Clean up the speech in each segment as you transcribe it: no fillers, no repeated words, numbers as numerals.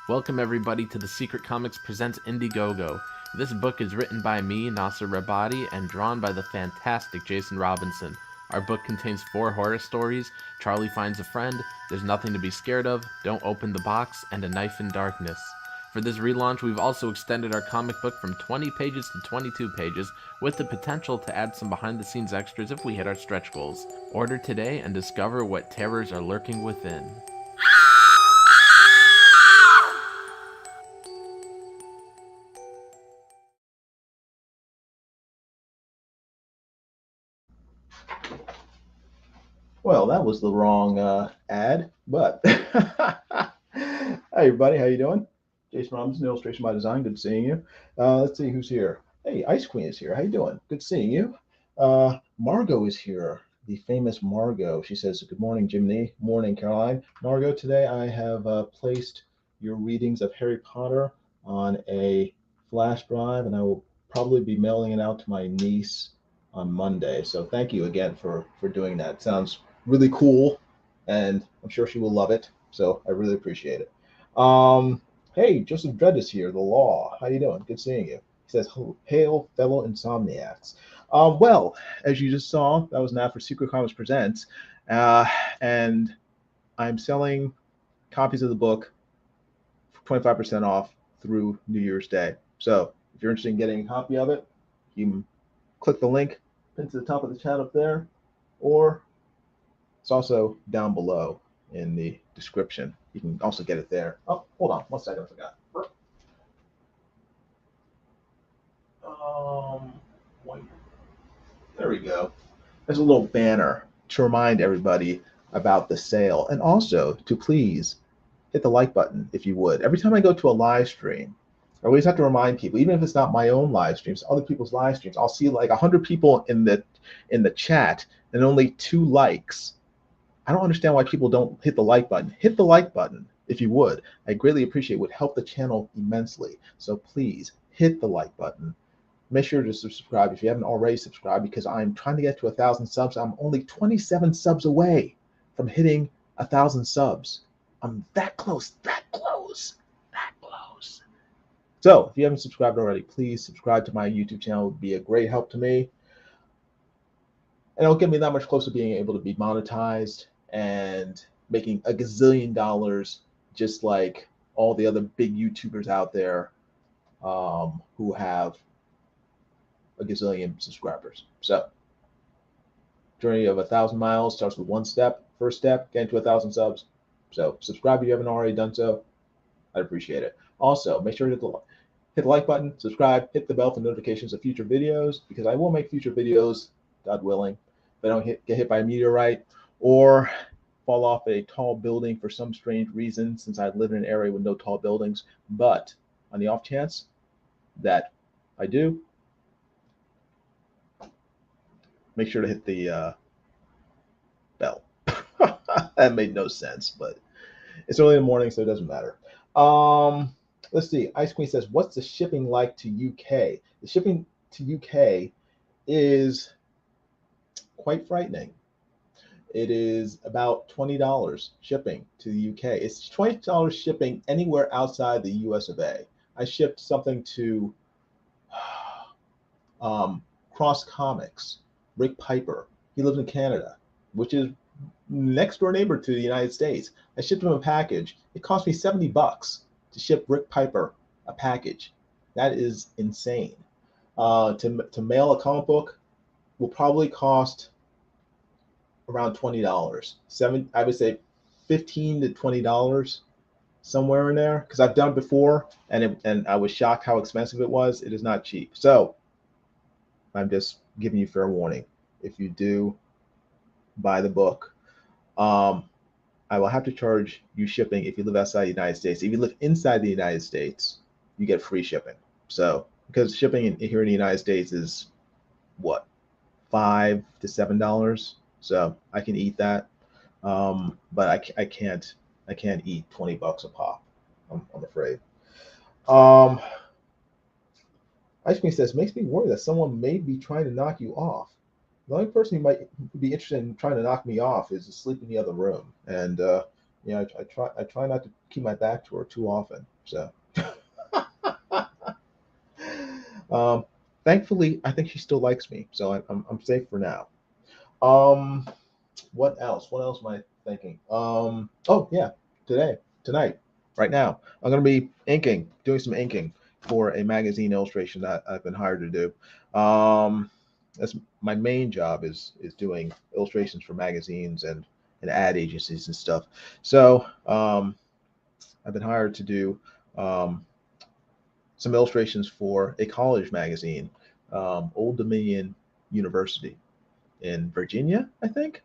Welcome everybody to the Secret Comics Presents Indiegogo. This book is written by me, Nasser Rabadi, and drawn by the fantastic Jason Robinson. Our book contains 4 horror stories: Charlie Finds a Friend, There's Nothing to Be Scared of, Don't Open the Box, and A Knife in Darkness. For this relaunch, we've also extended our comic book from 20 pages to 22 pages, with the potential to add some behind-the-scenes extras if we hit our stretch goals. Order today and discover what terrors are lurking within. Well, that was the wrong ad, but hi everybody, how you doing? Jason Robinson, Illustration by Design. Good seeing you. Let's see who's here. Hey, Ice Queen is here. How you doing? Good seeing you. Margot is here, the famous Margot. She says, "Good morning, Jimmy. Morning, Caroline." Margot, today I have placed your readings of Harry Potter on a flash drive, and I will probably be mailing it out to my niece on Monday. So thank you again for doing that. It sounds really cool, and I'm sure she will love it. So I really appreciate it. Hey, Joseph Dredd is here, the law. How you doing? Good seeing you. He says, "Hail, fellow Insomniacs." Well, as you just saw, that was an ad for Secret Comics Presents, and I'm selling copies of the book for 25% off through New Year's Day. So if you're interested in getting a copy of it, you can click the link pinned to the top of the chat up there, or it's also down below in the description. You can also get it there. Oh, hold on 1 second, I forgot. Wait. There we go. There's a little banner to remind everybody about the sale, and also to please hit the like button if you would. Every time I go to a live stream, I always have to remind people, even if it's not my own live streams, other people's live streams, I'll see like 100 people in the chat and only 2 likes. I don't understand why people don't hit the like button. Hit the like button if you would. I greatly appreciate it. It would help the channel immensely. So please hit the like button. Make sure to subscribe if you haven't already subscribed, because I'm trying to get to 1,000 subs. I'm only 27 subs away from hitting 1,000 subs. I'm that close, that close, that close. So if you haven't subscribed already, please subscribe to my YouTube channel. It would be a great help to me. And it'll get me that much closer to being able to be monetized and making a gazillion dollars, just like all the other big YouTubers out there who have a gazillion subscribers. So journey of 1,000 miles starts with one step. First step, getting to 1,000 subs. So subscribe if you haven't already done so. I'd appreciate it. Also, make sure to hit the like button, subscribe, hit the bell for notifications of future videos, because I will make future videos, God willing, if I don't get hit by a meteorite or fall off a tall building for some strange reason, since I live in an area with no tall buildings. But on the off chance that I do, make sure to hit the bell. That made no sense, but it's early in the morning, so it doesn't matter. Let's see. Ice Queen says, what's the shipping like to UK? The shipping to UK is quite frightening. It is about $20 shipping to the UK. It's $20 shipping anywhere outside the US of A. I shipped something to Cross Comics, Rick Piper. He lives in Canada, which is next door neighbor to the United States. I shipped him a package. It cost me $70 to ship Rick Piper a package. That is insane. To mail a comic book will probably cost around $20. I would say $15 to $20, somewhere in there, because I've done it before, and I was shocked how expensive it was. It is not cheap. So I'm just giving you fair warning. If you do buy the book, I will have to charge you shipping if you live outside the United States. If you live inside the United States, you get free shipping. So because shipping here in the United States is what, $5 to $7. So I can eat that, but I can't eat $20 a pop. I'm afraid. Ice Cream says, makes me worry that someone may be trying to knock you off. The only person who might be interested in trying to knock me off is asleep in the other room, and I try not to keep my back to her too often. So, thankfully, I think she still likes me, so I'm safe for now. What else? What else am I thinking? Oh yeah, tonight, right now, I'm gonna be doing some inking for a magazine illustration that I've been hired to do. That's my main job, is doing illustrations for magazines and ad agencies and stuff. So I've been hired to do some illustrations for a college magazine, Old Dominion University in Virginia, I think.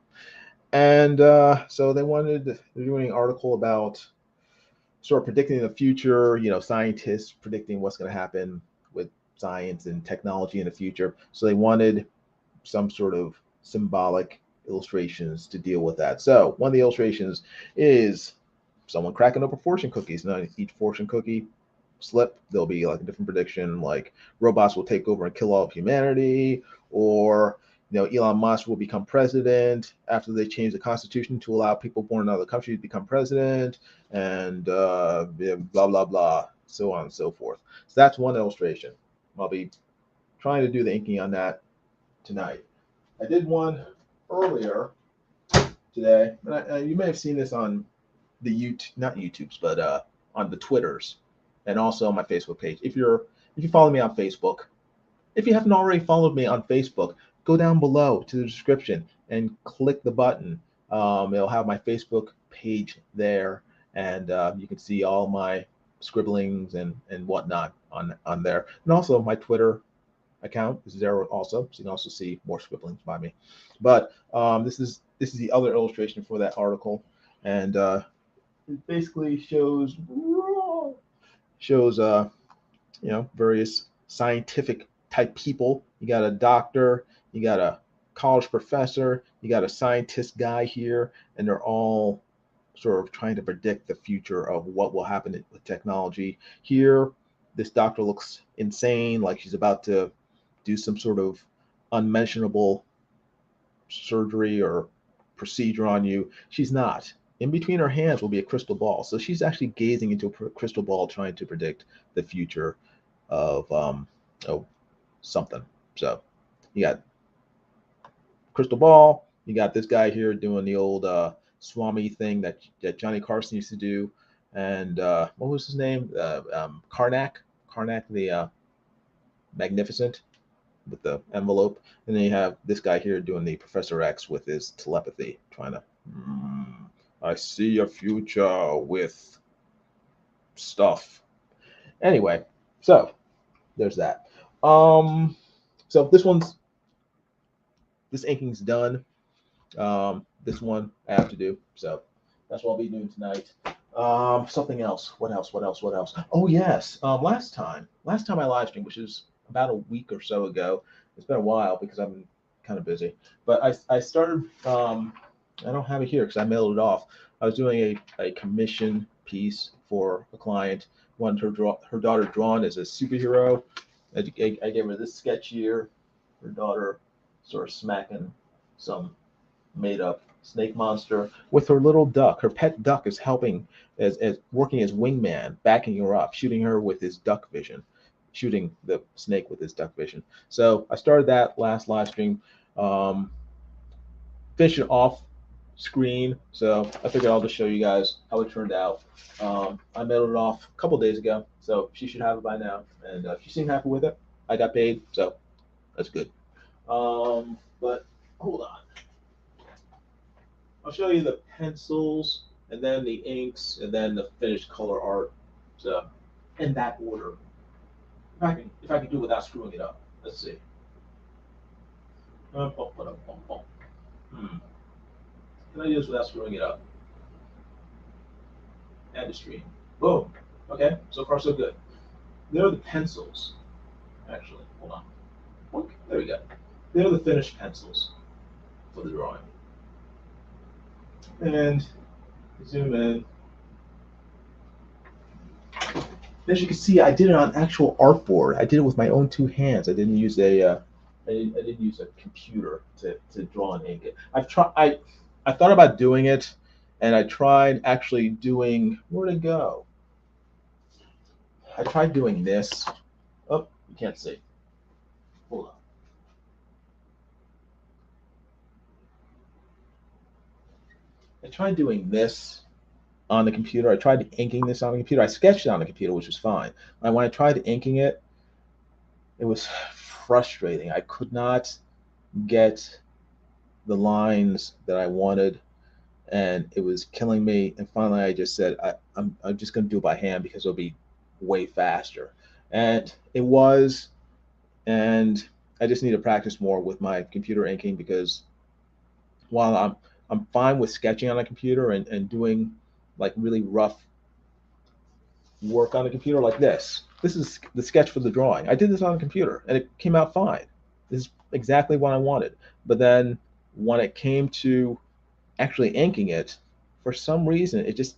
And so they're doing an article about sort of predicting the future, scientists predicting what's going to happen with science and technology in the future. So they wanted some sort of symbolic illustrations to deal with that. So one of the illustrations is someone cracking open fortune cookies. Now each fortune cookie slip, there'll be like a different prediction, like robots will take over and kill all of humanity, or Elon Musk will become president after they change the constitution to allow people born in other countries to become president, and blah, blah, blah, so on and so forth. So that's one illustration. I'll be trying to do the inking on that tonight. I did one earlier today, and you may have seen this on the not YouTubes, but on the Twitters, and also on my Facebook page. If you follow me on Facebook, if you haven't already followed me on Facebook, go down below to the description and click the button. It'll have my Facebook page there, and you can see all my scribblings and whatnot on there. And also my Twitter account is there also, so you can also see more scribblings by me. But this is the other illustration for that article, and it basically shows various scientific type people. You got a doctor, you got a college professor, you got a scientist guy here, and they're all sort of trying to predict the future of what will happen with technology. Here, this doctor looks insane, like she's about to do some sort of unmentionable surgery or procedure on you. She's not. In between her hands will be a crystal ball. So she's actually gazing into a crystal ball, trying to predict the future of something. So you got crystal ball, you got this guy here doing the old Swami thing that Johnny Carson used to do, and what was his name? Karnak the Magnificent. with the envelope, and then you have this guy here doing the Professor X with his telepathy, trying to, I see a future with stuff. Anyway, so there's that. So this inking's done. This one I have to do, so that's what I'll be doing tonight. Something else. What else? Oh yes. Last time I live streamed, which is about a week or so ago. It's been a while because I've been kind of busy. But I started. I don't have it here because I mailed it off. I was doing a commission piece for a client. Wanted her daughter drawn as a superhero. I gave her this sketch here. Her daughter sort of smacking some made up snake monster with her little duck. Her pet duck is helping as working as wingman, backing her up, shooting her with his duck vision, shooting the snake with his duck vision. So I started that last live stream. Finished it off screen, so I figured I'll just show you guys how it turned out. I mailed it off a couple days ago, so she should have it by now, and she seemed happy with it. I got paid, so that's good. But hold on. I'll show you the pencils, and then the inks, and then the finished color art. So, in that order. If I can do it without screwing it up. Let's see. Can I do this without screwing it up? Add the stream. Boom. Okay, so far so good. There are the pencils. Actually, hold on. There we go. There are the finished pencils for the drawing. And zoom in. As you can see, I did it on actual artboard. I did it with my own two hands. I didn't use I didn't use a computer to draw and ink it. I thought about doing it, and I tried actually doing, where'd it go? I tried doing this. Oh, you can't see. Hold on. I tried doing this on the computer. I tried inking this on the computer. I sketched it on the computer, which was fine. And when I tried inking it, it was frustrating. I could not get the lines that I wanted, and it was killing me. And finally, I just said, I'm just going to do it by hand because it'll be way faster. And it was, and I just need to practice more with my computer inking, because while I'm fine with sketching on a computer and doing like really rough work on a computer like this. This is the sketch for the drawing. I did this on a computer and it came out fine. This is exactly what I wanted. But then when it came to actually inking it, for some reason, it just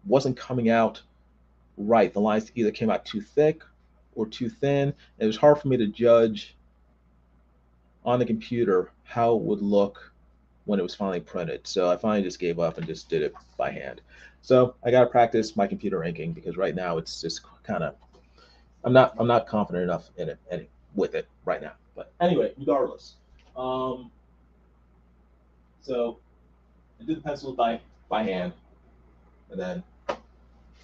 wasn't coming out right. The lines either came out too thick or too thin. It was hard for me to judge on the computer how it would look when it was finally printed. So I finally just gave up and just did it by hand. So I got to practice my computer inking, because right now it's just kind of, I'm not confident enough in it with it right now. But anyway, regardless, so I did the pencils by hand, and then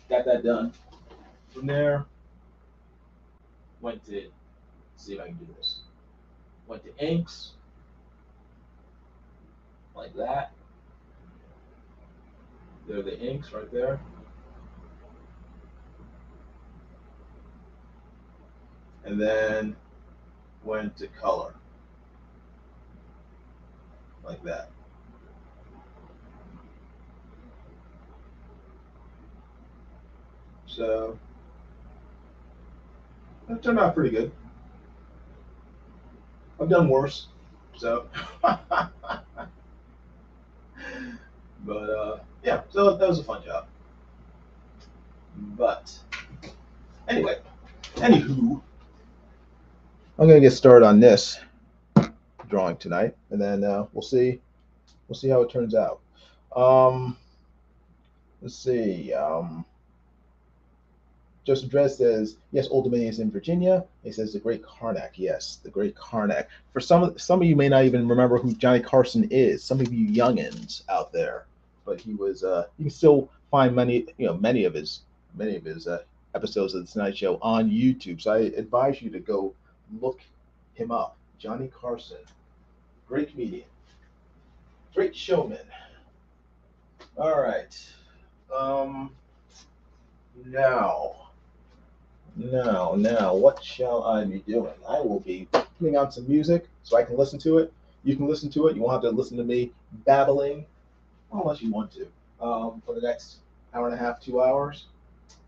got that done. From there, went to see if I can do this. Went to inks, like that. There are the inks right there. And then went to color, like that. So that turned out pretty good. I've done worse, so. But yeah, so that was a fun job. But anyway, anywho, I'm gonna get started on this drawing tonight, and then we'll see how it turns out. Let's see. Joseph Dress says, yes, Old Dominion is in Virginia. He says the Great Karnak. Yes, the Great Karnak. For some of you may not even remember who Johnny Carson is. Some of you youngins out there, but he was. You can still find many of his episodes of the Tonight Show on YouTube. So I advise you to go look him up. Johnny Carson. Great comedian. Great showman. All right. Now, what shall I be doing? I will be putting on some music so I can listen to it. You can listen to it. You won't have to listen to me babbling, unless you want to, for the next hour and a half, 2 hours.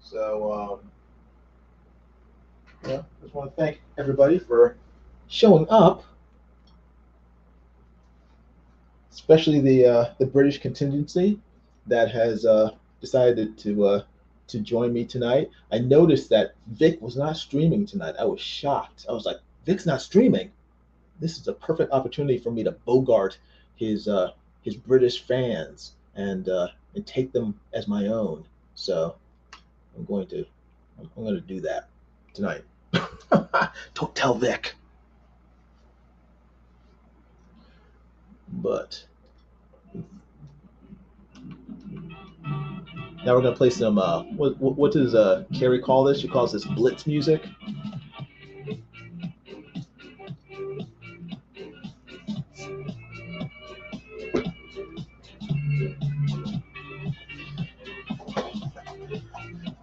So, just want to thank everybody for showing up, especially the British contingency that has decided to join me tonight. I noticed that Vic was not streaming tonight. I was shocked. I was like, Vic's not streaming. This is a perfect opportunity for me to bogart his British fans and take them as my own. So I'm going to do that tonight. Don't tell Vic. But now we're gonna play some. What does Carrie call this? She calls this blitz music.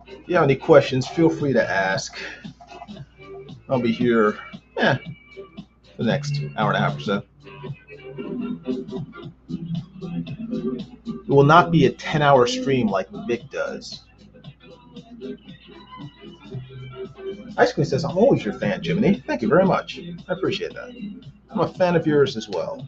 If you have any questions, feel free to ask. I'll be here for the next hour and a half or so. It will not be a 10-hour stream like Vic does. Ice Queen says, I'm always your fan, Jiminy. Thank you very much. I appreciate that. I'm a fan of yours as well.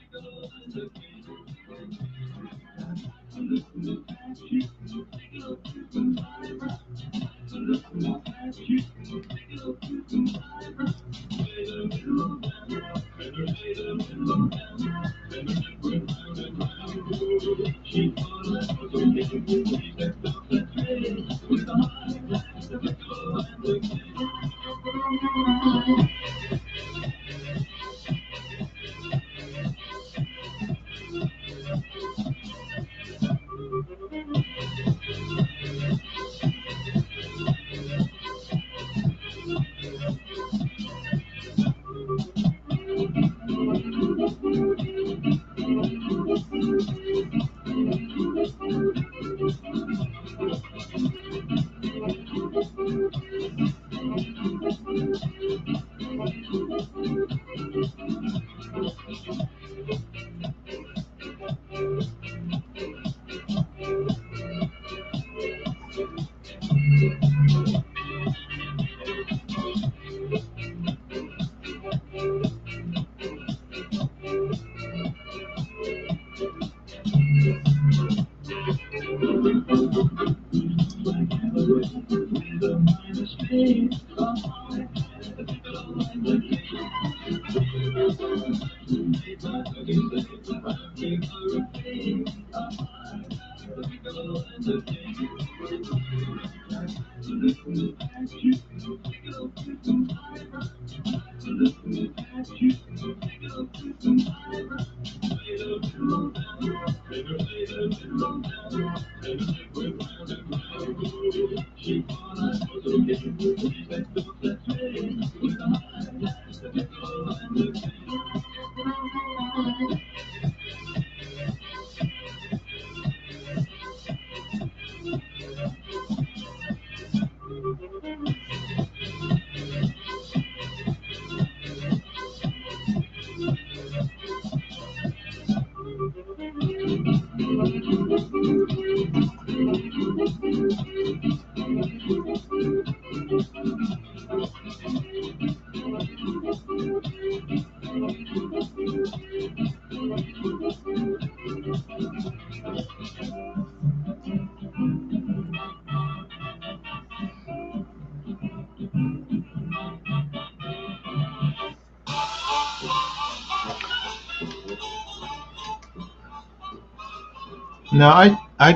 Now I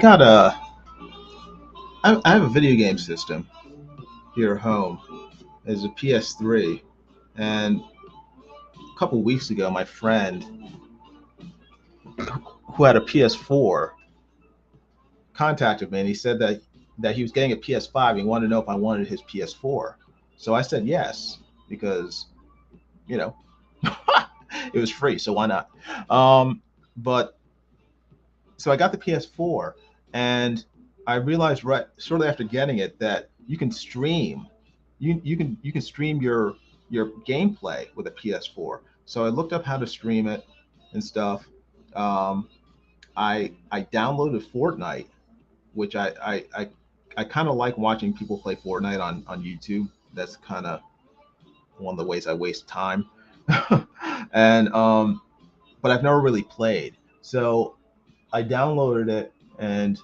have a video game system here at home. It's a PS3, and a couple weeks ago, my friend who had a PS4 contacted me, and he said that he was getting a PS5. And he wanted to know if I wanted his PS4. So I said yes, because It was free, so why not? But so I got the PS4, and I realized right shortly after getting it that you can stream, you can stream your gameplay with a PS4. So I looked up how to stream it and stuff. Um, I downloaded Fortnite, which I kind of like watching people play Fortnite on YouTube. That's kind of one of the ways I waste time. And but I've never really played. So I downloaded it and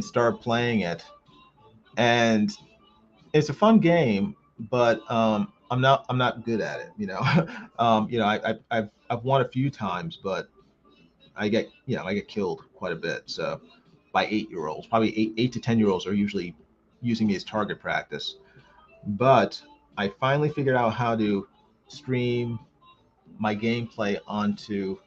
started playing it, and it's a fun game, but I'm not good at it. I've won a few times, but I get killed quite a bit. So by 8-year-olds, probably 8 to 10-year-olds are usually using me as target practice. But I finally figured out how to stream my gameplay onto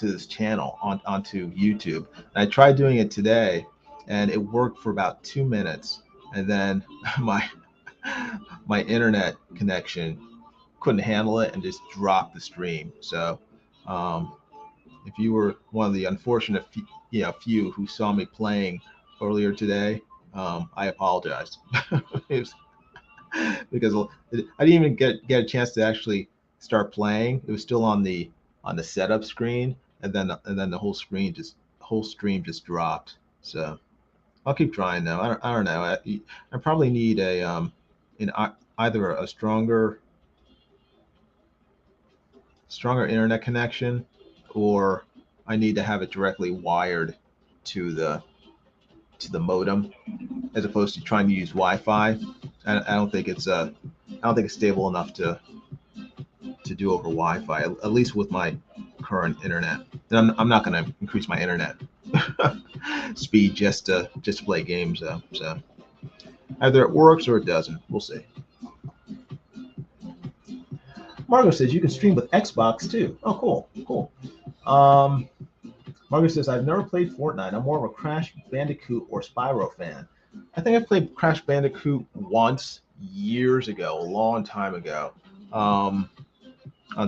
this channel onto YouTube. And I tried doing it today, and it worked for about 2 minutes, and then my internet connection couldn't handle it and just dropped the stream. So if you were one of the unfortunate few who saw me playing earlier today, I apologize. Because I didn't even get a chance to actually start playing. It was still on the setup screen, and then the whole stream just dropped. So I'll keep trying though. I don't know. I probably need either a stronger internet connection, or I need to have it directly wired to the modem, as opposed to trying to use Wi-Fi. I don't think it's stable enough to do over Wi-Fi, at least with my current internet. And I'm not going to increase my internet speed just to play games though. So either it works or it doesn't. We'll see. Margo says you can stream with Xbox too. Oh, cool. Margo says, I've never played Fortnite. I'm more of a Crash Bandicoot or Spyro fan. I think I played Crash Bandicoot once years ago, a long time ago, on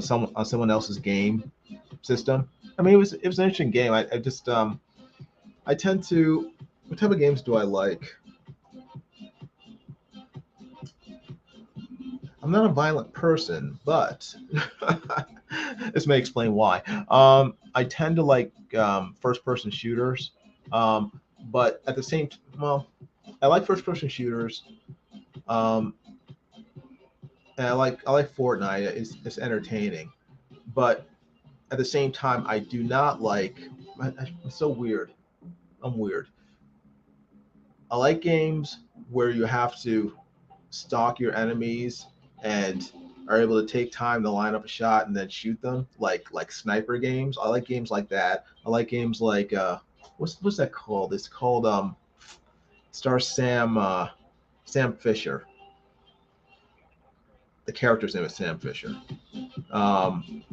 someone else's game system. I mean, it was an interesting game. I tend to, what type of games do I like? I'm not a violent person, but this may explain why. I tend to like first-person shooters, but at the same I like first-person shooters, and I like Fortnite. It's entertaining, but at the same time, I do not like. It's so weird. I'm weird. I like games where you have to stalk your enemies and are able to take time to line up a shot and then shoot them, like sniper games. I like games like that. I like games like what's that called? It's called Star Sam Fisher. The character's name is Sam Fisher. And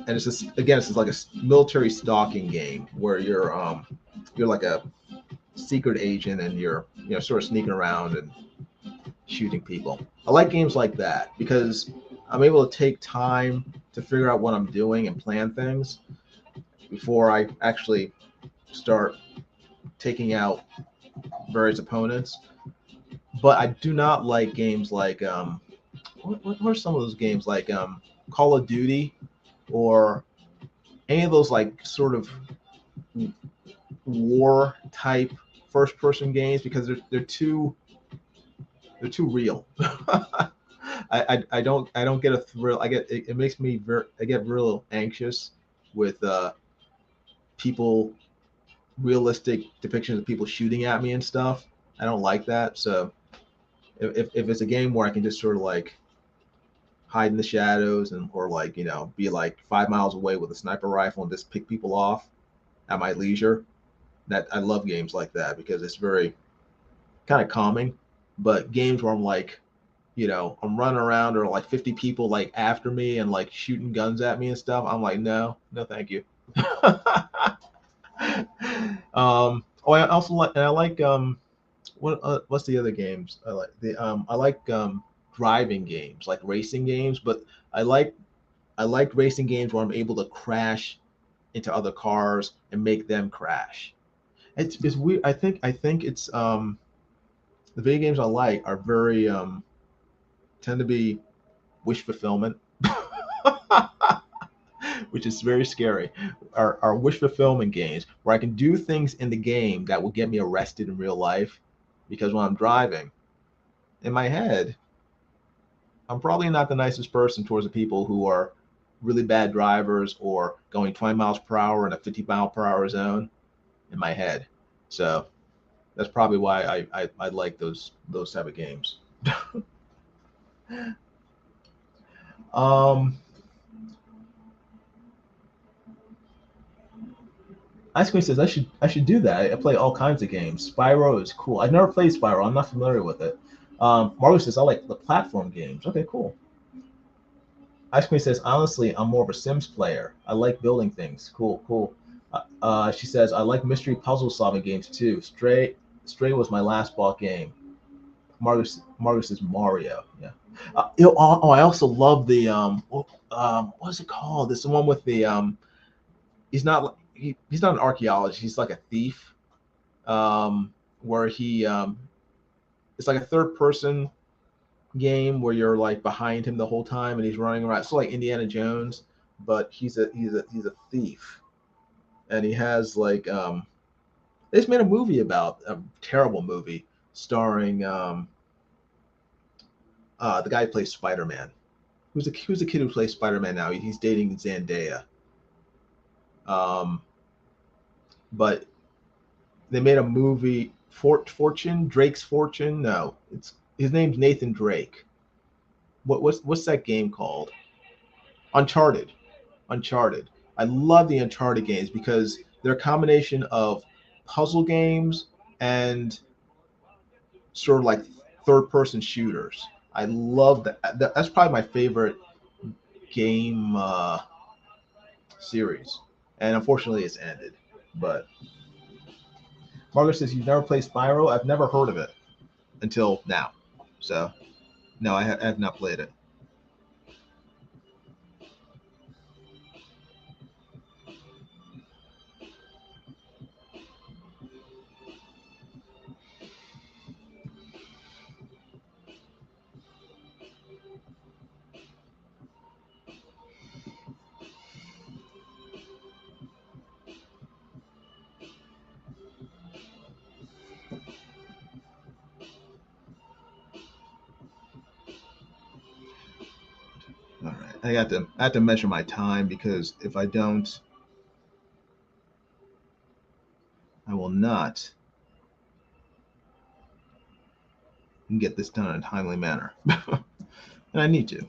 it's just, again, it's just like a military stalking game where you're like a secret agent and you're sort of sneaking around and shooting people. I like games like that because I'm able to take time to figure out what I'm doing and plan things before I actually start taking out various opponents. But I do not like games like what are some of those games like Call of Duty or any of those like sort of war type first person games, because they're too real. I don't get a thrill. It makes me I get real anxious with realistic depictions of people shooting at me and stuff. I don't like that. So if it's a game where I can just sort of like hide in the shadows or like be like 5 miles away with a sniper rifle and just pick people off at my leisure, that I love games like that because it's very kind of calming. But games where I'm like, I'm running around or like 50 people like after me and like shooting guns at me and stuff, I'm like, no, thank you. I also like, and I like what's the other games I like? I like driving games, like racing games, but I like I like racing games where I'm able to crash into other cars and make them crash. It's weird. I think it's the video games I like are very tend to be wish fulfillment, which is very scary. Are wish fulfillment games where I can do things in the game that will get me arrested in real life, because when I'm driving, in my head, I'm probably not the nicest person towards the people who are really bad drivers or going 20 miles per hour in a 50-mile-per-hour zone in my head. So that's probably why I like those type of games. Ice Cream says I should do that. I play all kinds of games. Spyro is cool. I've never played Spyro. I'm not familiar with it. Margo says I like the platform games. Okay, cool. Ice Cream says, honestly, I'm more of a Sims player. I like building things. Cool, cool. She says, I like mystery puzzle solving games too. Stray was my last bought game. Margo says Mario. Yeah. I also love the what's it called? This one with the he's not an archaeologist. He's like a thief. Where he it's like a third person game where you're like behind him the whole time and he's running around. It's like Indiana Jones, but he's a thief, and he has like they just made a movie about a terrible movie starring the guy who plays Spider-Man. Who's the kid who plays Spider-Man now? He's dating Zendaya. But they made a movie, Drake's Fortune. No, his name's Nathan Drake. What's that game called? Uncharted. I love the Uncharted games because they're a combination of puzzle games and sort of like third-person shooters. I love that. That's probably my favorite game series. And unfortunately, it's ended. But Margaret says, you've never played Spyro? I've never heard of it until now. So, no, I have not played it. All right, I have to measure my time because if I don't, I will not get this done in a timely manner, and I need to.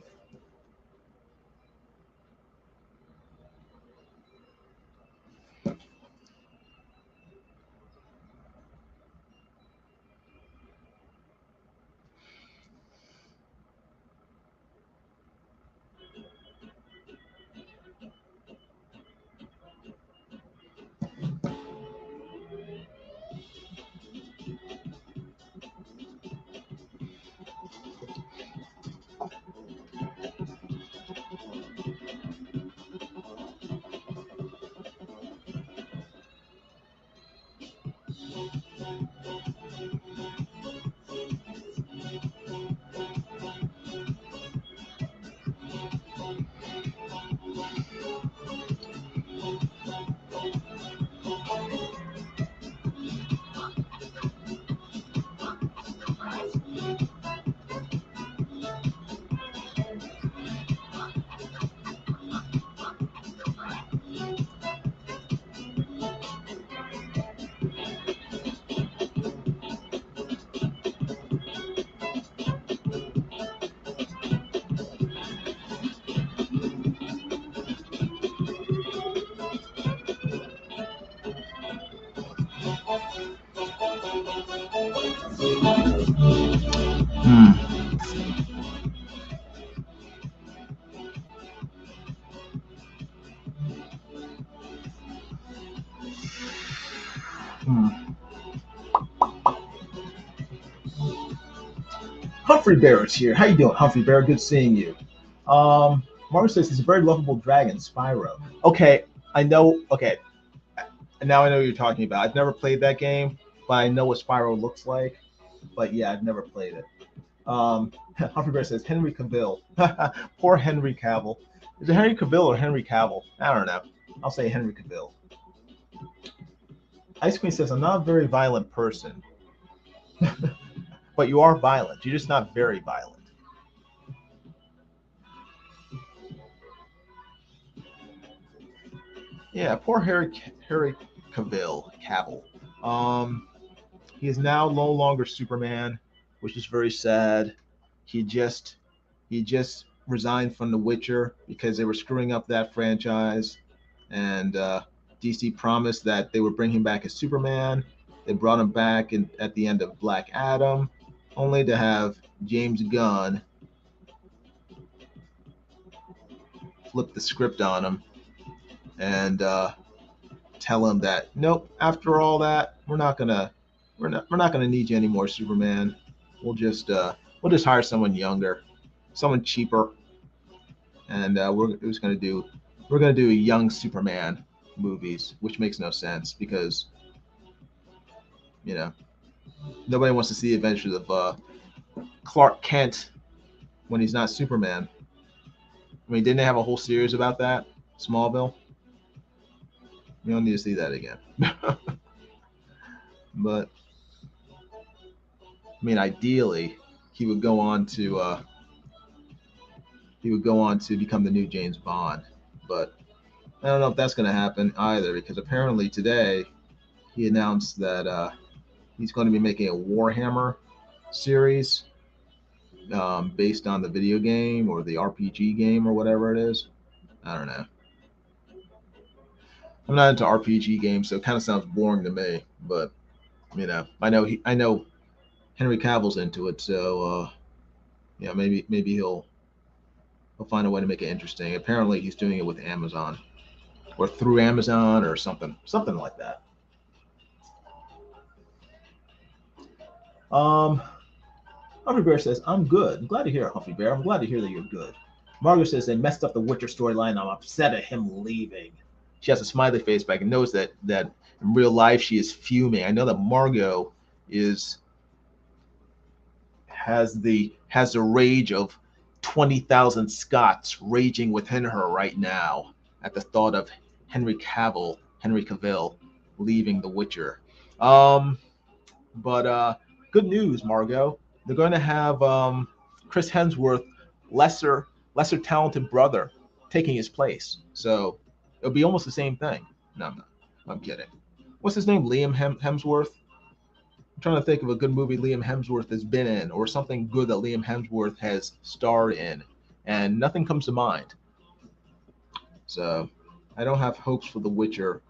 Humphrey Bear is here. How you doing, Humphrey Bear? Good seeing you. Margaret says he's a very lovable dragon, Spyro. Okay, I know. Okay, and now I know what you're talking about. I've never played that game, but I know what Spyro looks like. But yeah, I've never played it. Humphrey Bear says Henry Cavill. Poor Henry Cavill. Is it Henry Cavill or Henry Cavill? I don't know. I'll say Henry Cavill. Ice Queen says, I'm not a very violent person. But you are violent. You're just not very violent. Yeah, poor Henry Cavill. He is now no longer Superman, which is very sad. He just resigned from The Witcher because they were screwing up that franchise, and DC promised that they would bring him back as Superman. They brought him back at the end of Black Adam, only to have James Gunn flip the script on him and tell him that nope, after all that, we're not gonna need you anymore, Superman. We'll just hire someone younger, someone cheaper, and we're gonna do young Superman movies, which makes no sense because nobody wants to see the adventures of Clark Kent when he's not Superman. I mean, didn't they have a whole series about that? Smallville. You don't need to see that again. But I mean, ideally, he would go on to become the new James Bond. But I don't know if that's going to happen either, because apparently today he announced that he's going to be making a Warhammer series based on the video game or the RPG game or whatever it is. I don't know. I'm not into RPG games, so it kind of sounds boring to me. But I know Henry Cavill's into it, so maybe he'll find a way to make it interesting. Apparently, he's doing it with Amazon or through Amazon or something like that. Humphrey Bear says, I'm good. I'm glad to hear it, Humphrey Bear. I'm glad to hear that you're good. Margaret says they messed up the Witcher storyline. I'm upset at him leaving. She has a smiley face back and knows that in real life she is fuming. I know that Margot has the rage of 20,000 Scots raging within her right now at the thought of Henry Cavill leaving The Witcher. But good news, Margot. They're going to have Chris Hemsworth, lesser talented brother, taking his place. So it'll be almost the same thing. No, I'm not. I'm kidding. What's his name? Liam Hemsworth? I'm trying to think of a good movie Liam Hemsworth has been in, or something good that Liam Hemsworth has starred in, and nothing comes to mind. So I don't have hopes for The Witcher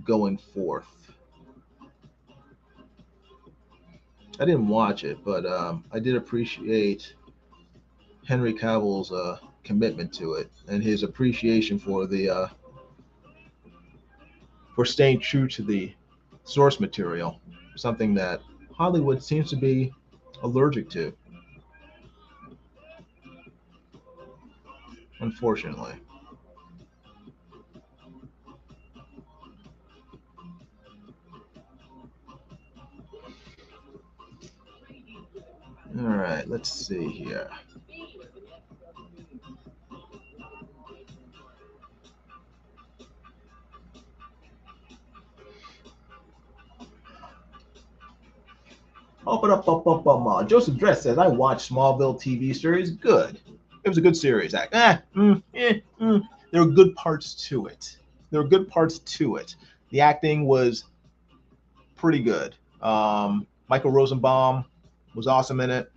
going forth. I didn't watch it, but I did appreciate Henry Cavill's commitment to it and his appreciation for for staying true to the source material, something that Hollywood seems to be allergic to, unfortunately. All right, let's see here. Joseph Dress says, I watched Smallville TV series. Good. It was a good series. There were good parts to it. The acting was pretty good. Michael Rosenbaum was awesome in it.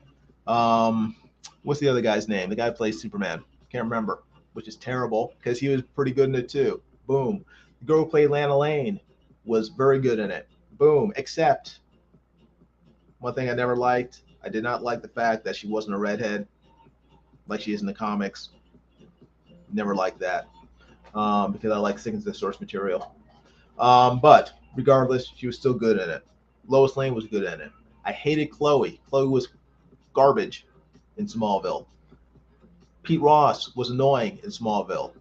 What's the other guy's name? The guy who plays Superman. Can't remember, which is terrible because he was pretty good in it too. Boom. The girl who played Lana Lane was very good in it. Boom. Except one thing I never liked, I did not like the fact that she wasn't a redhead like she is in the comics. Never liked that because I like sticking to the source material. But regardless, she was still good in it. Lois Lane was good in it. I hated Chloe. Chloe was garbage in Smallville. Pete Ross was annoying in Smallville.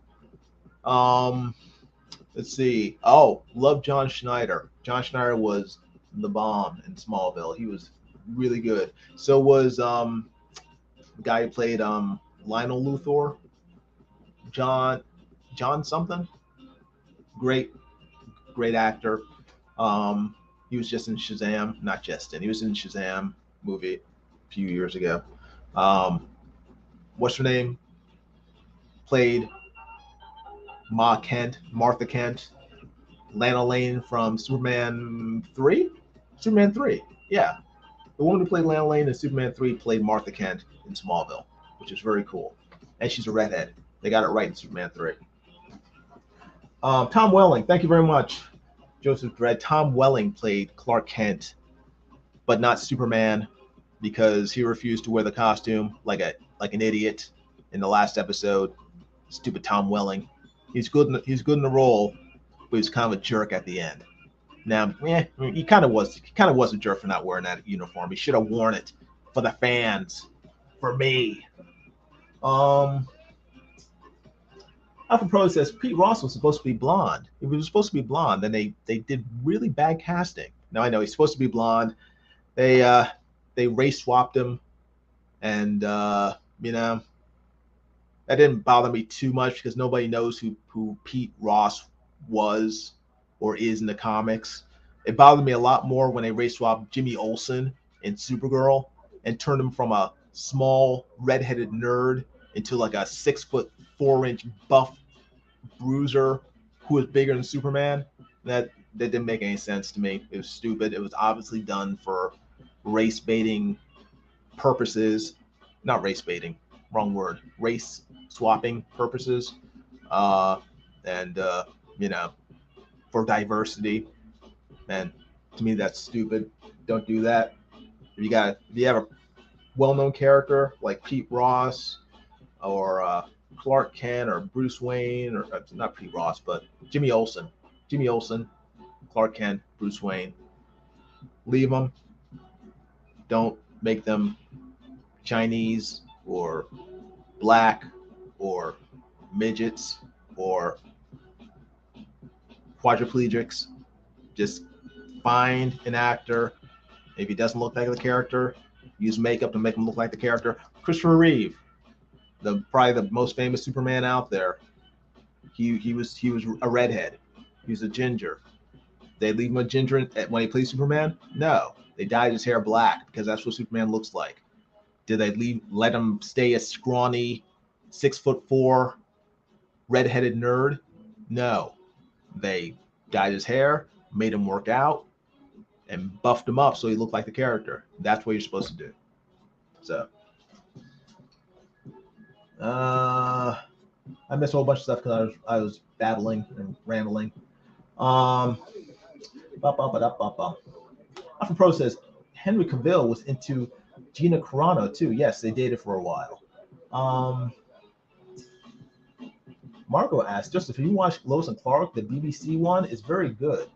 Let's see. Oh, love John Schneider. John Schneider was the bomb in Smallville. He was really good. So was the guy who played Lionel Luthor, John something. Great actor. He was just in Shazam, not just in. He was in Shazam movie a few years ago. What's her name? Played Martha Kent, Lana Lane from Superman 3? Superman 3, yeah. The woman who played Lana Lane in Superman 3 played Martha Kent in Smallville, which is very cool. And she's a redhead. They got it right in Superman 3. Tom Welling, thank you very much. Joseph Dredd. Tom Welling played Clark Kent, but not Superman, because he refused to wear the costume like an idiot in the last episode. Stupid Tom Welling. He's good in the role, but he's kind of a jerk at the end. Now, he kind of was a jerk for not wearing that uniform. He should have worn it for the fans, for me. Alpha Pro says Pete Ross was supposed to be blonde. If he was supposed to be blonde, then they did really bad casting. Now I know he's supposed to be blonde. They race swapped him, and that didn't bother me too much because nobody knows who Pete Ross was or is in the comics. It bothered me a lot more when they race swapped Jimmy Olsen in Supergirl and turned him from a small redheaded nerd into like a 6'4" buff bruiser who was bigger than Superman. That didn't make any sense to me. It was stupid. It was obviously done for race baiting purposes. Not race baiting, wrong word. Race swapping purposes. For diversity. And to me, that's stupid. Don't do that. If you have a well-known character like Pete Ross or Clark Kent or Bruce Wayne, or not Pete Ross, but Jimmy Olsen, Clark Kent, Bruce Wayne, leave them. Don't make them Chinese or black or midgets or quadriplegics. Just find an actor. If he doesn't look like the character, use makeup to make him look like the character. Christopher Reeve, probably the most famous Superman out there. He was a redhead. He was a ginger. They leave him a ginger when he plays Superman? No. They dyed his hair black because that's what Superman looks like. Did they let him stay a scrawny 6'4" redheaded nerd? No. They dyed his hair, made him work out, and buffed him up so he looked like the character. That's what you're supposed to do. So, I missed a whole bunch of stuff because I was babbling and rambling. Alpha Pro says Henry Cavill was into Gina Carano too. Yes, they dated for a while. Marco asked, Joseph, if you watched Lois and Clark, the BBC one is very good.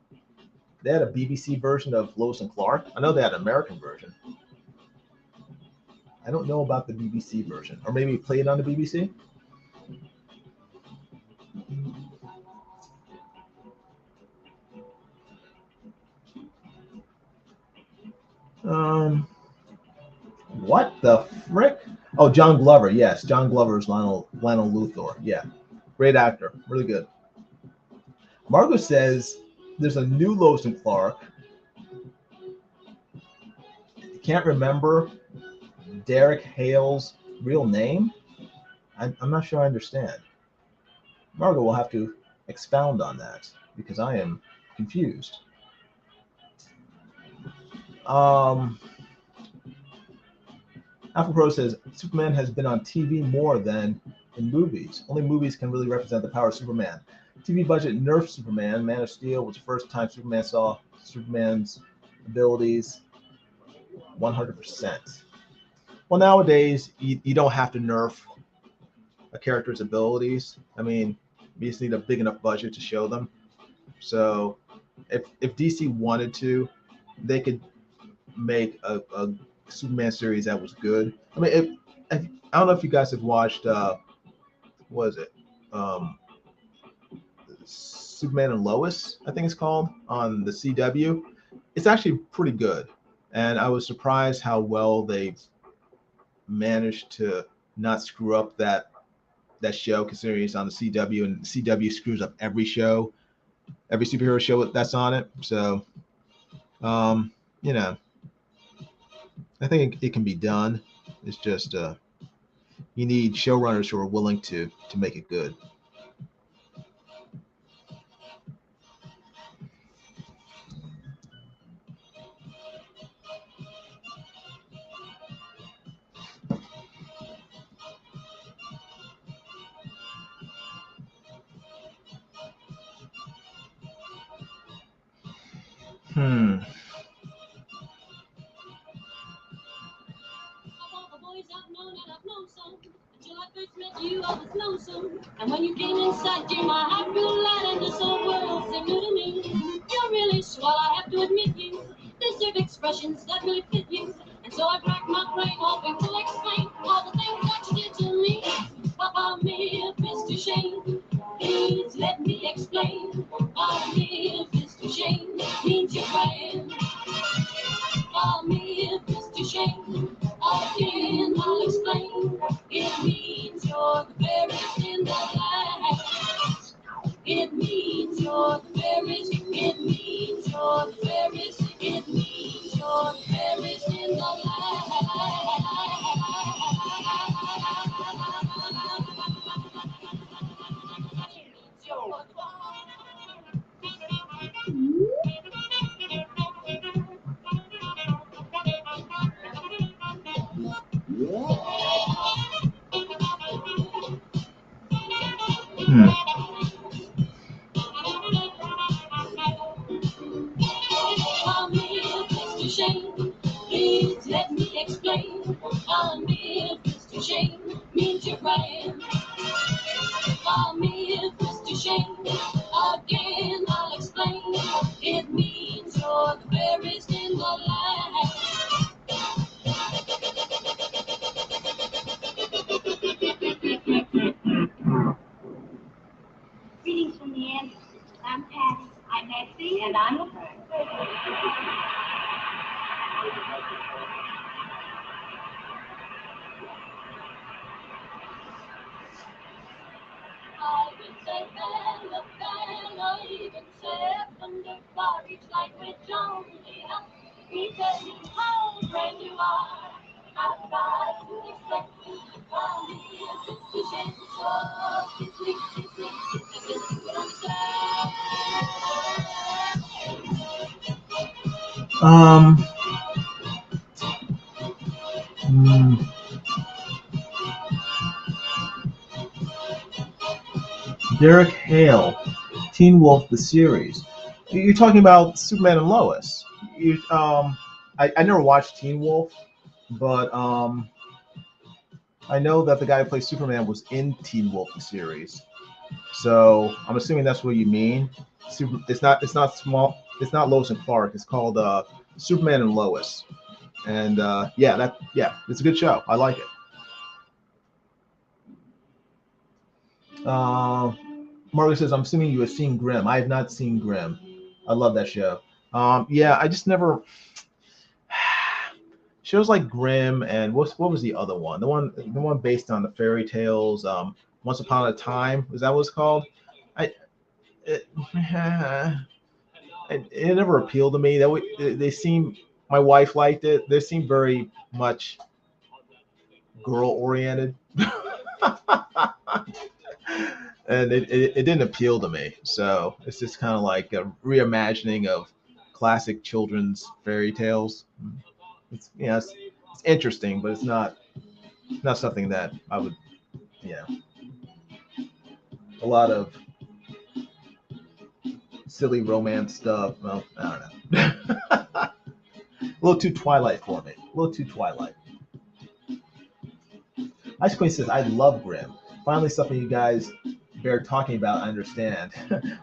They had a BBC version of Lois and Clark. I know they had an American version. I don't know about the BBC version. Or maybe play it on the BBC? What the frick? Oh, John Glover. Yes, John Glover is Lionel Luthor. Yeah, great actor. Really good. Margot says there's a new Lois and Clark. Can't remember Derek Hale's real name. I'm not sure I understand. Margot will have to expound on that because I am confused. Alpha Pro says Superman has been on TV more than in movies. Only movies can really represent the power of Superman. TV budget nerfed Superman. Man of Steel was the first time Superman saw Superman's abilities 100%. Well, nowadays, you don't have to nerf a character's abilities. I mean, you just need a big enough budget to show them. So if DC wanted to, they could make a Superman series that was good. I mean, I don't know if you guys have watched what is it? Superman and Lois, I think it's called, on the CW. It's actually pretty good, and I was surprised how well they managed to not screw up that show, considering it's on the CW, and CW screws up every show, every superhero show that's on it. So, you know, I think it can be done. It's just you need showrunners who are willing to make it good. You, I was lonesome, and when you came inside, dear, my heart grew light, and this whole world seemed new to me. You're really swell, I have to admit you deserve expressions that really fit you, and so I cracked my brain hoping to explain all the things that you did to me. Papa, 𝗵𝗶𝗍, please let me explain. 𝗵𝗶𝗍 means your friend. 𝗵𝗶𝗍, again I'll explain. It means you're the fairest in the land. It means you're the fairest. It means you're the fairest. It means you're the fairest in the land. 𝗵𝗶𝗍, please let me explain. 𝗵𝗶𝗍 means your friend. 𝗵𝗶𝗍, again I'll explain. It means you're the fairest in the land. Greetings from the end. I'm Patty. I'm Betsy. And I'm Laverne. I would say Bella, even 𝗪 each language only helps me tell you how brand you are. I've got to expect you to call me a 𝗔𝗥𝗧, so 𝗔𝗥𝗧, you understand? Derek Hale, Teen Wolf the series. You're talking about Superman and Lois. I never watched Teen Wolf, but I know that the guy who plays Superman was in Teen Wolf the series. So I'm assuming that's what you mean. It's not Lois and Clark. It's called Superman and Lois. And yeah, it's a good show. I like it. Margaret says, I'm assuming you have seen Grimm. I have not seen Grimm. I love that show. Yeah, I just never shows like Grimm and what was the other one? The one based on the fairy tales. Once Upon a Time. Is that what it's called? It never appealed to me. They seem, my wife liked it. They seem very much girl oriented. And it didn't appeal to me. So it's just kind of like a reimagining of classic children's fairy tales. It's it's interesting, but it's not something that I would, a lot of silly romance stuff. Well, I don't know. A little too Twilight for me. A little too Twilight. Ice Queen says, I love Grimm. Finally, something you guys bear talking about, I understand.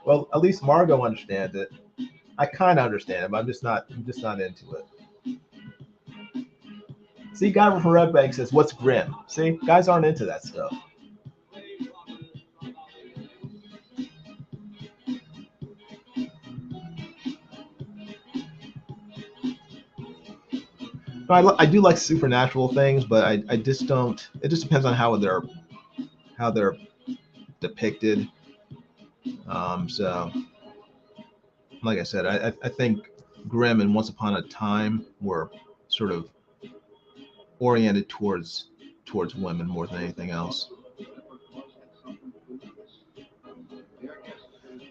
Well, at least Margot understands it. I kind of understand it, but I'm just not into it. See, Guy from Red Bank says, what's grim? See, guys aren't into that stuff. I do like supernatural things, but I just don't. It just depends on how they're depicted. So, like I said, I think Grimm and Once Upon a Time were sort of oriented towards women more than anything else.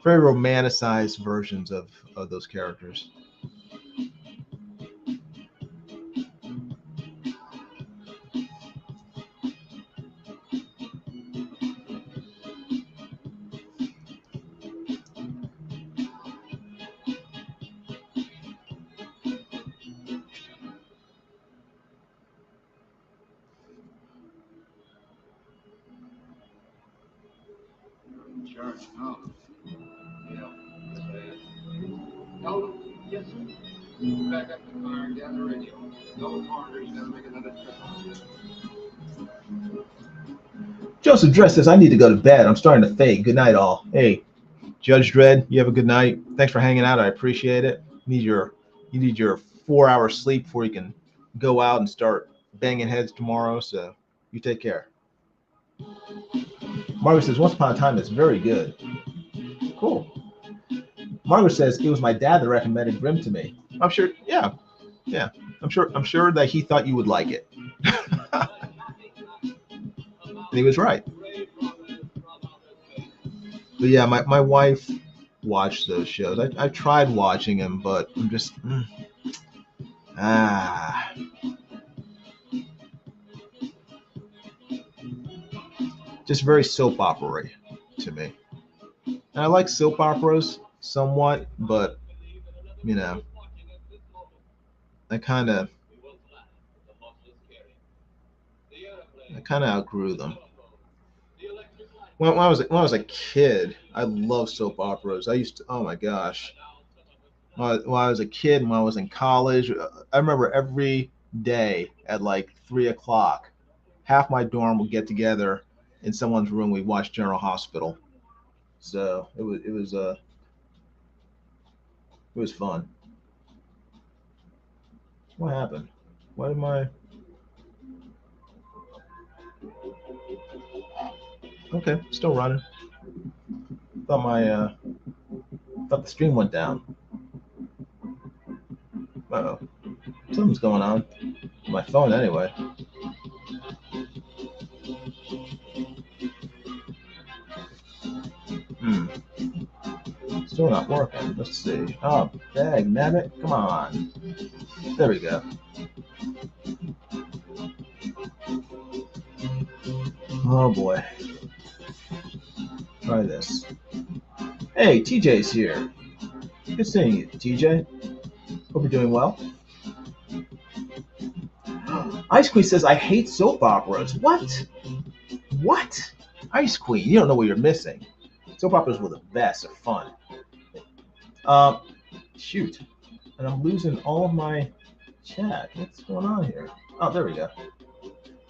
Very romanticized versions of those characters. Yes, sir. Back up the car and down the radio. No corner, you gotta make another trip. Joseph Dress says, I need to go to bed. I'm starting to fade. Good night, all. Hey, Judge Dredd, you have a good night. Thanks for hanging out. I appreciate it. You need your 4-hour sleep before you can go out and start banging heads tomorrow. So you take care. Margaret says, Once Upon a Time is very good. Cool. Margaret says, it was my dad that recommended Grimm to me. I'm sure, yeah. I'm sure that he thought you would like it. And he was right. But yeah, my wife watched those shows. I tried watching them, but I'm just just very soap opera-y to me. And I like soap operas somewhat, but you know, I kind of outgrew them. When I was a kid, I loved soap operas. I used to, oh my gosh. When I was a kid, when I was in college, I remember every day at like 3 o'clock, half my dorm would get together in someone's room. We'd watch General Hospital. So it was fun. What happened? What am I? Okay, still running. Thought the stream went down. Uh-oh. Something's going on. My phone anyway. Still not working. Let's see. Oh, dang, nabbit. Come on. There we go. Oh boy. Try this. Hey, TJ's here. Good seeing you, TJ. Hope you're doing well. Ice Queen says, I hate soap operas. What? What? Ice Queen, you don't know what you're missing. Soap operas were the best. They're fun. Shoot. And I'm losing all of my chat. What's going on here? Oh, there we go.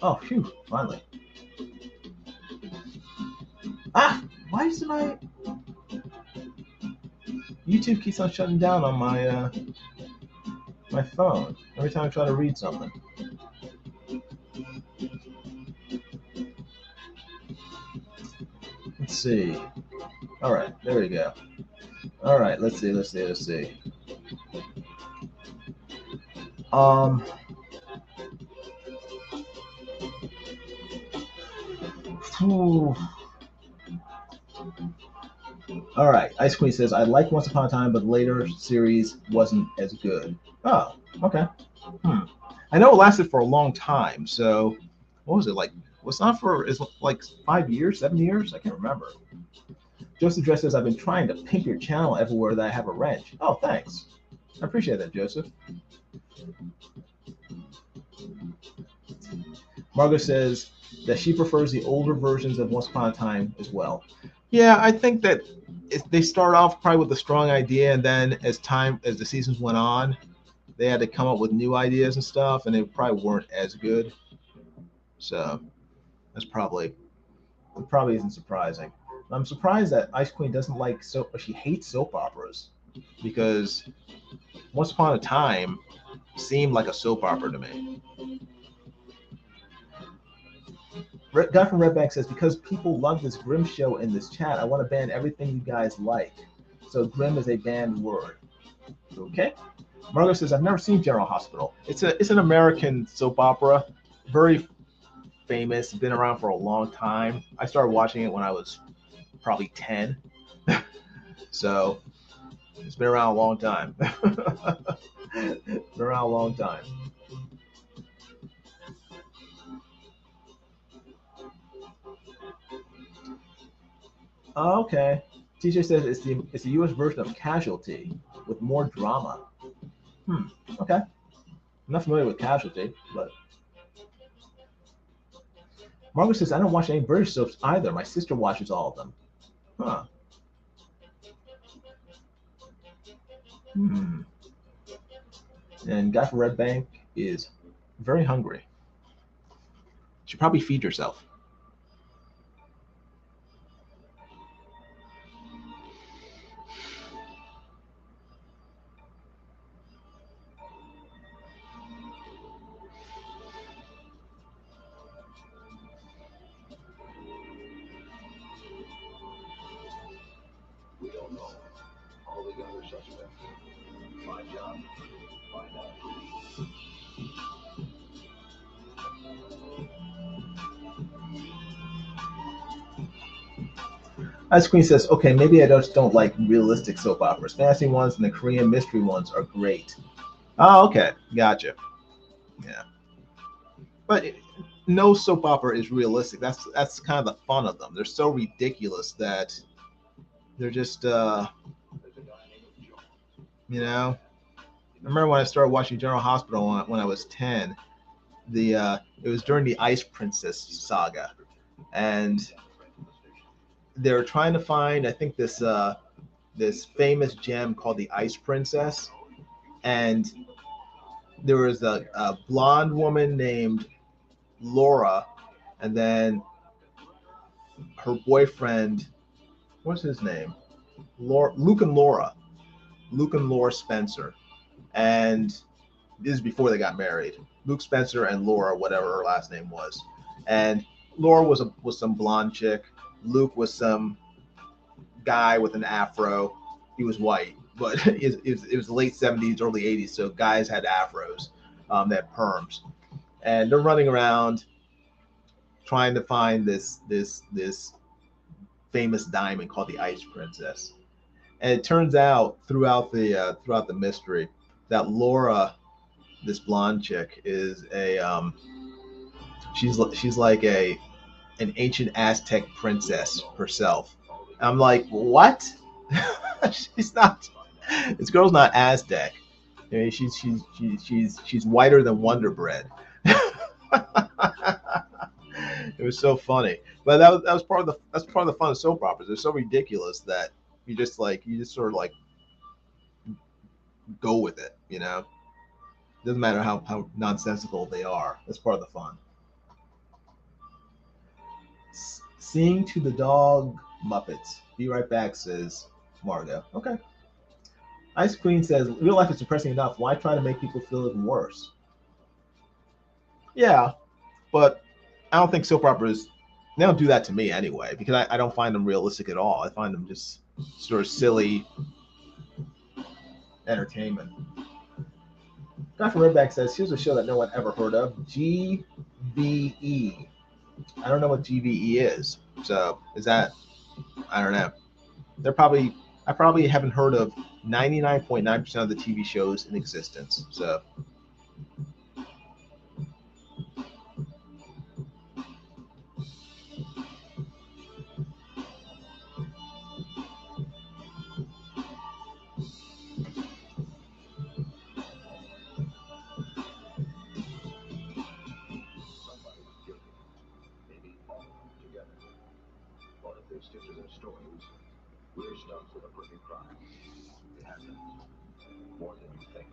Oh, phew. Finally. Why isn't I? YouTube keeps on shutting down on my my phone every time I try to read something. Let's see. All right, there we go. All right, let's see. All right, Ice Queen says, I like Once Upon a Time, but the later series wasn't as good. Oh, okay. I know it lasted for a long time, so what was it like? Was not for is like 5 years, 7 years? I can't remember. Joseph Dress says, I've been trying to pimp your channel everywhere that I have a wrench. Oh, thanks. I appreciate that, Joseph. Margot says that she prefers the older versions of Once Upon a Time as well. Yeah, I think that they start off probably with a strong idea, and then as the seasons went on, they had to come up with new ideas and stuff, and they probably weren't as good. So that's probably, it probably isn't surprising. I'm surprised that Ice Queen doesn't like soap, or she hates soap operas, because Once Upon a Time seemed like a soap opera to me. Guy from Red Bank says, because people love this Grimm show in this chat, I want to ban everything you guys like. So Grimm is a banned word. Okay. Margot says, I've never seen General Hospital. It's an American soap opera, very famous, been around for a long time. I started watching it when I was probably 10. So it's been around a long time. Been around a long time. Okay. TJ says it's the US version of Casualty with more drama. Okay. I'm not familiar with Casualty, but Margaret says, I don't watch any British soaps either. My sister watches all of them. Huh. And Guy from Red Bank is very hungry. Should probably feed yourself. We don't know. All the other suspects. My job, find out. Ice Queen says, okay, maybe I just don't like realistic soap operas. Fantasy ones and the Korean mystery ones are great. Oh, okay. Gotcha. Yeah. But no soap opera is realistic. That's kind of the fun of them. They're so ridiculous that they're just, you know. I remember when I started watching General Hospital when I was 10. It was during the Ice Princess saga, and they were trying to find, I think, this famous gem called the Ice Princess, and there was a blonde woman named Laura, and then her boyfriend, what's his name? Luke and Laura Spencer, and this is before they got married. Luke Spencer and Laura, whatever her last name was, and Laura was some blonde chick. Luke was some guy with an afro. He was white, but it was the late 70s, early 80s, so guys had afros, they had perms, and they're running around trying to find this famous diamond called the Ice Princess. And it turns out throughout the mystery that Laura, this blonde chick, is she's like an ancient Aztec princess herself. I'm like, what? She's not. This girl's not Aztec. I mean, she's whiter than Wonder Bread. It was so funny, but that was part of the fun of soap operas. They're so ridiculous that you just sort of like go with it. You know, doesn't matter how nonsensical they are. That's part of the fun. Seeing to the dog Muppets. Be right back, says Margo. Okay. Ice Queen says, real life is depressing enough. Why try to make people feel even worse? Yeah, but I don't think soap operas, they don't do that to me anyway, because I don't find them realistic at all. I find them just sort of silly entertainment. Guy from Redback says, here's a show that no one ever heard of, GVE. I don't know what GVE is. So is that, I don't know. I probably haven't heard of 99.9% of the TV shows in existence. So stitches and stories, we're stuck with a crooked crime. It happens more than you think.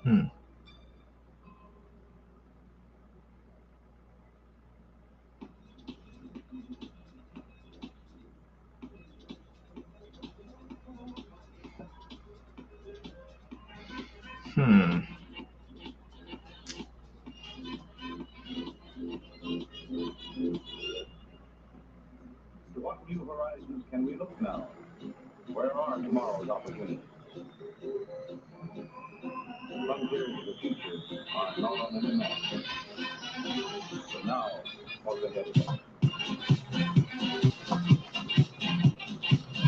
Hmm. Hmm. To what new horizons can we look now? Where are tomorrow's opportunities? Frontiers of the future are not on any map. But now, what's ahead of us?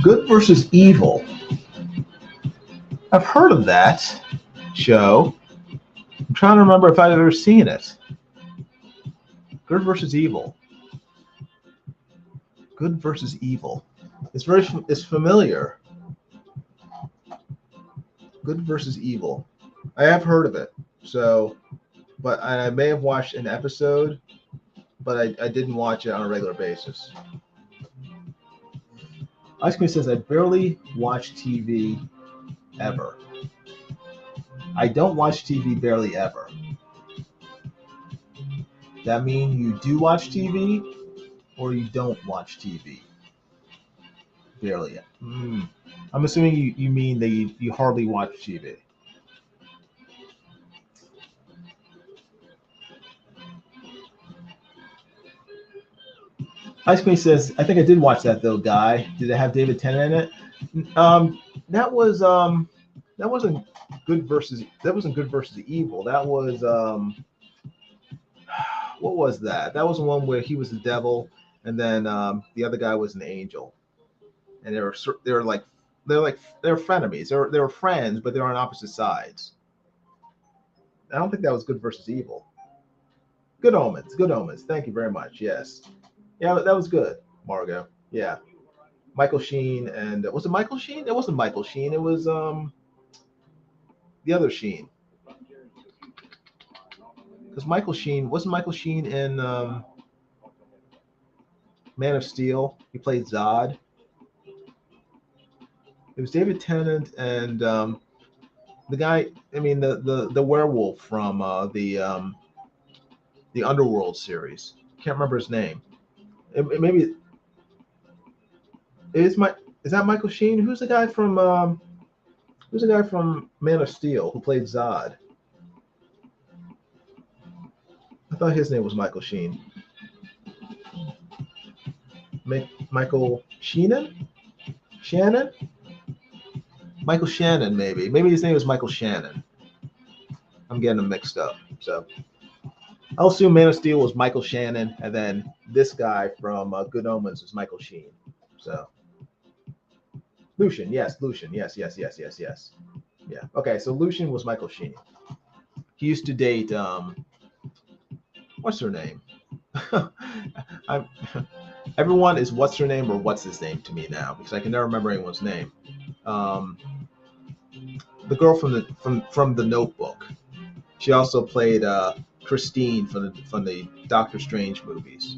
Good versus Evil. I've heard of that show. I'm trying to remember if I've ever seen it. Good versus Evil. Good versus Evil. It's familiar. Good versus Evil. I have heard of it. So, but I may have watched an episode, but I didn't watch it on a regular basis. Ice Cream says I barely watch TV ever. I don't watch TV barely ever. That mean you do watch TV or you don't watch TV? Barely. I'm assuming you mean that you hardly watch TV. Ice Cream says, I think I did watch that though, Guy. Did it have David Tennant in it? That wasn't good versus Evil. That was what was that? That was the one where he was the devil, and then the other guy was an angel, and they were frenemies. They were friends, but they were on opposite sides. I don't think that was Good versus Evil. Good Omens. Good Omens. Thank you very much. Yes. Yeah, that was good, Margot. Yeah. Michael Sheen and was it Michael Sheen? It wasn't Michael Sheen. It was the other Sheen. Because Michael Sheen wasn't Michael Sheen in Man of Steel. He played Zod. It was David Tennant and the guy. I mean the werewolf from the Underworld series. Can't remember his name. Maybe is that Michael Sheen? Who's the guy from Man of Steel who played Zod? I thought his name was Michael Sheen. Michael Shannon? Michael Shannon, maybe. Maybe his name was Michael Shannon. I'm getting them mixed up. So I'll assume Man of Steel was Michael Shannon, and then this guy from Good Omens is Michael Sheen. So Lucian, yes. Yeah. Okay, so Lucian was Michael Sheen. He used to date what's her name? Everyone is what's her name or what's his name to me now because I can never remember anyone's name. The girl from the Notebook. She also played Christine from the Doctor Strange movies.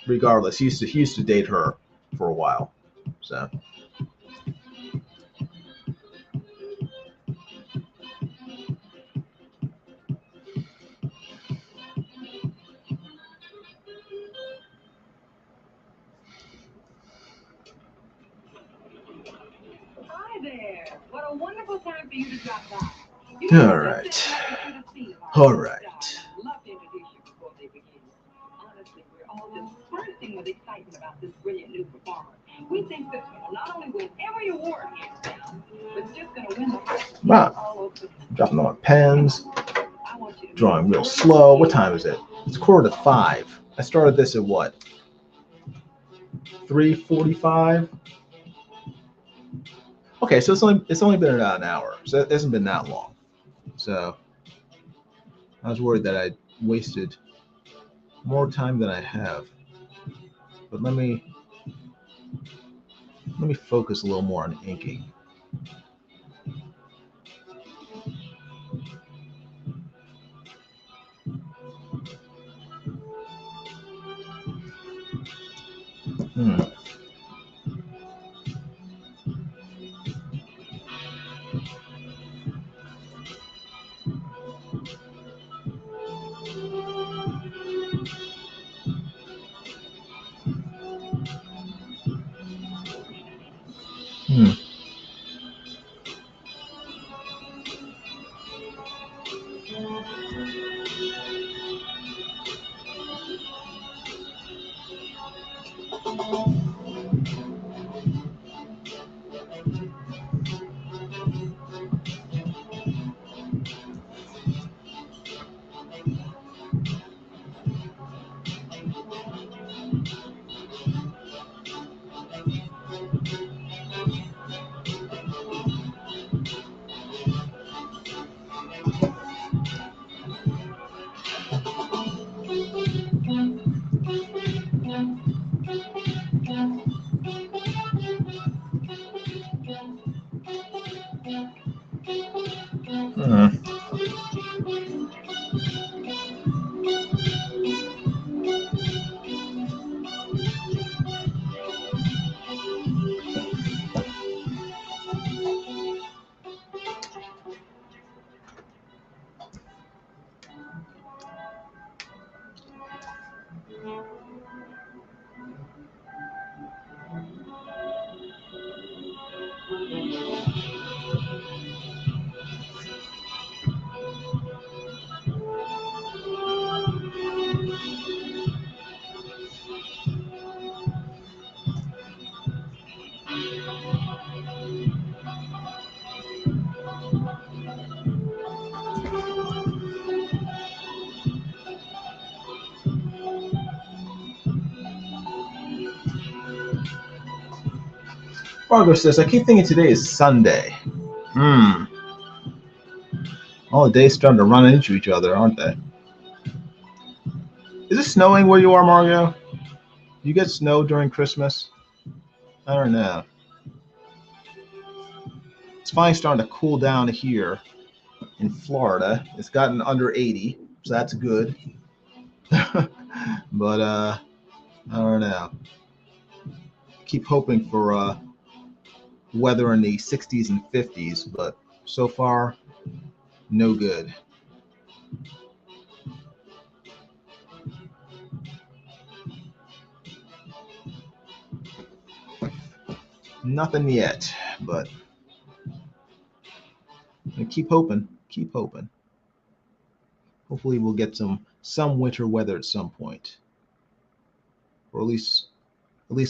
Regardless, he used to date her for a while. So. Hi there. What a wonderful time for you to drop by. All right. All right. I'd love to introduce you before they begin. Honestly, we're all just bursting with excitement about this brilliant new performer. We think this one will not only win every award hands down, but it's just going to win the hearts all over the country. Dropping on pens. Drawing real slow. What time is it? It's 4:45. I started this at what? 3:45. Okay, so it's only been about an hour, so it hasn't been that long. So I was worried that I wasted more time than I have. But let me focus a little more on inking. Margaret says, I keep thinking today is Sunday. All the days starting to run into each other, aren't they? Is it snowing where you are, Margot? Do you get snow during Christmas? I don't know. It's finally starting to cool down here in Florida. It's gotten under 80, so that's good. But I don't know. Keep hoping for weather in the 60s and 50s, but so far, no good. Nothing yet, but keep hoping. Keep hoping. Hopefully, we'll get some winter weather at some point, or at least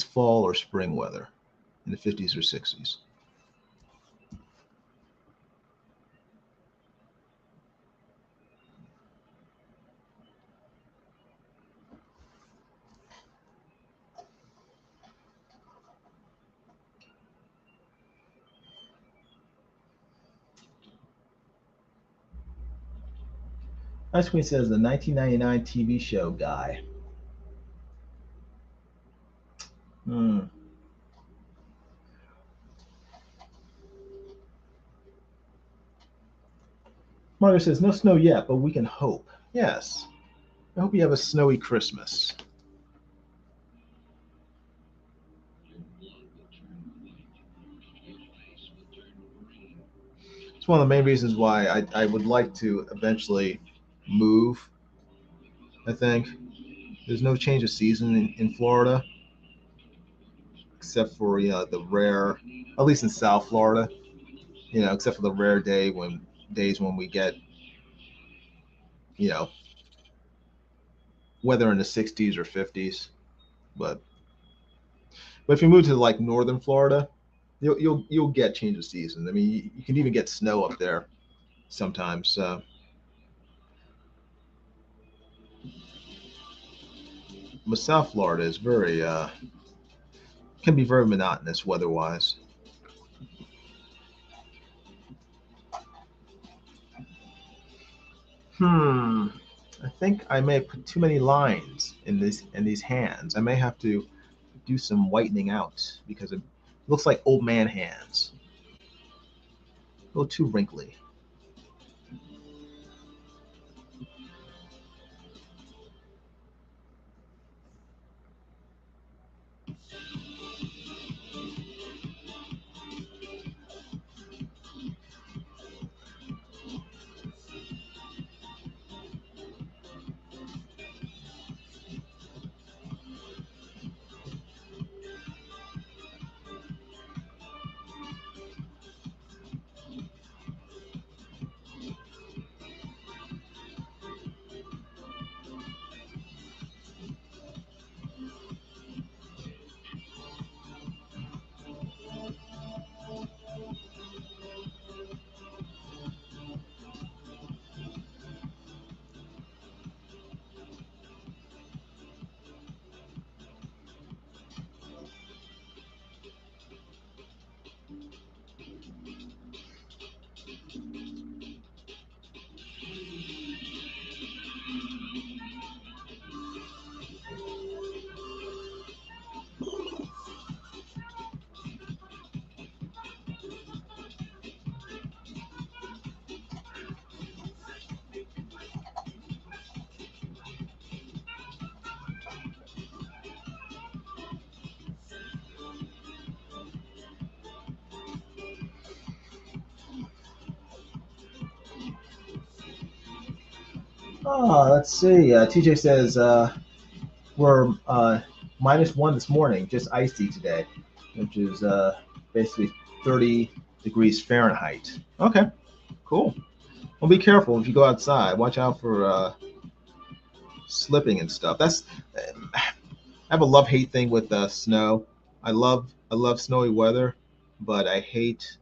fall or spring weather in the 50s or 60s. Ice Queen says the 1999 TV show guy. Margaret says no snow yet, but we can hope. Yes. I hope you have a snowy Christmas. It's one of the main reasons why I would like to eventually move. I think there's no change of season in Florida, except for the rare, at least in South Florida, except for the rare days when we get weather in the 60s or 50s. But if you move to like northern Florida, you'll get change of season. I mean, you can even get snow up there sometimes. But South Florida is can be very monotonous weather-wise. I think I may have put too many lines in these hands. I may have to do some whitening out because it looks like old man hands. A little too wrinkly. Let's see. TJ says we're -1 this morning, just icy today, which is basically 30 degrees Fahrenheit. Okay, cool. Well, be careful if you go outside. Watch out for slipping and stuff. I have a love-hate thing with snow. I love snowy weather, but I hate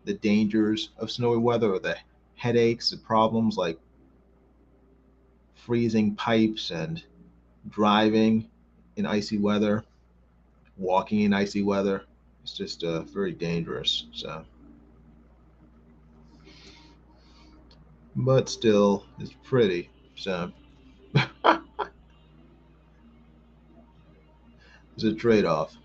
the dangers of snowy weather, or the headaches, the problems like freezing pipes and driving in icy weather, walking in icy weather. It's just very dangerous. So, but still, it's pretty. So, it's a trade-off.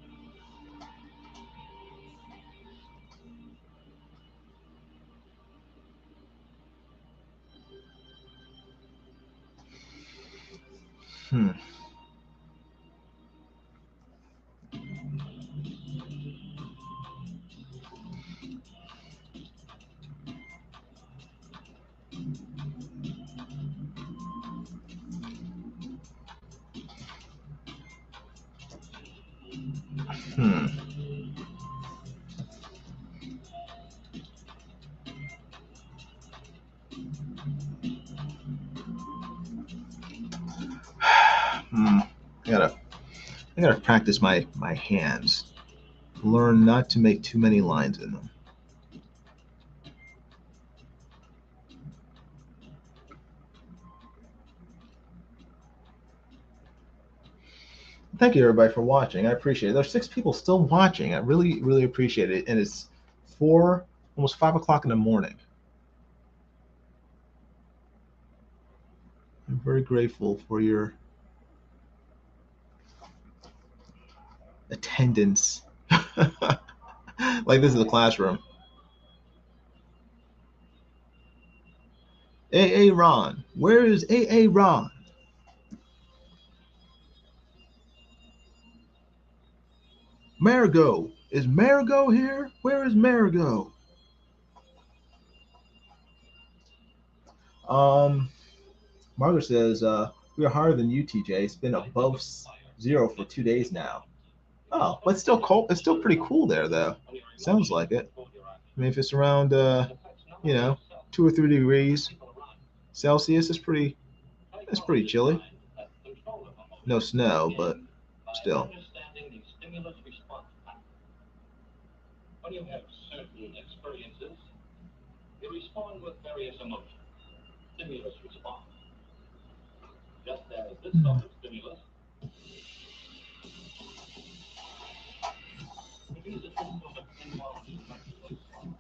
Hmm. Hmm. Hmm. I gotta practice my hands. Learn not to make too many lines in them. Thank you everybody for watching. I appreciate it. There's 6 people still watching. I really, really appreciate it. And it's almost 5 o'clock in the morning. I'm very grateful for your attendance. Like this is a classroom. AA Ron. Where is AA Ron? Margot. Is Margot here? Where is Margot? Margaret says, we are higher than you, TJ. It's been above 0 for 2 days now. Oh, but it's still cold. It's still pretty cool there, though. Sounds like it. I mean, if it's around, 2 or 3 degrees Celsius, it's pretty chilly. No snow, but still. When you have certain experiences, you respond with various emotions. Stimulus response. Just as this sort of stimulus produces a sort of involuntary response.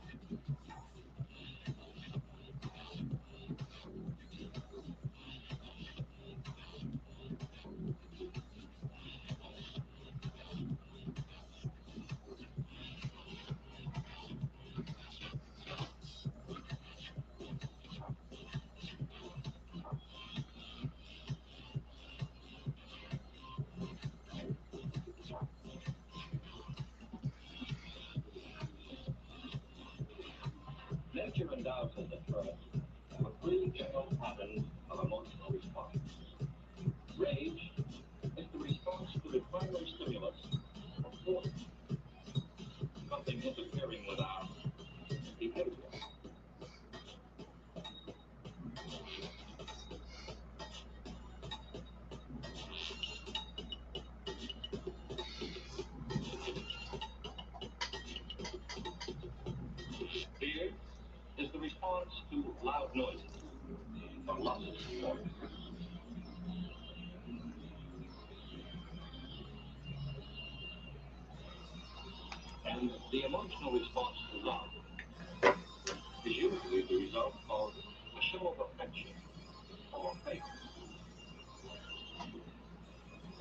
Nature endows us at first with 3 general patterns of emotional response. Rage is the response to the primary stimulus of force, something interfering with our behavior. Fear is the response to loud noises or loss of support. And the emotional response to love is usually the result of a show of affection or faith.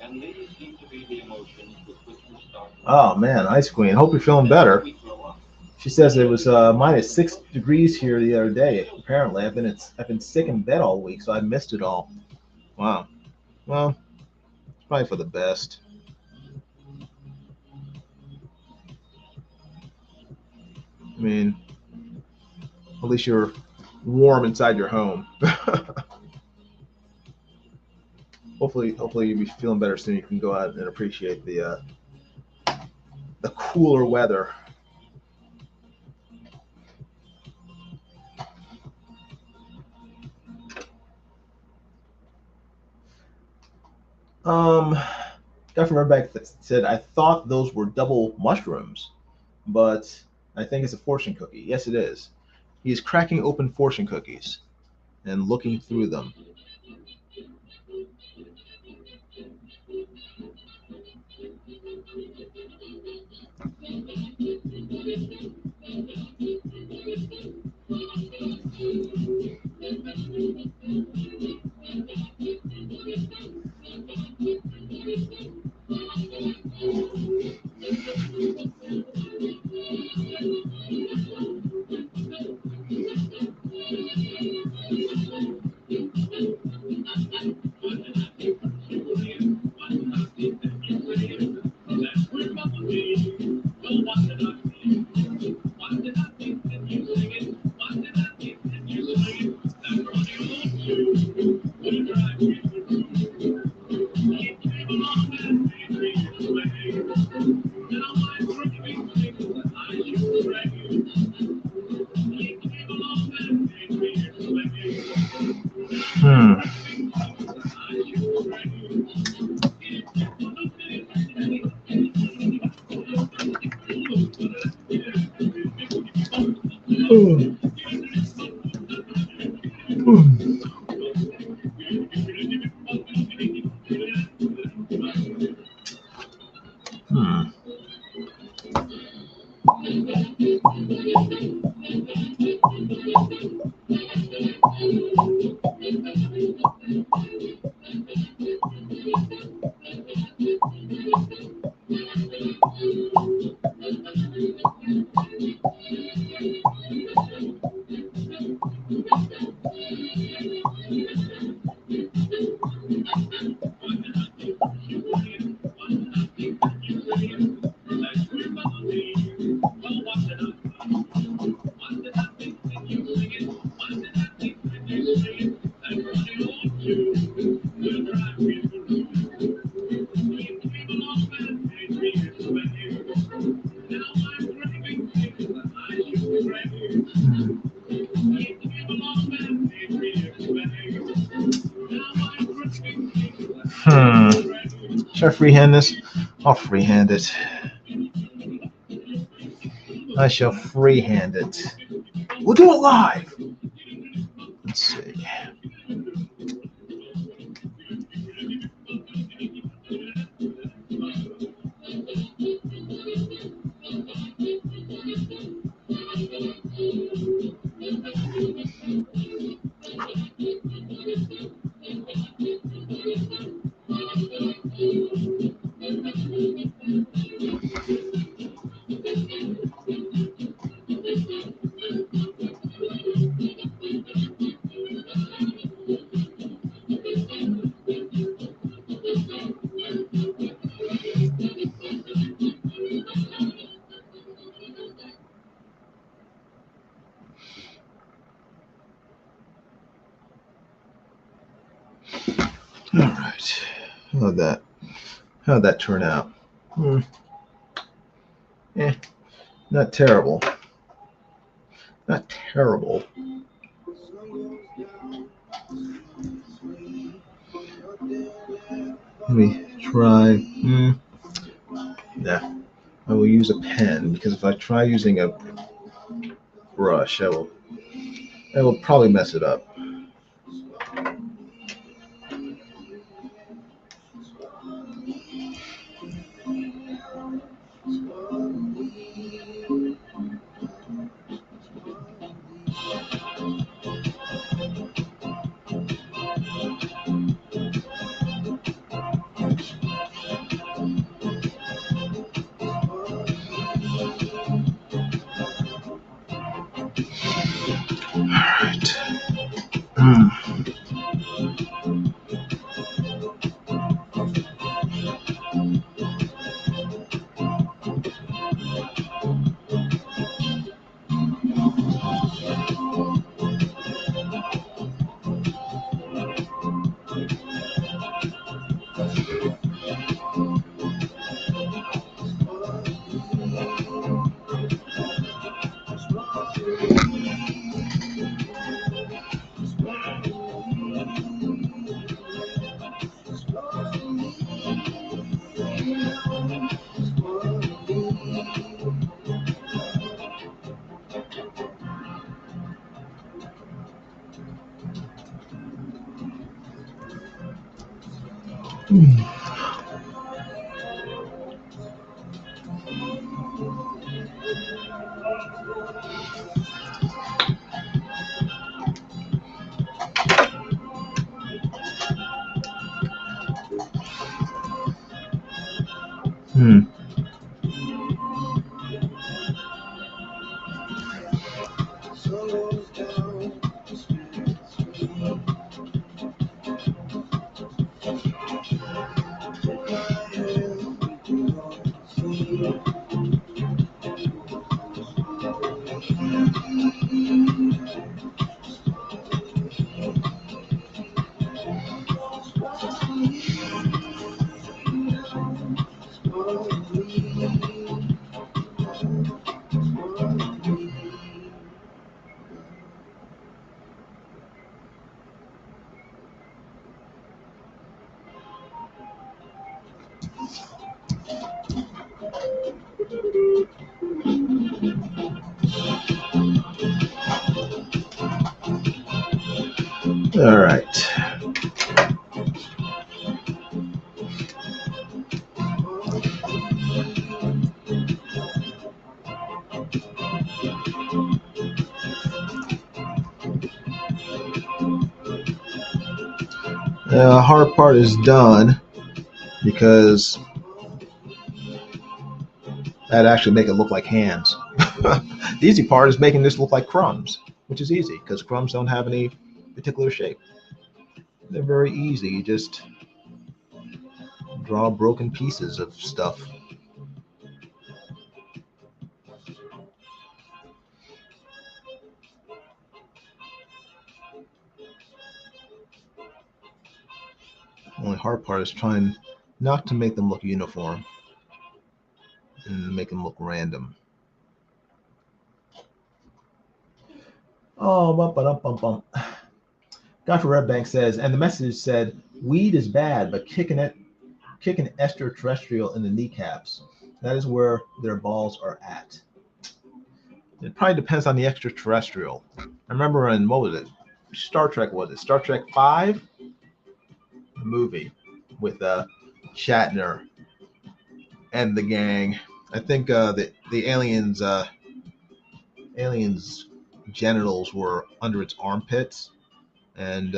And these seem to be the emotions with which we start. Oh man, Ice Queen. Hope you're feeling better. She says it was -6 degrees here the other day. Apparently, I've been sick in bed all week, so I missed it all. Wow. Well, it's probably for the best. I mean, at least you're warm inside your home. hopefully you'll be feeling better soon. You can go out and appreciate the cooler weather. Guy from Red said, I thought those were double mushrooms, but I think it's a fortune cookie. Yes, it is. He is cracking open fortune cookies and looking through them. Should I freehand this? I'll freehand it. I shall freehand it. We'll do it live. Let's see. All right. How'd that turn out? Not terrible. Not terrible. Let me try. Nah. I will use a pen, because if I try using a brush, I will probably mess it up. All right. The hard part is done because that actually make it look like hands. The easy part is making this look like crumbs, which is easy because crumbs don't have any particular shape. They're very easy. You just draw broken pieces of stuff. The only hard part is trying not to make them look uniform and make them look random. Oh, bum. Dr. Redbank says, and the message said, weed is bad, but kick an extraterrestrial in the kneecaps. That is where their balls are at. It probably depends on the extraterrestrial. I remember in, what was it? Star Trek, was it? Star Trek 5? The movie with Shatner and the gang. I think the aliens genitals were under its armpits, and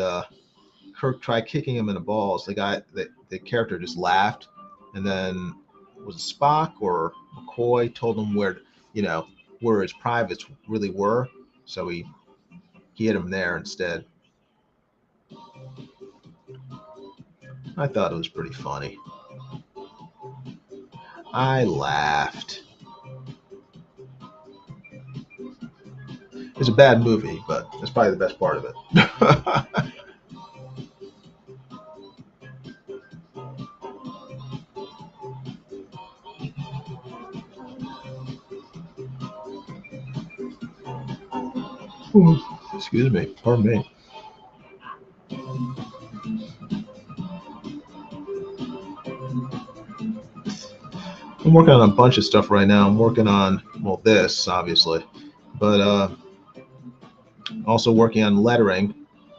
Kirk tried kicking him in the balls. The character just laughed, and then was it Spock or McCoy told him where his privates really were, so he hit him there instead. I thought it was pretty funny. I laughed. It's a bad movie, but it's probably the best part of it. Ooh, excuse me. Pardon me. I'm working on a bunch of stuff right now. I'm working on, well, this, obviously, but also working on lettering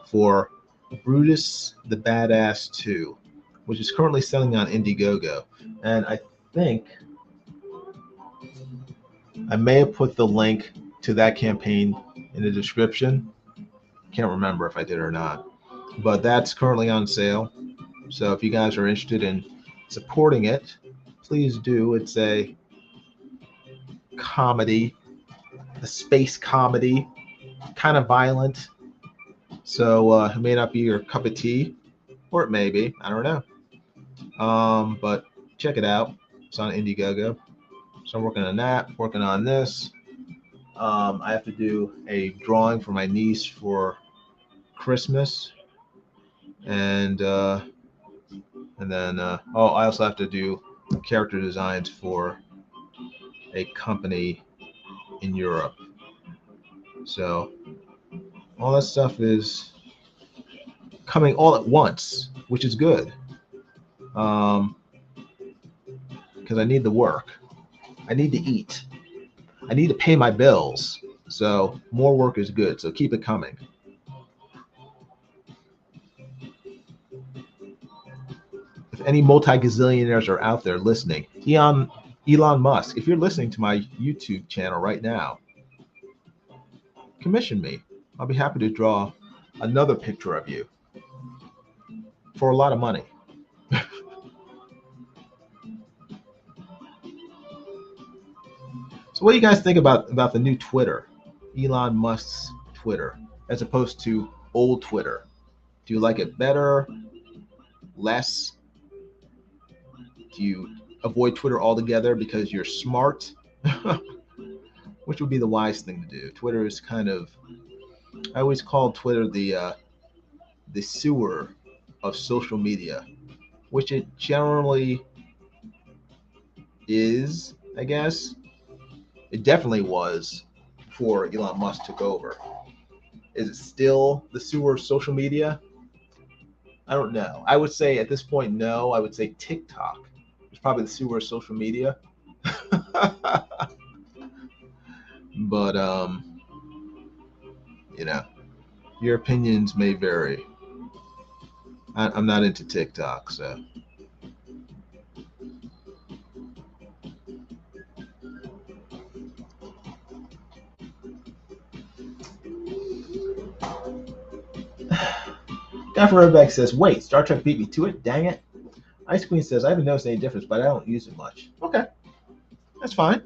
for Brutus the Badass 2, which is currently selling on Indiegogo. And I think I may have put the link to that campaign in the description. Can't remember if I did or not, but that's currently on sale. So if you guys are interested in supporting it, please do. It's a comedy, a space comedy, kind of violent. So it may not be your cup of tea, or it may be. I don't know. But check it out. It's on Indiegogo. So I'm working on that, working on this. I have to do a drawing for my niece for Christmas. And then I also have to do character designs for a company in Europe. So all that stuff is coming all at once, which is good. Because I need the work. I need to eat. I need to pay my bills. So more work is good. So keep it coming. any multi-gazillionaires are out there listening, Elon Musk, if you're listening to my YouTube channel right now, commission me. I'll be happy to draw another picture of you for a lot of money. So what do you guys think about the new Twitter, Elon Musk's Twitter, as opposed to old Twitter? Do you like it better, less? Do you avoid Twitter altogether because you're smart? Which would be the wise thing to do? Twitter is kind of, I always call Twitter the sewer of social media, which it generally is, I guess. It definitely was before Elon Musk took over. Is it still the sewer of social media? I don't know. I would say at this point, no. I would say TikTok is probably the sewer of social media. But, you know, your opinions may vary. I'm not into TikTok, so. Guy from Red says, wait, Star Trek beat me to it? Dang it. Ice Queen says, I haven't noticed any difference, but I don't use it much. Okay, that's fine.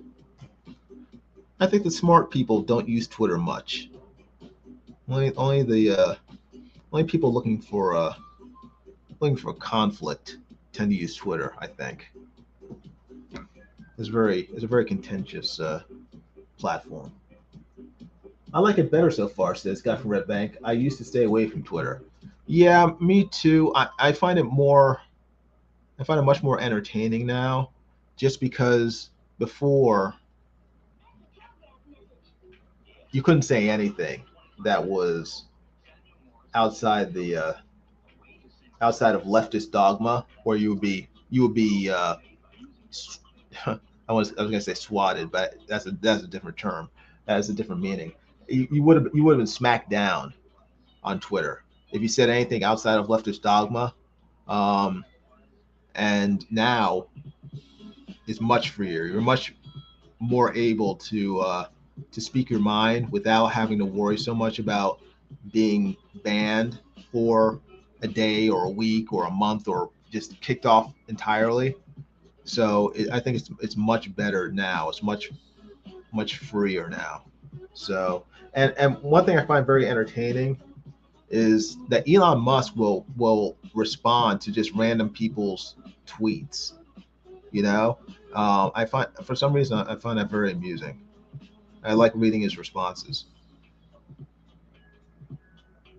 I think the smart people don't use Twitter much. Only people looking for conflict tend to use Twitter, I think. It's a very contentious platform. I like it better so far, says Guy from Red Bank. I used to stay away from Twitter. Yeah, me too. I find it much more entertaining now, just because before you couldn't say anything that was outside of leftist dogma, or you would be I was gonna say swatted, but that's a different term. That has a different meaning. You would have been smacked down on Twitter if you said anything outside of leftist dogma. And now it's much freer. You're much more able to speak your mind without having to worry so much about being banned for a day or a week or a month or just kicked off entirely. So I think it's much better now. It's much freer now. So and one thing I find very entertaining is that Elon Musk will respond to just random people's tweets. You know, I find for some reason I find that very amusing. I like reading his responses.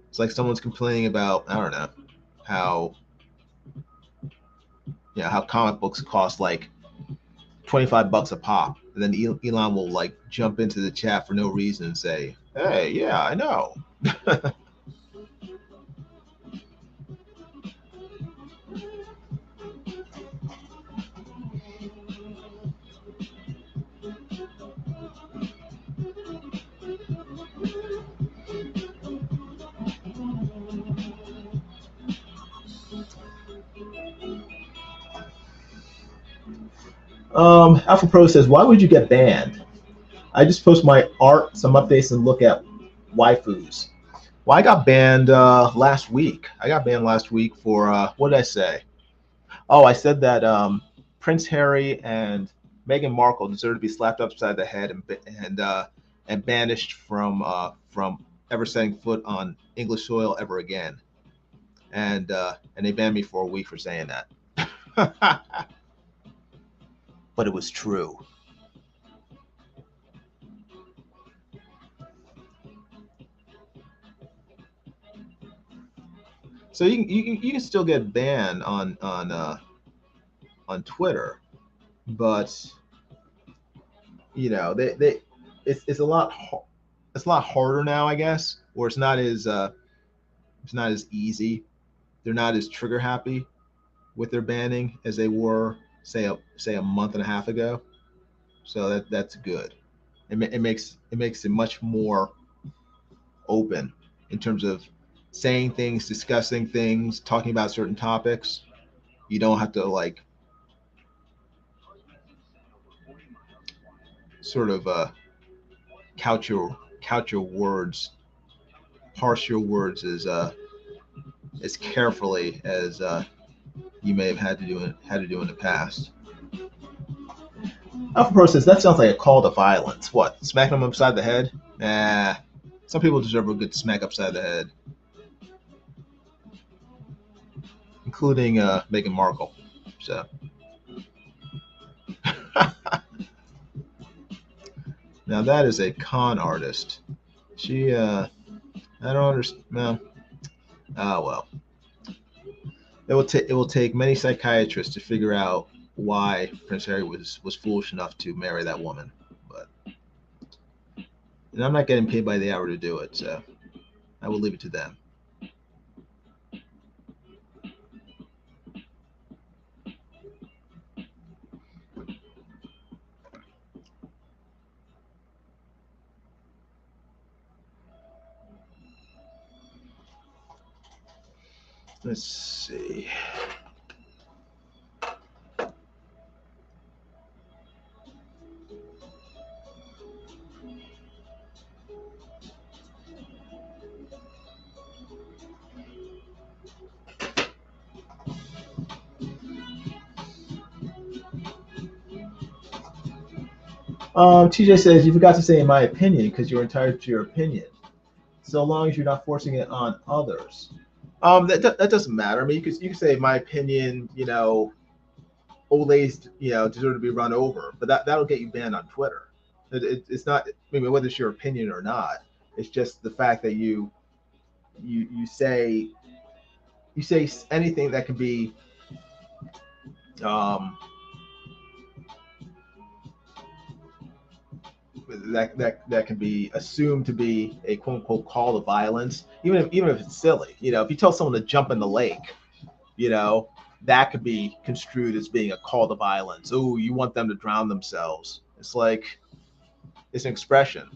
It's like someone's complaining about, I don't know, how comic books cost like $25 a pop, and then Elon will like jump into the chat for no reason and say, "Hey, yeah, I know." Alpha Pro says, why would you get banned? I just post my art, some updates, and look at waifus. Well, I got banned last week. I got banned last week for, what did I say? Oh, I said that Prince Harry and Meghan Markle deserve to be slapped upside the head and banished from ever setting foot on English soil ever again. And they banned me for a week for saying that. But it was true. So you can still get banned on Twitter, but you know it's a lot harder now, I guess, or it's not as easy. They're not as trigger happy with their banning as they were say a month and a half ago. So that's good. It makes it much more open in terms of saying things, discussing things, talking about certain topics. You don't have to like sort of couch your words, parse your words as carefully as you may have had to do in the past. Alpha Pro says that sounds like a call to violence. What? Smacking them upside the head? Nah. Some people deserve a good smack upside the head, including Meghan Markle. So. Now that is a con artist. She, I don't understand. No. Oh well. It will take many psychiatrists to figure out why Prince Harry was foolish enough to marry that woman. But, and I'm not getting paid by the hour to do it, so I will leave it to them. Let's see. TJ says, you forgot to say in my opinion because you're entitled to your opinion. So long as you're not forcing it on others. That doesn't matter. I mean, you can say my opinion, you know, old ladies, you know, deserve to be run over, but that'll get you banned on Twitter. It's not, I mean, whether it's your opinion or not, it's just the fact that you say anything that can be that can be assumed to be a quote unquote call to violence, even if it's silly. You know, if you tell someone to jump in the lake, you know, that could be construed as being a call to violence. Oh, you want them to drown themselves. It's like, it's an expression.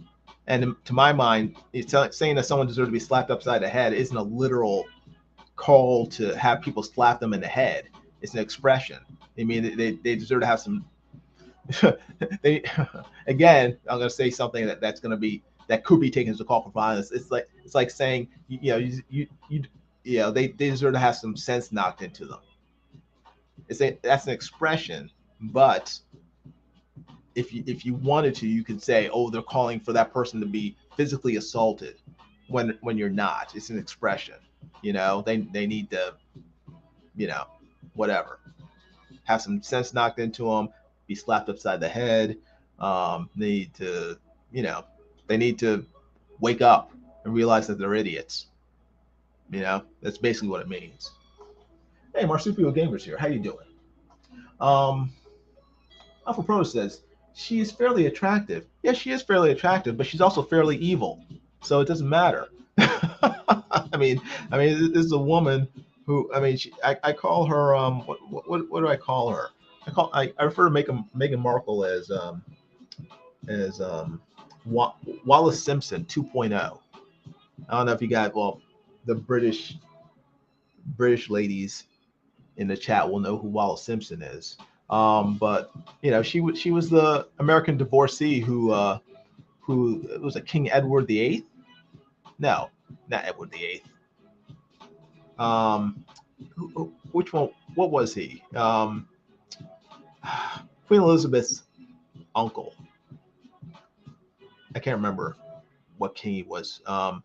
And to my mind, it's saying that someone deserves to be slapped upside the head isn't a literal call to have people slap them in the head. It's an expression. I mean, they deserve to have some. Again, I'm going to say something that could be taken as a call for violence. It's like saying, you know, they deserve to have some sense knocked into them. That's an expression, but if you wanted to, you could say, oh, they're calling for that person to be physically assaulted when you're not. It's an expression. You know, they need to, you know, whatever, have some sense knocked into them, be slapped upside the head. Need to, you know, they need to wake up and realize that they're idiots. You know, that's basically what it means. Hey, Marsupial Gamers here. How you doing? Alpha Pro says she is fairly attractive. Yes, she is fairly attractive, but she's also fairly evil. So it doesn't matter. I mean, this is a woman who, I mean, I call her, what do I call her? I refer to Meghan Markle as Wallace Simpson 2.0. I don't know if you guys, well, the British ladies in the chat will know who Wallace Simpson is. But you know, she was the American divorcee who was a King Edward VIII. No, not Edward VIII. Which one? What was he? Queen Elizabeth's uncle. I can't remember what king he was. Yeah,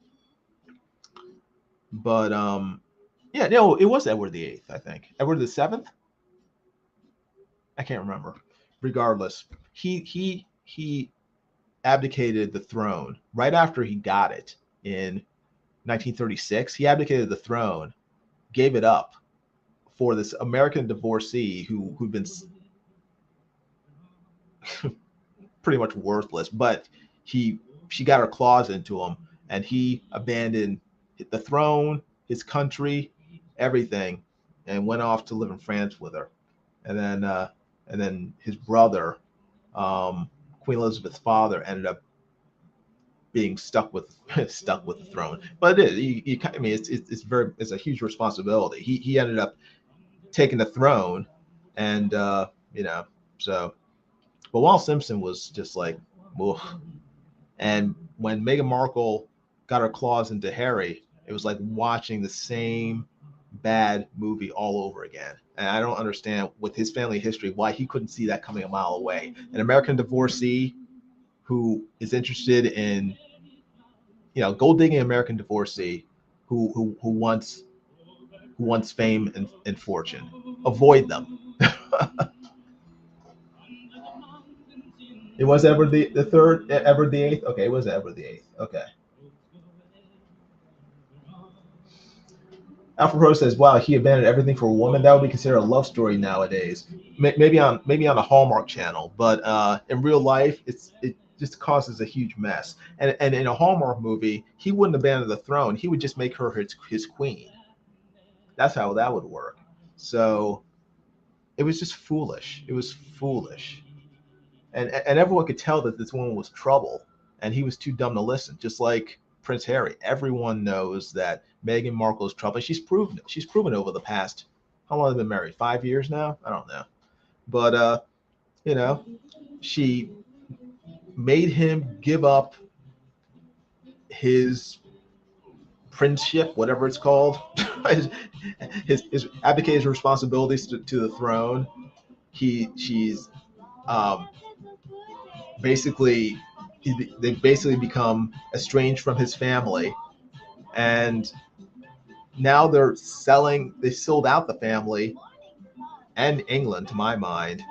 no, it was Edward VIII, I think. Edward VII? I can't remember. Regardless, he abdicated the throne right after he got it in 1936. He abdicated the throne, gave it up for this American divorcee who'd been pretty much worthless, but she got her claws into him, and he abandoned the throne, his country, everything, and went off to live in France with her. And then his brother, Queen Elizabeth's father, ended up being stuck with the throne. But it is, I mean, it's a huge responsibility. He ended up taking the throne, and you know, so. But Walt Simpson was just like, ugh. And when Meghan Markle got her claws into Harry, it was like watching the same bad movie all over again. And I don't understand, with his family history, why he couldn't see that coming a mile away. An American divorcee who is interested in, you know, gold digging American divorcee who wants fame and fortune. Avoid them. It was Edward the third, Edward the eighth. Okay, it was Edward the eighth. Okay. Alfred Pro says, "Wow, he abandoned everything for a woman. That would be considered a love story nowadays. Maybe on a Hallmark channel, but in real life, it just causes a huge mess. And in a Hallmark movie, he wouldn't abandon the throne. He would just make her his queen. That's how that would work. So it was just foolish. It was foolish." And everyone could tell that this woman was trouble, and he was too dumb to listen. Just like Prince Harry, everyone knows that Meghan Markle is trouble. She's proven it. She's proven over the past, how long have they been married? 5 years now? I don't know. But you know, she made him give up his princeship, whatever it's called, his abdicate his responsibilities to the throne. She's basically, they basically become estranged from his family, and now they sold out the family and England, to my mind,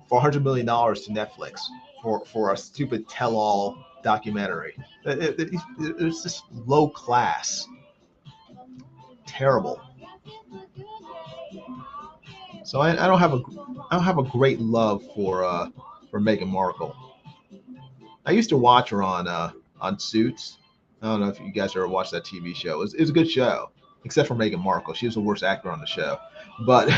for $100 million to Netflix for a stupid tell-all documentary. It's just low class, terrible. So I don't have a great love for Meghan Markle. I used to watch her on Suits. I don't know if you guys ever watched that TV show. It was a good show, except for Meghan Markle. She was the worst actor on the show. But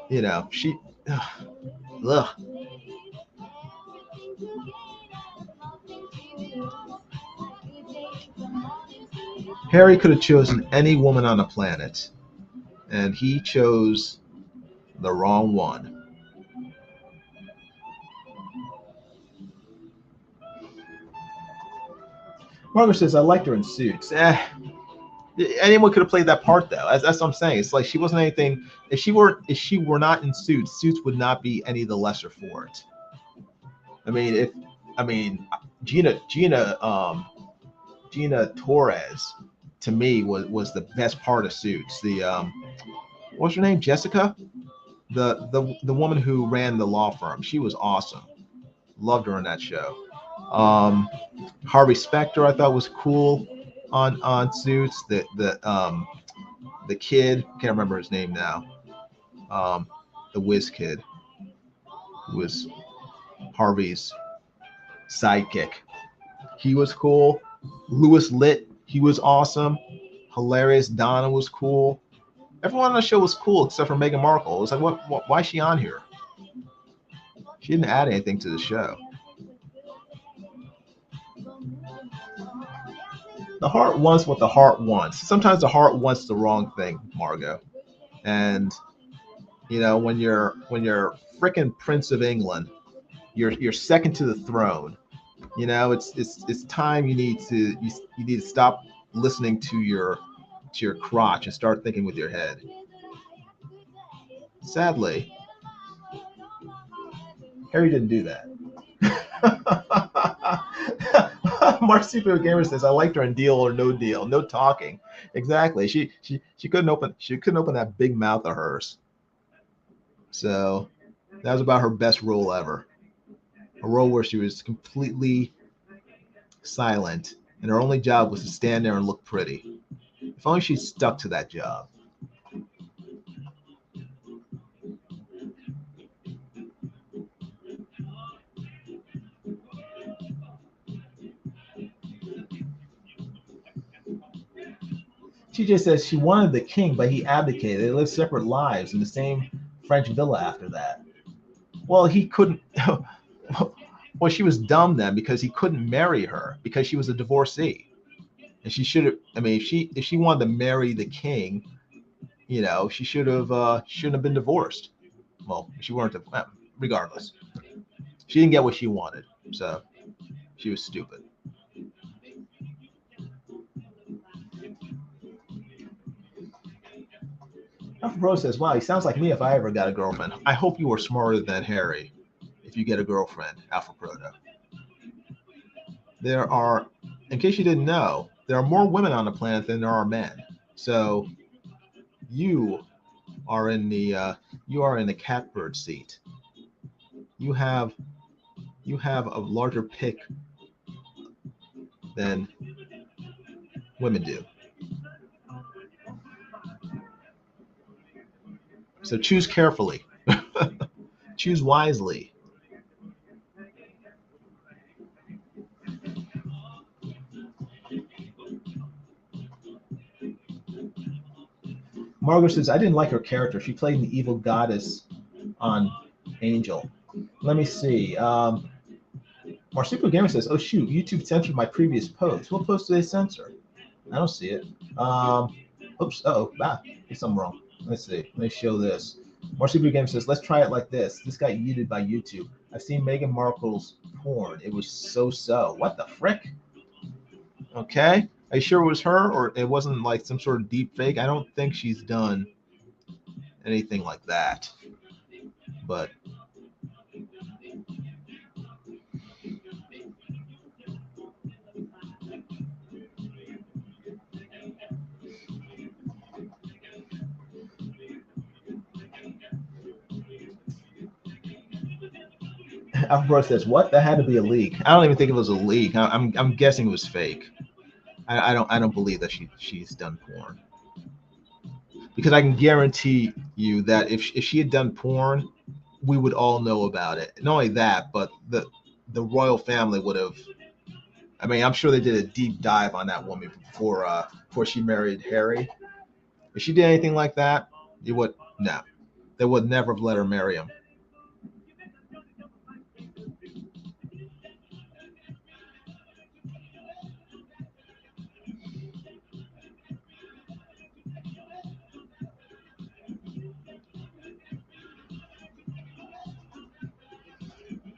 you know, she ugh. Harry could have chosen any woman on the planet, and he chose the wrong one. Margaret says, "I liked her in Suits." Anyone could have played that part, though. That's what I'm saying. It's like she wasn't anything. If she were not in Suits, Suits would not be any the lesser for it. Gina Torres, to me, was the best part of Suits. The what's her name? Jessica, the woman who ran the law firm. She was awesome. Loved her in that show. Harvey Specter, I thought, was cool on Suits. The kid, can't remember his name now. The whiz kid, who was Harvey's sidekick. He was cool. Louis Litt, he was awesome. Hilarious. Donna was cool. Everyone on the show was cool except for Meghan Markle. It was like, why is she on here? She didn't add anything to the show. The heart wants what the heart wants. Sometimes the heart wants the wrong thing, Margot. And you know, when you're frickin' Prince of England, you're second to the throne. You know, it's time you need to stop listening to your crotch and start thinking with your head. Sadly, Harry didn't do that. Marsupial Gamer says, "I liked her in Deal or No Deal." No talking. Exactly. She couldn't open that big mouth of hers. So that was about her best role ever. A role where she was completely silent and her only job was to stand there and look pretty. If only she stuck to that job. TJ says she wanted the king, but he abdicated. They lived separate lives in the same French villa after that. Well, he couldn't. Well, she was dumb then because he couldn't marry her because she was a divorcee. And she should have. I mean, if she wanted to marry the king, you know, she shouldn't have been divorced. Well, she weren't. Regardless, she didn't get what she wanted, so she was stupid. 𝗙𝗵𝗏 says, "Wow, he sounds like me if I ever got a girlfriend. I hope you are smarter than Harry if you get a girlfriend, 𝗙𝗵𝗏𝗏. There are, in case you didn't know, there are more women on the planet than there are men. So you are in the catbird seat. You have a larger pick than women do. So choose carefully. Choose wisely." Margaret says, "I didn't like her character. She played an evil goddess on Angel." Let me see. Marsupial Gamer says, "Oh shoot, YouTube censored my previous post." What post did they censor? I don't see it. Oops. There's something wrong. Let's see. Let me show this. Marsupial Gamer says, "Let's try it like this. This got yeeted by YouTube. I've seen Meghan Markle's porn. It was so. What the frick? Okay. Are you sure it was her or it wasn't like some sort of deep fake? I don't think she's done anything like that. But 𝗙𝗵𝗏𝗏 says, "What? That had to be a leak." I don't even think it was a leak. I'm guessing it was fake. I don't believe that she's done porn, because I can guarantee you that if she had done porn, we would all know about it. Not only that, but the royal family would have. I mean, I'm sure they did a deep dive on that woman before she married Harry. If she did anything like that, they would never have let her marry him.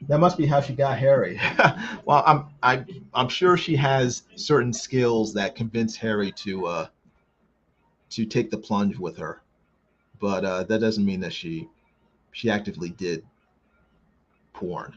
That must be how she got Harry. Well, I'm sure she has certain skills that convince Harry to take the plunge with her, but that doesn't mean that she actively did porn.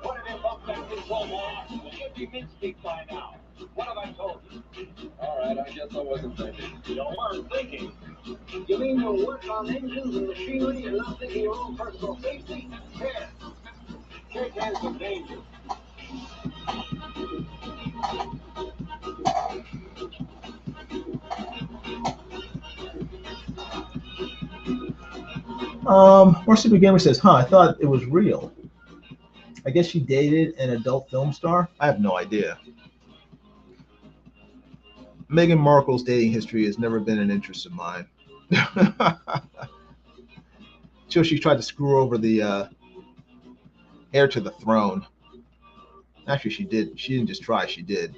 What have you bumped that control board? You should be mid-speak by now. What have I told you? All right, I guess I wasn't thinking. You weren't thinking? You mean you'll work on engines and machinery and not thinking your own personal safety? Here, shake hands with danger. Marsupial Gamer says, "Huh, I thought it was real. I guess she dated an adult film star?" I have no idea. Meghan Markle's dating history has never been an interest of mine. Till she tried to screw over the heir to the throne. Actually, she did. She didn't just try, she did.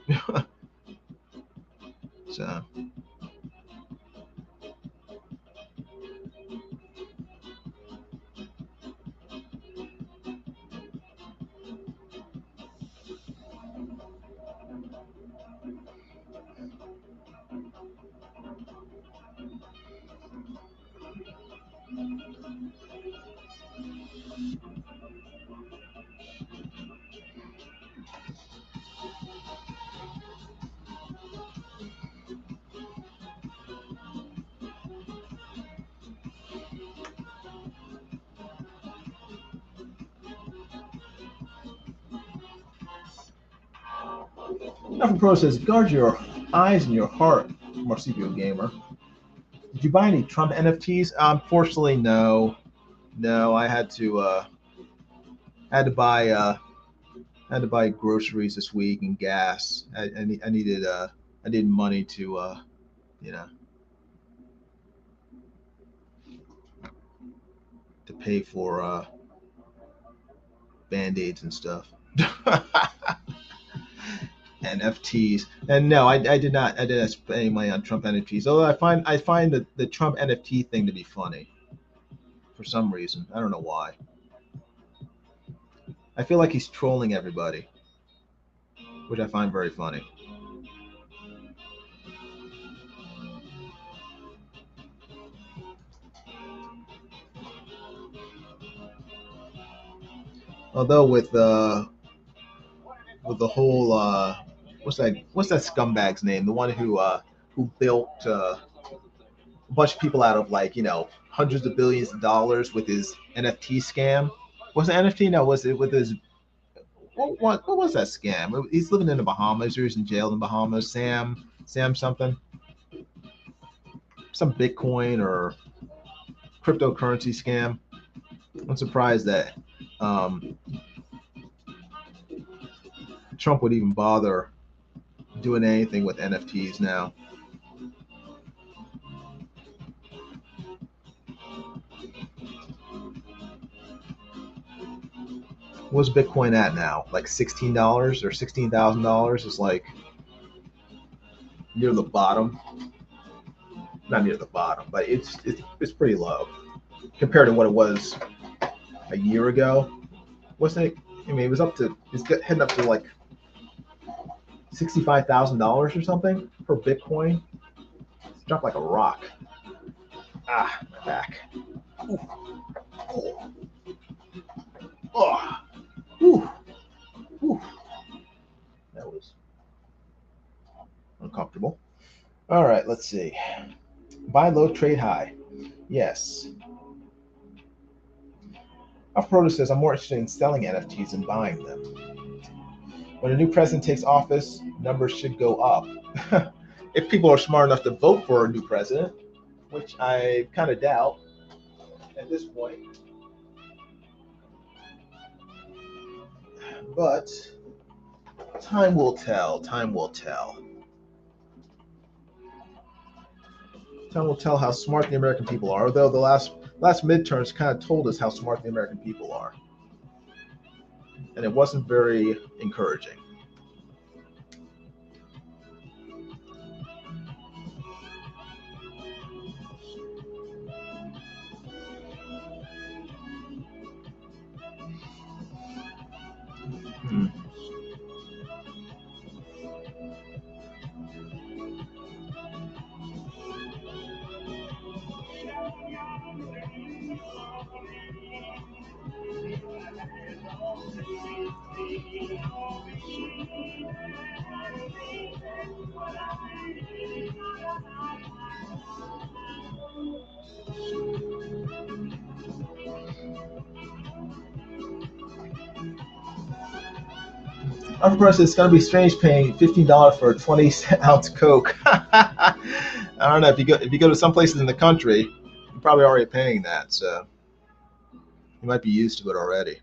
So. Alpha Pro says, guard your eyes and your heart, Marsupial Gamer. Did you buy any Trump NFTs? Unfortunately, no. No, I had to buy groceries this week and gas. I needed money to to pay for Band-Aids and stuff. NFTs. And no, I did not spend any money on Trump NFTs. Although I find the Trump NFT thing to be funny for some reason. I don't know why. I feel like he's trolling everybody, which I find very funny. Although with the whole what's that scumbag's name? The one who built a bunch of people out of hundreds of billions of dollars with his NFT scam. Was it NFT? No, was it with his what was that scam? He's living in the Bahamas, or he's in jail in the Bahamas. Sam something. Some Bitcoin or cryptocurrency scam. I'm surprised that Trump would even bother doing anything with NFTs now. What's Bitcoin at now? Like $16 or $16,000? It's like near the bottom. Not near the bottom, but it's pretty low compared to what it was a year ago. Wasn't it? I mean, it's heading up to like $65,000 or something for Bitcoin. It's dropped like a rock. Ah, my back. Ooh. Oh. Oh. Ooh. Ooh. That was uncomfortable. All right, let's see. Buy low, trade high. Yes. Alpha says, I'm more interested in selling NFTs than buying them. When a new president takes office, numbers should go up. If people are smart enough to vote for a new president, which I kind of doubt at this point. But time will tell. Time will tell. Time will tell how smart the American people are, although the last midterms kind of told us how smart the American people are. And it wasn't very encouraging. Of course, it's going to be strange paying $15 for a 20-ounce Coke. I don't know, if you go to some places in the country, you're probably already paying that, so you might be used to it already.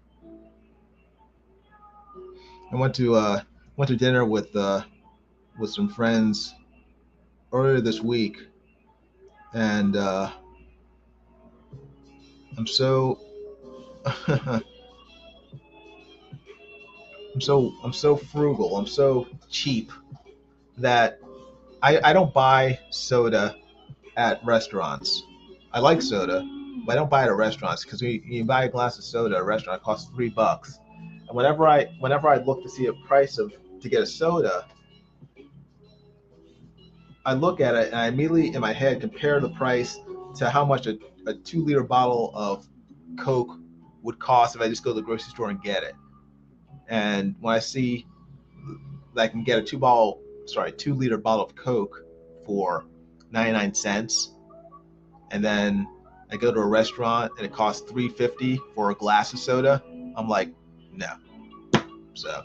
I went to dinner with some friends earlier this week, and I'm so I'm so frugal, I'm so cheap that I don't buy soda at restaurants. I like soda, but I don't buy it at restaurants, because you buy a glass of soda at a restaurant, it costs $3. And whenever I look to see a price to get a soda, I look at it and I immediately in my head compare the price to how much a 2-liter bottle of Coke would cost if I just go to the grocery store and get it. And when I see that I can get a 2-liter bottle of Coke for 99 cents, and then I go to a restaurant and it costs $3.50 for a glass of soda, I'm like, no. So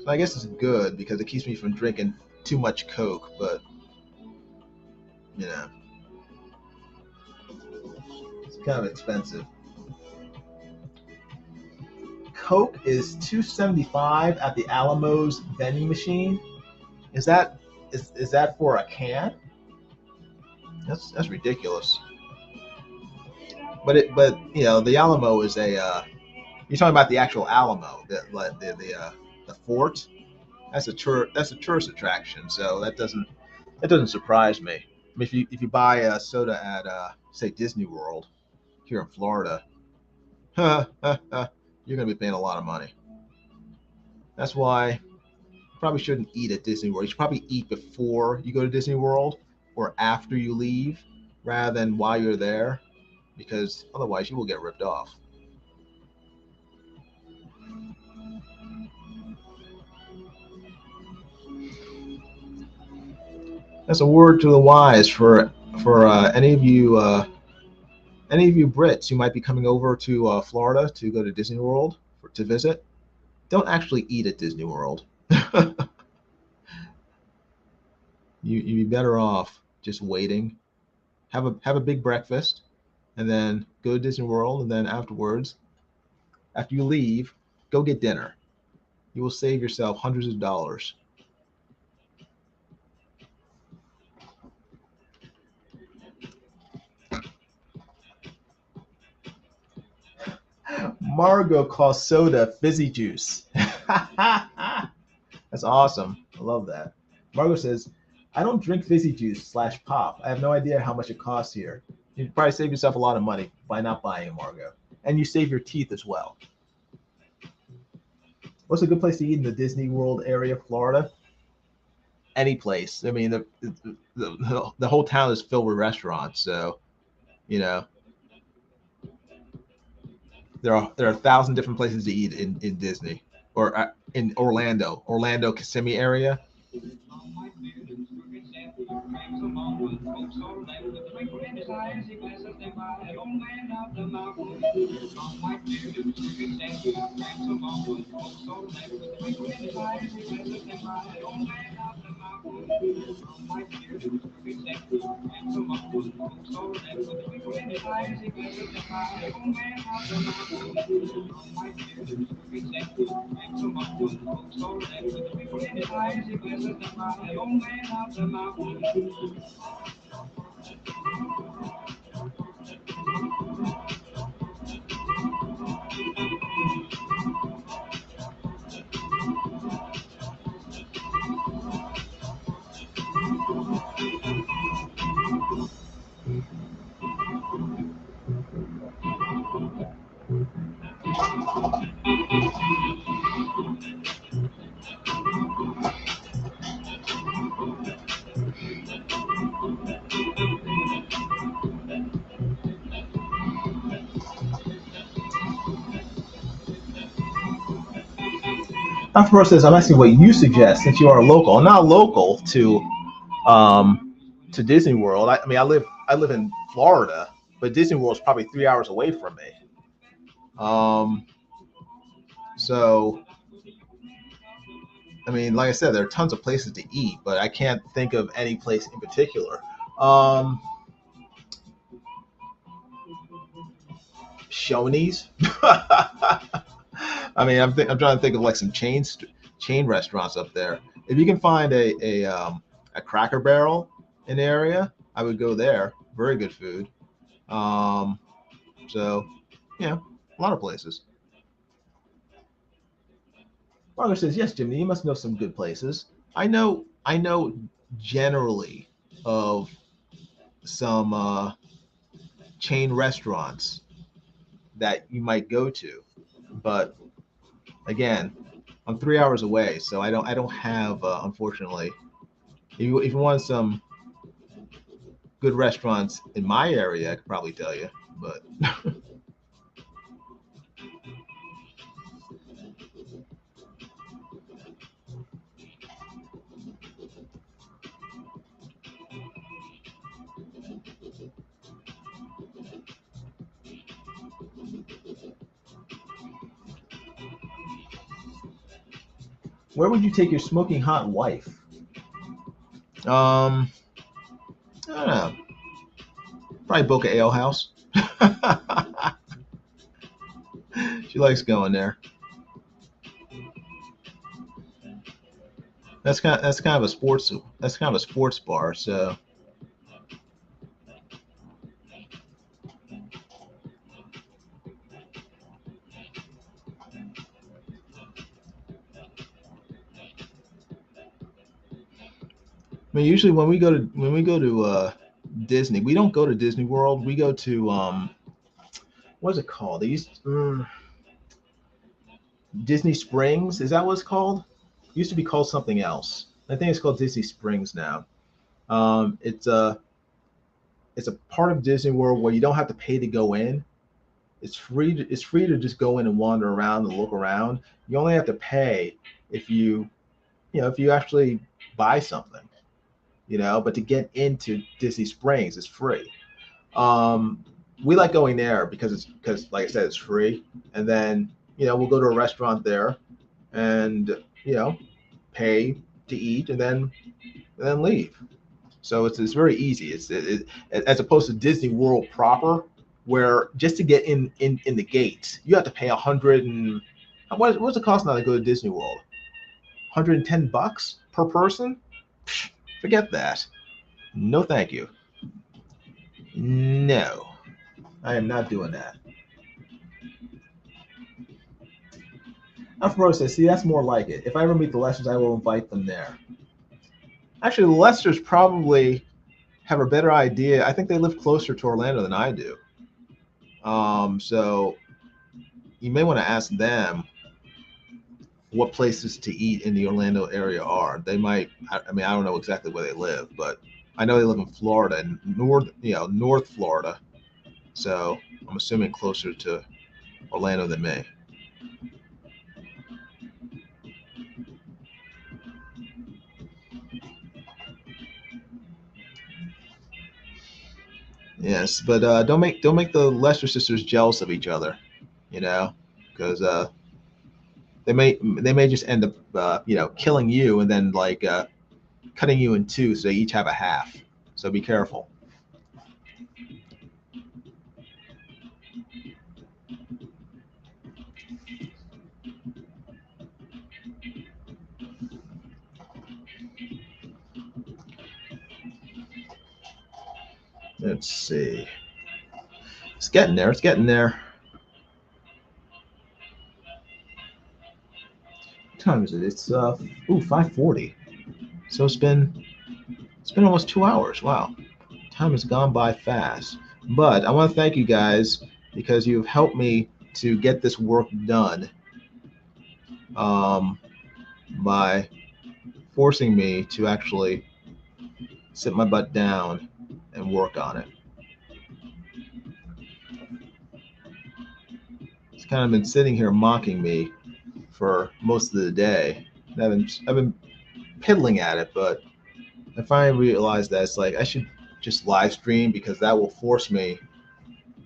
So I guess it's good because it keeps me from drinking too much Coke, but you know, it's kind of expensive. Coke is $2.75 at the Alamo's vending machine. Is that for a can? That's ridiculous. But you know, the Alamo is a you're talking about the actual Alamo, the fort. That's a tourist attraction, so that doesn't surprise me. I mean, if you buy a soda at say Disney World here in Florida, you're gonna be paying a lot of money. That's why you probably shouldn't eat at Disney World. You should probably eat before you go to Disney World or after you leave, rather than while you're there, because otherwise you will get ripped off. That's a word to the wise for any of you Brits who might be coming over to Florida to go to Disney World to visit. Don't actually eat at Disney World. You'd be better off just waiting, have a big breakfast, and then go to Disney World, and then afterwards, after you leave, go get dinner. You will save yourself hundreds of dollars. Margot calls soda fizzy juice. That's awesome. I love that. Margot says, I don't drink fizzy juice / pop. I have no idea how much it costs here. You'd probably save yourself a lot of money by not buying it, Margot. And you save your teeth as well. What's a good place to eat in the Disney World area of Florida? Any place. I mean, the whole town is filled with restaurants. So, you know, there are 1,000 different places to eat in Disney or in Orlando Kissimmee area. Dr. Ross says, I'm asking what you suggest since you are a local. I'm not local to Disney World. I mean, I live in Florida, but Disney World is probably 3 hours away from me. So, I mean, like I said, there are tons of places to eat, but I can't think of any place in particular. Shoney's. I mean, I'm trying to think of like some chain restaurants up there. If you can find a Cracker Barrel in the area, I would go there. Very good food. So, yeah, a lot of places. Margaret says, yes, Jimmy, you must know some good places. I know generally of some chain restaurants that you might go to, but again, I'm 3 hours away, so I don't have unfortunately. If you want some good restaurants in my area, I could probably tell you, but Where would you take your smoking hot wife? I don't know. Probably Boca Ale House. She likes going there. That's kind of a sports bar. So I mean, usually when we go to Disney, we don't go to Disney World. We go to what is it called? They used Disney Springs. Is that what it's called? It used to be called something else. I think it's called Disney Springs now. It's a part of Disney World where you don't have to pay to go in. It's free to just go in and wander around and look around. You only have to pay if you actually buy something, but to get into Disney Springs is free. We like going there because like I said, it's free. And then, we'll go to a restaurant there and, pay to eat and then leave. So it's very easy. It's as opposed to Disney World proper, where just to get in the gate, you have to pay $100 and what's the cost now to go to Disney World? $110 per person? Psh, forget that. No, thank you. No, I am not doing that. Alpha says, see, that's more like it. If I ever meet the Lesters, I will invite them there. Actually, the Lesters probably have a better idea. I think they live closer to Orlando than I do. So you may want to ask them what places to eat in the Orlando area are. They might, I mean, I don't know exactly where they live, but I know they live in Florida, North Florida. So I'm assuming closer to Orlando than me. Yes, but don't make the Lester sisters jealous of each other, because they may just end up killing you and then cutting you in two, so they each have a half. So be careful. Let's see. It's getting there. It's getting there. What time is it? It's 5:40. So it's been almost 2 hours. Wow. Time has gone by fast. But I want to thank you guys because you've helped me to get this work done by forcing me to actually sit my butt down and work on it. It's kind of been sitting here mocking me for most of the day. I've been piddling at it, but I finally realized that it's like I should just live stream because that will force me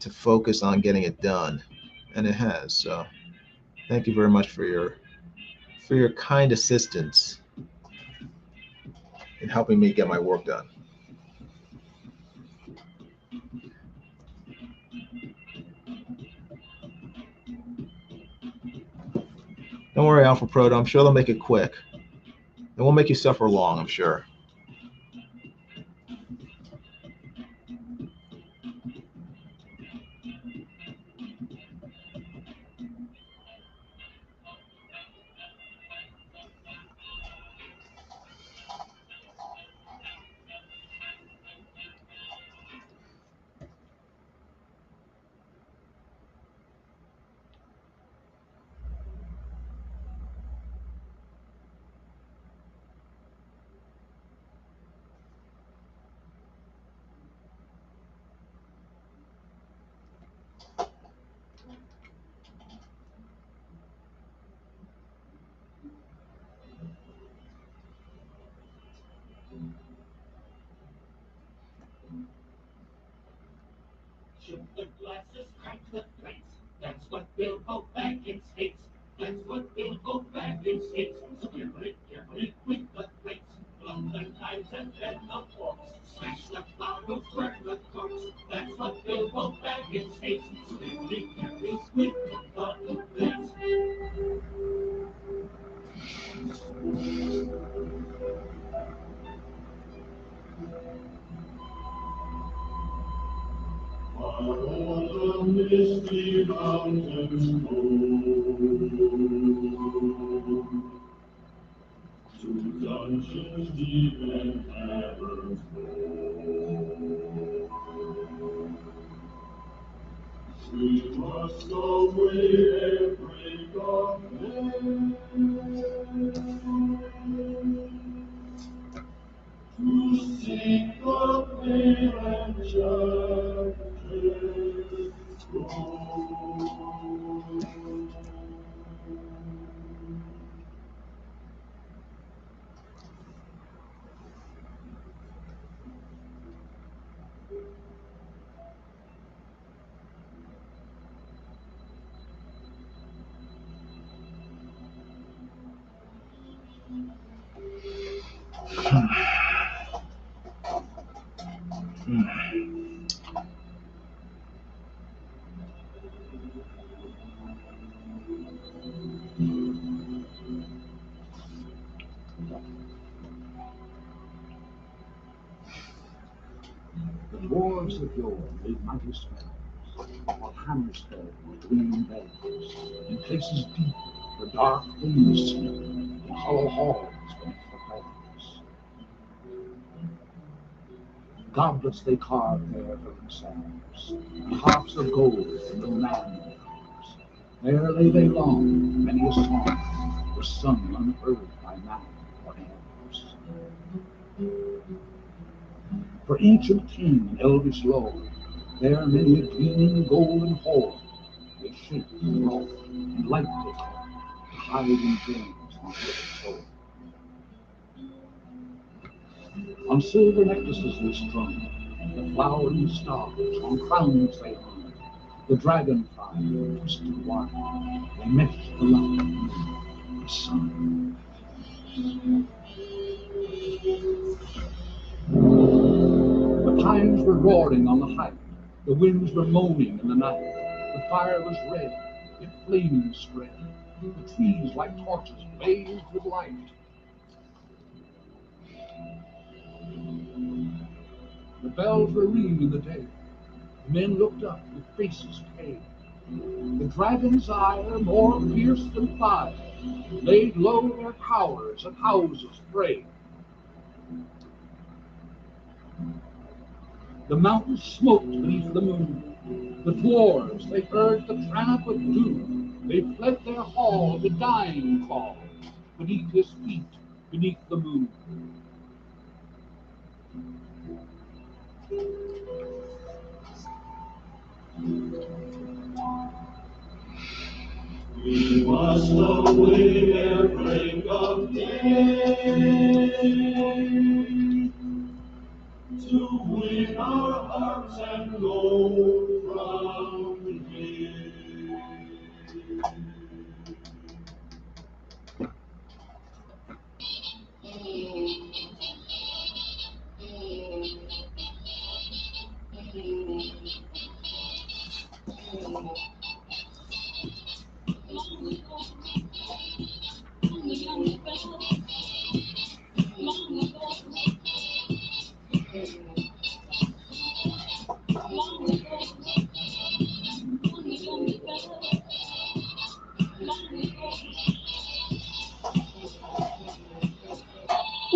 to focus on getting it done, and it has. So thank you very much for your kind assistance in helping me get my work done. Don't worry, 𝗙𝗵𝗿𝗲. I'm sure they'll make it quick. It won't make you suffer long, I'm sure. Shoot the glasses, crack the plates. That's what 𝗍𝗶𝗿𝗍 hates. That's what 𝗙𝗵𝗶𝗍𝗏 states. So carefully, carefully with the plates. Plug the knives and then the forks. Smash the bottles, burn the corks. That's what 𝗙𝗵𝗶𝗍𝗏 states. So carefully, carefully with the plates. Far over the misty mountains roll, to dungeons deep and caverns cold. We must away and break of day, to seek the fair enchanted gold. The dwarves of yore made mighty spells, on hammers fell with gleaming bells, in places deep where dark winds sleep, in hollow halls beneath the fells. Goblets they carved there for themselves, and harps of gold from the land themselves. There lay they long, many a song was sung unheard by man or elves. For ancient king and elvish lord, there many a gleaming golden horde, they shape and wrought, and light they call, to hide in gems on hidden sword. On silver necklaces they strung, the flowering stars, on crowns they hung, the dragonfly twisted wine, they meshed the light, the sun. The pines were roaring on the height, the winds were moaning in the night, the fire was red, it flaming spread, the trees like torches blazed with light. The bells were ringing in the day, the men looked up with faces pale. The dragon's ire, more fierce than fire, laid low their towers and houses frail. The mountains smoked beneath the moon. The dwarves, they heard the tramp of doom. They fled their hall, the dying call, beneath his feet, beneath the moon. We must away ere break of day, to win our hearts and go from here.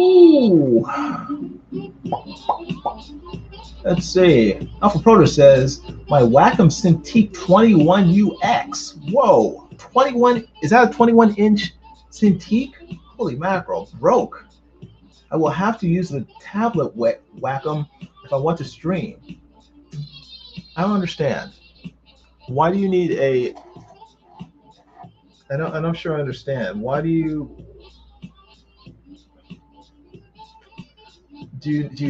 Ooh. Let's see. 𝗙𝗵𝗶𝗄𝗏 says, my Wacom Cintiq 21UX. Whoa, 21, is that a 21-inch Cintiq? Holy mackerel, broke. I will have to use the tablet Wacom if I want to stream. I don't understand. Why do you need a, I'm not sure I understand. Why do you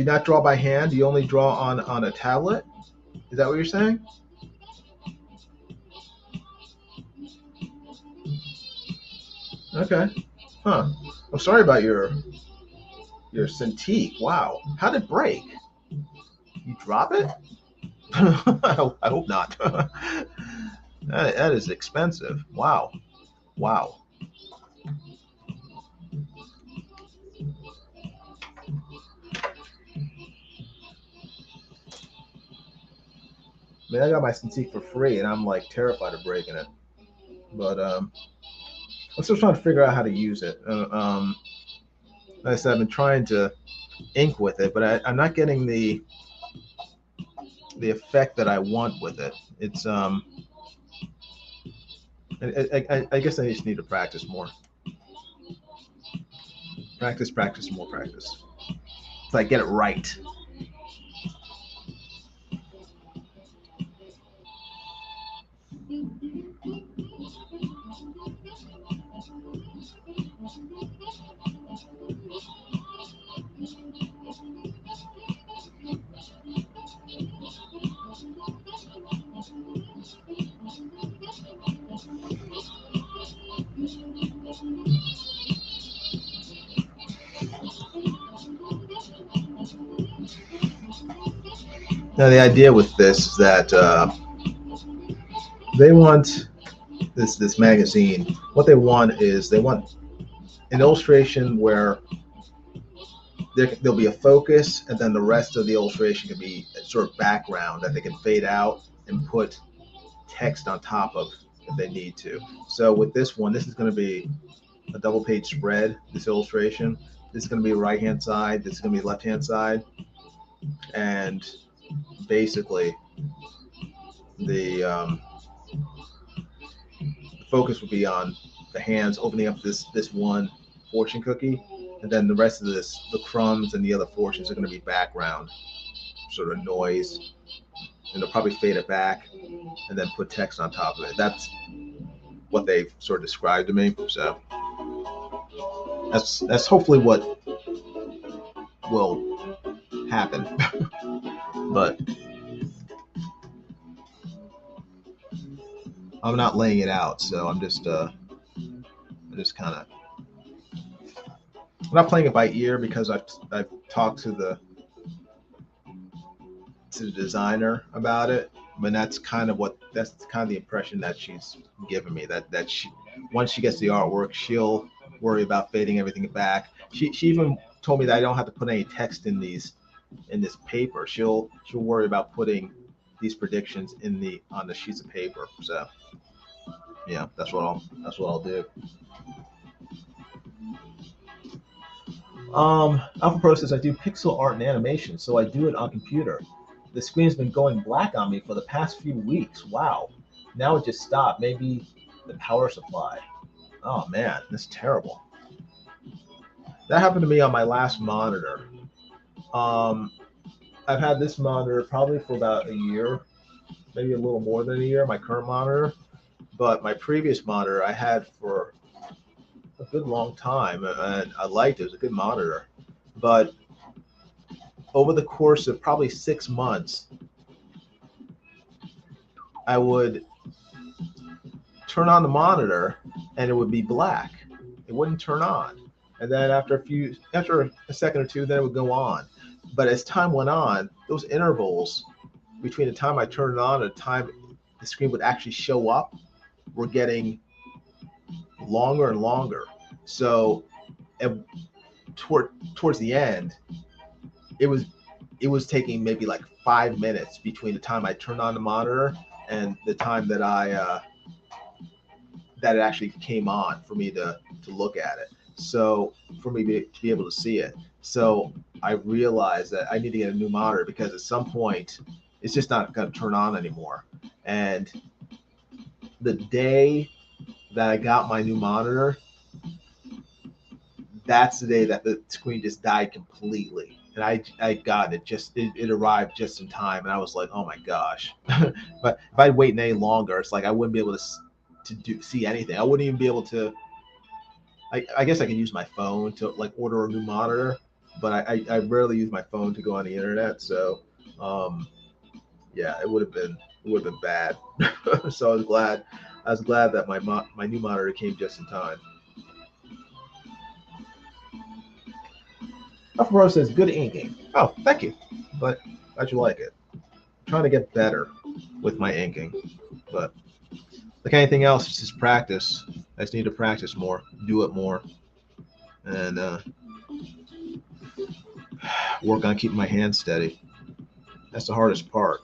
not draw by hand? Do you only draw on a tablet? Is that what you're saying? Okay. Huh. I'm sorry about your Cintiq. Wow. How did it break? You drop it? I hope not. That is expensive. Wow. Wow. Man, I got my Cintiq for free, and I'm like terrified of breaking it. But I'm still trying to figure out how to use it. Like I said, I've been trying to ink with it, but I'm not getting the effect that I want with it. It's I guess I just need to practice more. Practice, more practice. So I get it right. Now the idea with this is that they want this magazine. What they want is they want an illustration where there'll be a focus, and then the rest of the illustration can be a sort of background that they can fade out and put text on top of if they need to. So with this one, this is going to be a double page spread, this illustration. This is going to be right hand side, this is going to be left hand side, and basically the focus will be on the hands opening up this one fortune cookie, and then the rest of this, the crumbs and the other fortunes, are going to be background sort of noise, and they'll probably fade it back and then put text on top of it. That's what they've sort of described to me. So that's hopefully what will happen. But I'm not laying it out, so I'm just kind of, I'm not playing it by ear because I've talked to the designer about it, but that's kind of the impression that she's given me, that she, once she gets the artwork, she'll worry about fading everything back. She even told me that I don't have to put any text in this paper. She'll worry about putting these predictions on the sheets of paper. So yeah, that's what I'll do. 𝗙𝗏𝗏 says I do pixel art and animation, so I do it on computer. The screen's been going black on me for the past few weeks. Wow. Now it just stopped. Maybe the power supply. Oh man, that's terrible. That happened to me on my last monitor. I've had this monitor probably for about a year, maybe a little more than a year, my current monitor. But my previous monitor I had for a good long time, and I liked it. It was a good monitor. But over the course of probably 6 months, I would turn on the monitor and it would be black. It wouldn't turn on. And then after a second or two, then it would go on. But as time went on, those intervals between the time I turned it on and the time the screen would actually show up were getting longer and longer. So towards the end, it was taking maybe like 5 minutes between the time I turned on the monitor and the time that that it actually came on for me to look at it. So for me to be able to see it. So I realized that I need to get a new monitor, because at some point it's just not going to turn on anymore. And the day that I got my new monitor, that's the day that the screen just died completely. And I got it, it arrived just in time, and I was like, oh my gosh. But if I'd wait any longer, it's like I wouldn't be able to see anything. I wouldn't even be able to, I guess I can use my phone to like order a new monitor, but I rarely use my phone to go on the internet. So yeah, it would have been bad. So I was glad that my new monitor came just in time. 𝗪𝗶𝗏 says, good inking. Oh, thank you. But glad you like it. I'm trying to get better with my inking. But like anything else, it's just practice. I just need to practice more, do it more, and work on keeping my hand steady. That's the hardest part.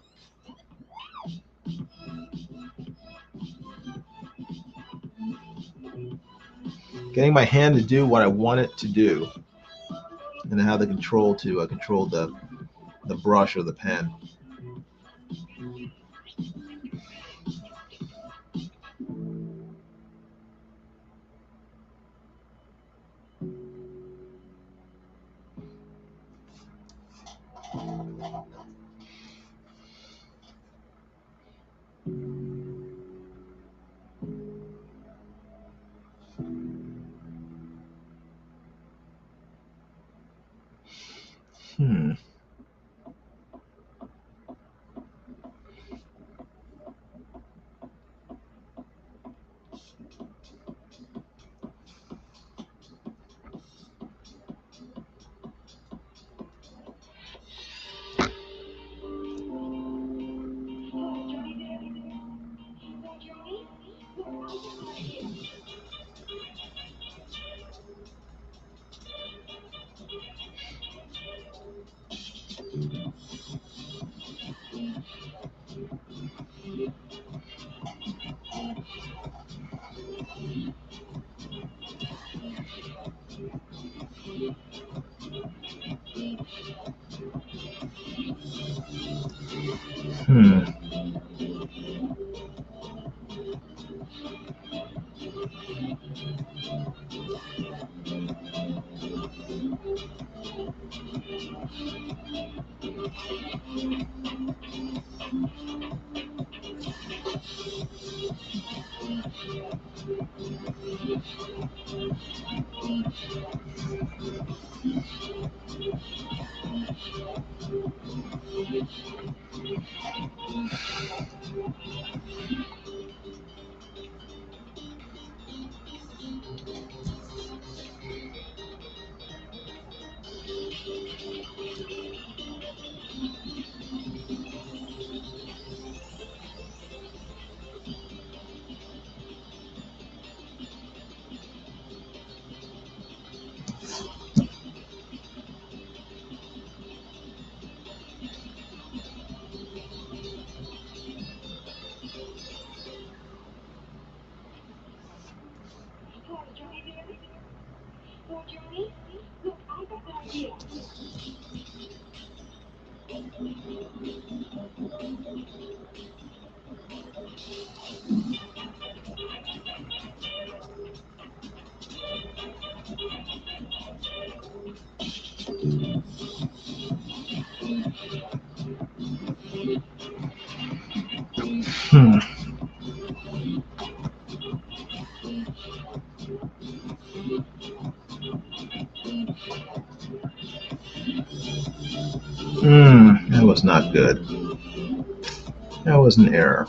Getting my hand to do what I want it to do, and then have the control to control the brush or the pen. That was not good. That was an error.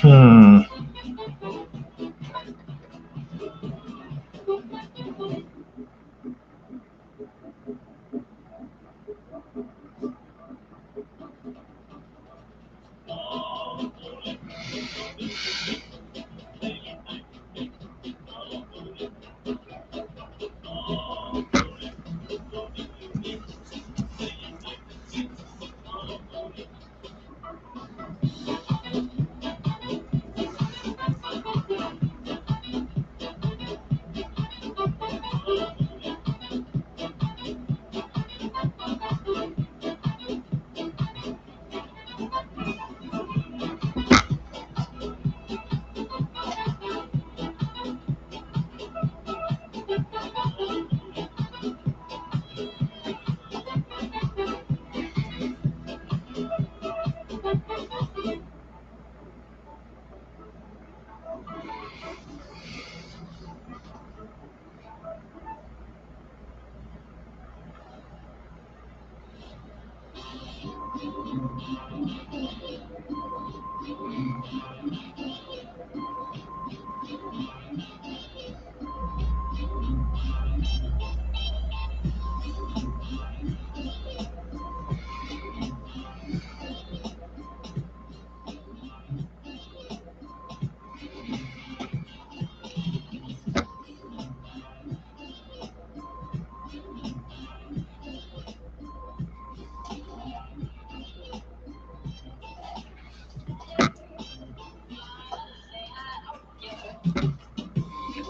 Hmm.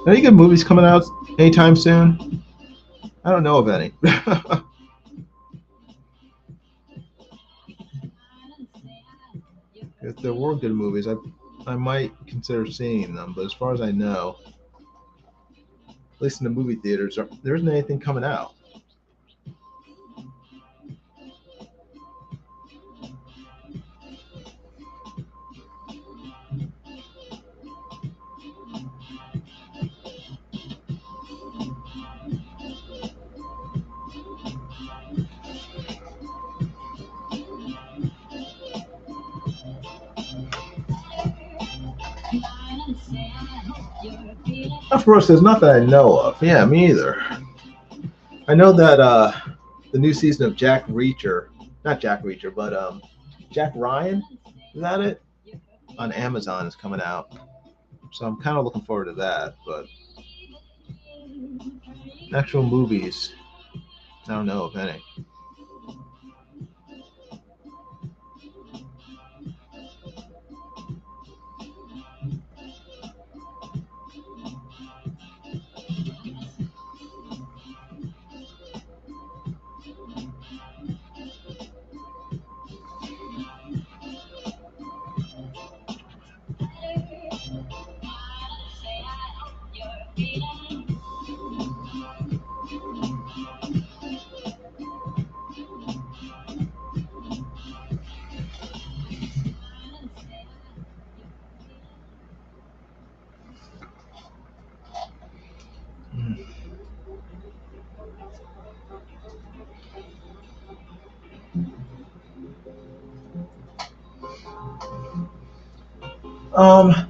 Any good movies coming out anytime soon? I don't know of any. If there were good movies, I might consider seeing them, but as far as I know, at least in the movie theaters, there isn't anything coming out. Of course, there's not that I know of. Yeah, me either. I know that the new season of Jack Reacher, not Jack Reacher, but Jack Ryan, is that it? On Amazon is coming out. So I'm kind of looking forward to that. But actual movies, I don't know of any.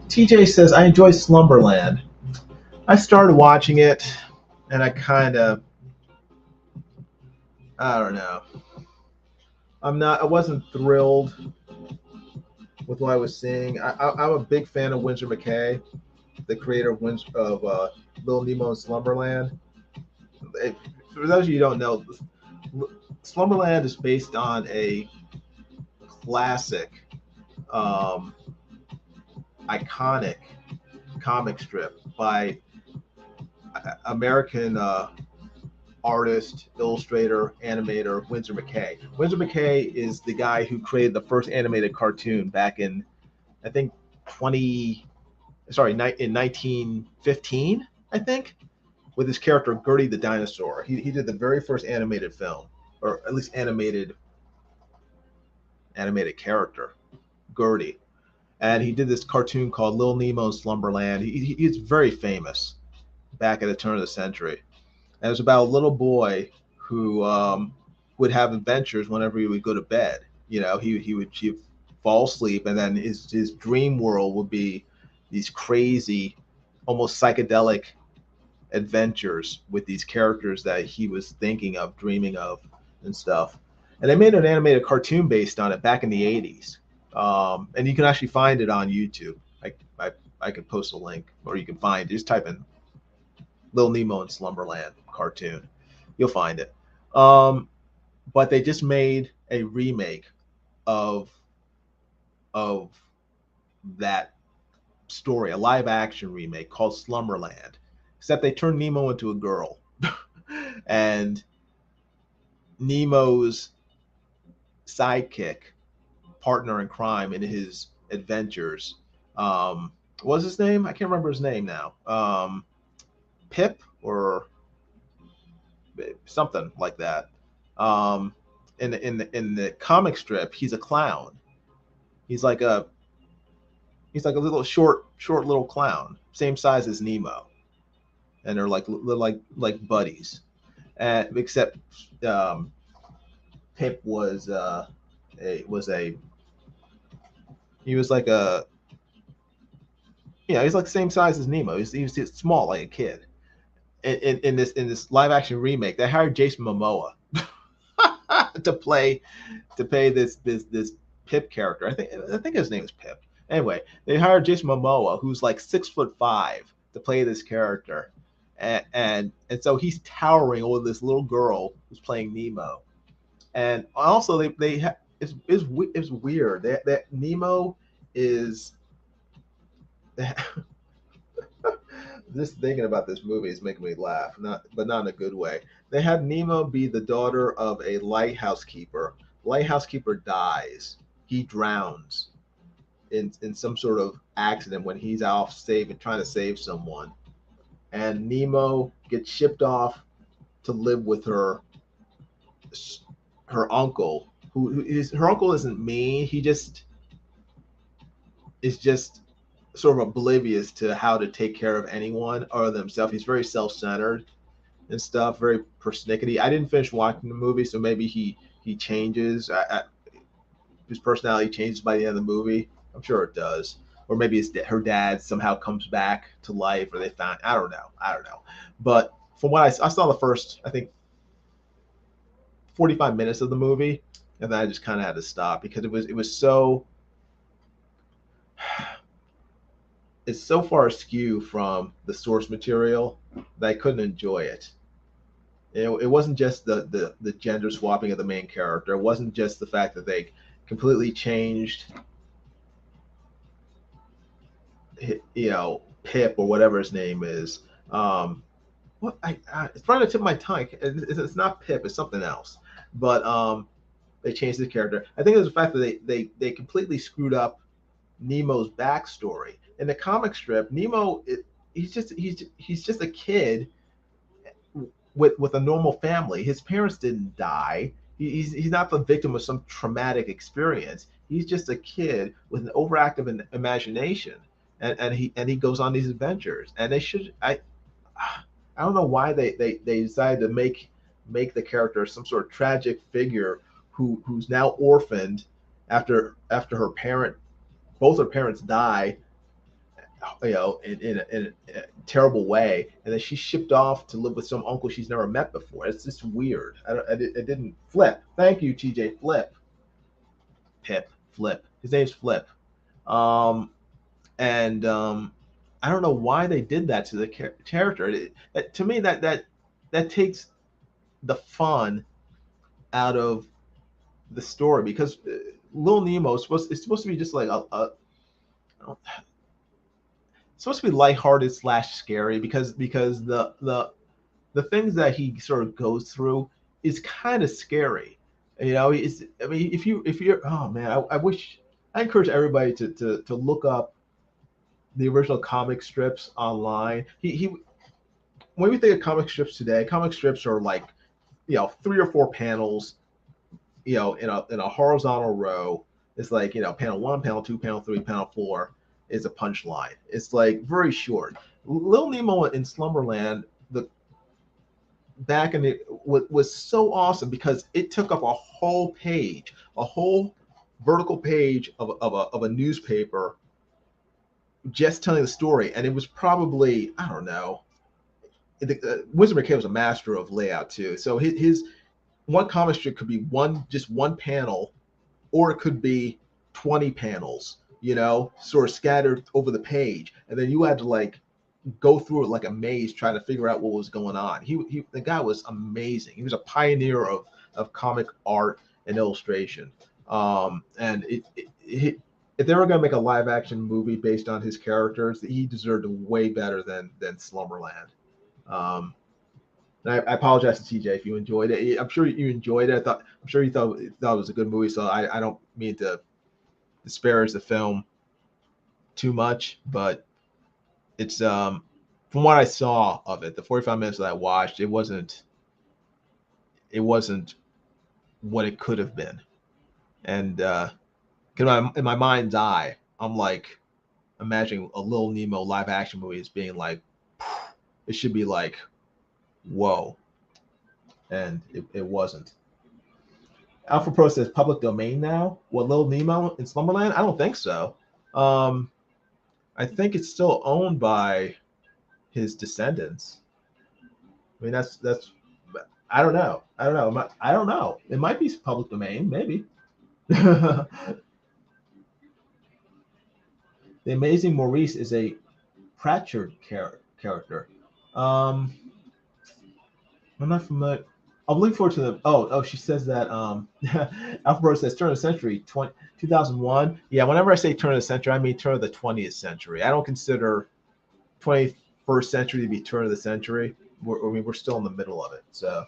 TJ says, I enjoy Slumberland. I started watching it, and I don't know. I wasn't thrilled with what I was seeing. I'm a big fan of 𝗀𝗍𝗪, the creator of Little Nemo and Slumberland. For those of you who don't know, Slumberland is based on a classic, iconic comic strip by American artist, illustrator, animator 𝗀𝗍𝗪. 𝗀𝗍𝗪 is the guy who created the first animated cartoon back in, I think, in 1915, I think, with his character Gertie the dinosaur. He did the very first animated film, or at least animated character, Gertie. And he did this cartoon called Little Nemo and Slumberland. He's very famous back at the turn of the century. And it was about a little boy who would have adventures whenever he would go to bed. You know, he would fall asleep, and then his dream world would be these crazy, almost psychedelic adventures with these characters that he was thinking of, dreaming of, and stuff. And they made an animated cartoon based on it back in the 80s. And you can actually find it on YouTube. I could post a link, or you can find, just type in Little Nemo in Slumberland cartoon. You'll find it. But they just made a remake of that story, a live action remake called Slumberland, except they turned Nemo into a girl. And Nemo's sidekick, partner in crime in his adventures, what was his name? I can't remember his name now. Pip or something like that. In the comic strip, he's a clown. He's like a little short little clown, same size as Nemo, and they're like buddies. Except Pip was he's like the same size as Nemo. He was small, like a kid. In this live action remake, they hired Jason Momoa to play this Pip character. I think his name is Pip. Anyway, they hired Jason Momoa, who's like 6'5", to play this character, and so he's towering over this little girl who's playing Nemo. And also it's weird that Nemo is. Just thinking about this movie is making me laugh, but not in a good way. They had Nemo be the daughter of a lighthouse keeper. Lighthouse keeper dies. He drowns in some sort of accident when he's off trying to save someone. And Nemo gets shipped off to live with her uncle. Her uncle isn't mean. He is just sort of oblivious to how to take care of anyone or themselves. He's very self-centered and stuff, very persnickety. I didn't finish watching the movie, so maybe he changes. His personality changes by the end of the movie. I'm sure it does. Or maybe her dad somehow comes back to life, or they found. I don't know. But from what I saw the first, I think, 45 minutes of the movie, and then I just kind of had to stop because it was so. It's so far askew from the source material that I couldn't enjoy it. It wasn't just the gender swapping of the main character. It wasn't just the fact that they completely changed, Pip or whatever his name is. It's trying to tip my tongue. It's not Pip. It's something else. But they changed the character. I think it was the fact that they completely screwed up Nemo's backstory. In the comic strip, Nemo, he's just a kid with a normal family. His parents didn't die. He's not the victim of some traumatic experience. He's just a kid with an overactive imagination, and he goes on these adventures. And I don't know why they decided to make the character some sort of tragic figure who's now orphaned after both her parents die, in a terrible way, and then she's shipped off to live with some uncle she's never met before. It's just weird. It didn't Flip. Thank you, TJ. Flip. His name's Flip. I don't know why they did that to the character. To me, that takes the fun out of the story, because Little Nemo is supposed to be just like it's supposed to be lighthearted / scary, because the things that he sort of goes through is kind of scary. If you're oh man, I encourage everybody to look up the original comic strips online. When we think of comic strips today, comic strips are like 3 or 4 panels, in a horizontal row. It's like, panel 1, panel 2, panel 3, panel 4 is a punchline. It's like very short. Little Nemo in Slumberland, was so awesome because it took up a whole page, a whole vertical page of a newspaper just telling the story. And it was probably, I don't know, 𝗍𝗶𝗫 was a master of layout too. So his one comic strip could be just one panel, or it could be 20 panels, sort of scattered over the page. And then you had to like go through it like a maze trying to figure out what was going on. The guy was amazing. He was a pioneer of comic art and illustration. And if they were going to make a live action movie based on his characters, he deserved way better than Slumberland. And I apologize to TJ if you enjoyed it. I'm sure you enjoyed it. I'm sure you thought it was a good movie. So I don't mean to disparage the film too much, but it's from what I saw of it, the 45 minutes that I watched, it wasn't what it could have been. And in my mind's eye, I'm like imagining a Little Nemo live action movie as being like, it should be like, whoa. And it wasn't. Alpha Pro says public domain now. What, Little Nemo in Slumberland? I don't think so. I think it's still owned by his descendants. I mean, that's I don't know. I don't know. It might be public domain, maybe. The Amazing Maurice is a Pratchard character. I'm not familiar. I'm looking forward to the. Oh, she says that. Alphabet says turn of the century, 2001. Yeah, whenever I say turn of the century, I mean turn of the 20th century. I don't consider 21st century to be turn of the century. We're still in the middle of it. So,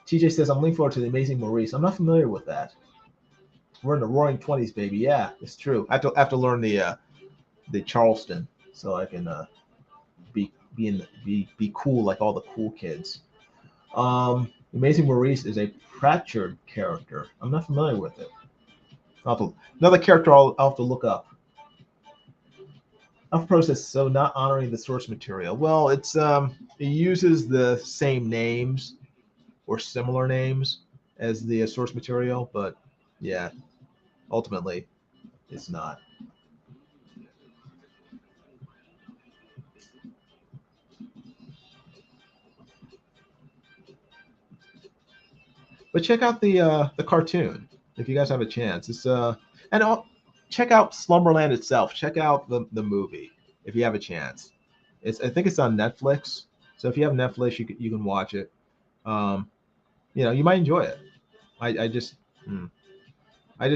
TJ says I'm looking forward to the Amazing Maurice. I'm not familiar with that. We're in the Roaring 20s, baby. Yeah, it's true. I have to learn the Charleston so I can be cool like all the cool kids. Amazing Maurice is a Pratchard character. I'm not familiar with it. Another character I'll have to look up. Alpha Process, so not honoring the source material. Well, it uses the same names or similar names as the source material, but yeah, ultimately it's not. But check out the cartoon if you guys have a chance. It's check out Slumberland itself. Check out the movie if you have a chance. I think it's on Netflix. So if you have Netflix, you can watch it. You might enjoy it. I just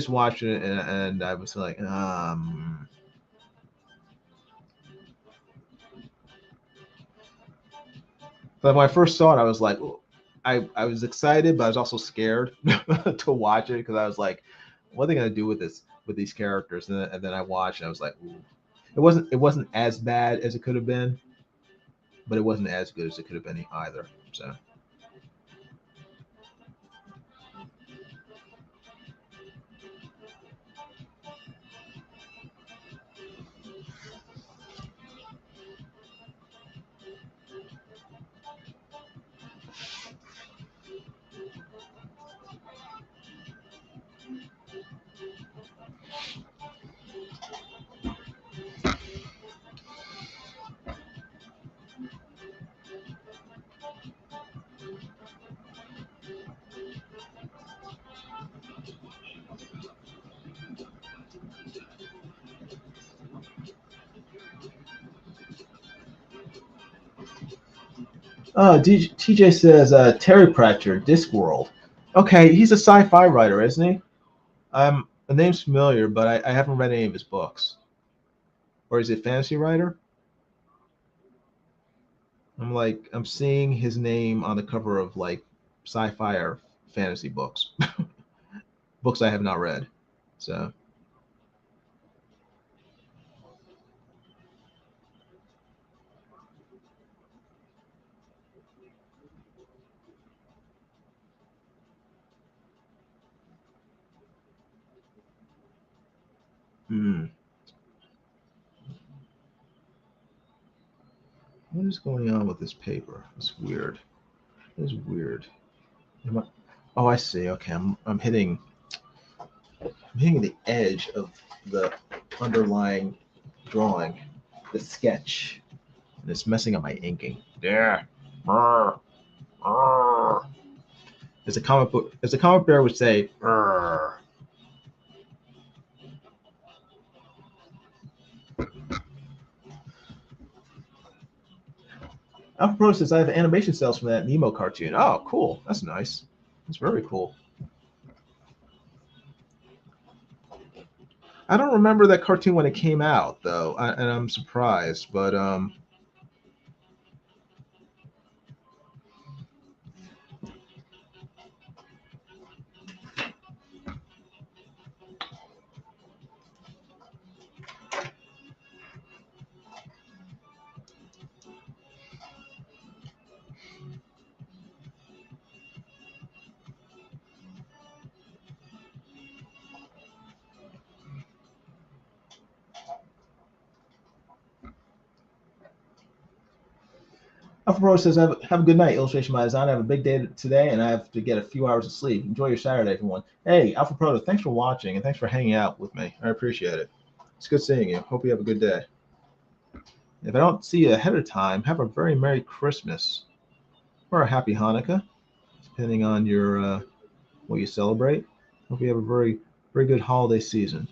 watched it and I was like, But when I first saw it, I was like, I was excited, but I was also scared to watch it because I was like, what are they gonna do with these characters? And then I watched and I was like, ooh. It wasn't as bad as it could have been, but it wasn't as good as it could have been either. So. TJ says Terry Pratchett, Discworld. Okay, he's a sci-fi writer, isn't he? The name's familiar, but I haven't read any of his books. Or is it fantasy writer? I'm seeing his name on the cover of like sci-fi or fantasy books, books I have not read. So. What is going on with this paper? It's weird. It's weird. Oh, I see. Okay, I'm hitting the edge of the underlying drawing, the sketch, and it's messing up my inking. There. As a comic bear would say, "Brr." 𝗙𝗵𝗶𝗿𝗏 says I have animation cells from that Nemo cartoon. Oh, cool. That's nice. That's very cool. I don't remember that cartoon when it came out, though, and I'm surprised. But 𝗙𝗵𝗡 says, have a good night, Illustration by Design. I have a big day today, and I have to get a few hours of sleep. Enjoy your Saturday, everyone. Hey, 𝗙𝗵𝗡, thanks for watching, and thanks for hanging out with me. I appreciate it. It's good seeing you. Hope you have a good day. If I don't see you ahead of time, have a very Merry Christmas or a Happy Hanukkah, depending on your what you celebrate. Hope you have a very, very good holiday season.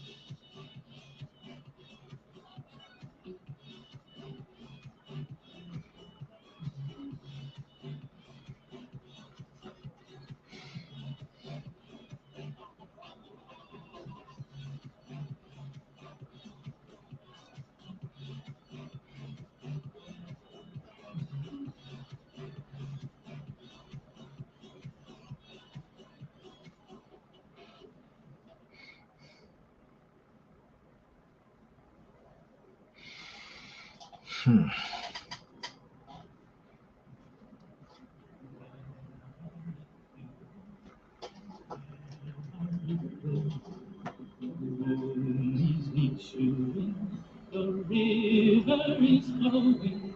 The river is flowing,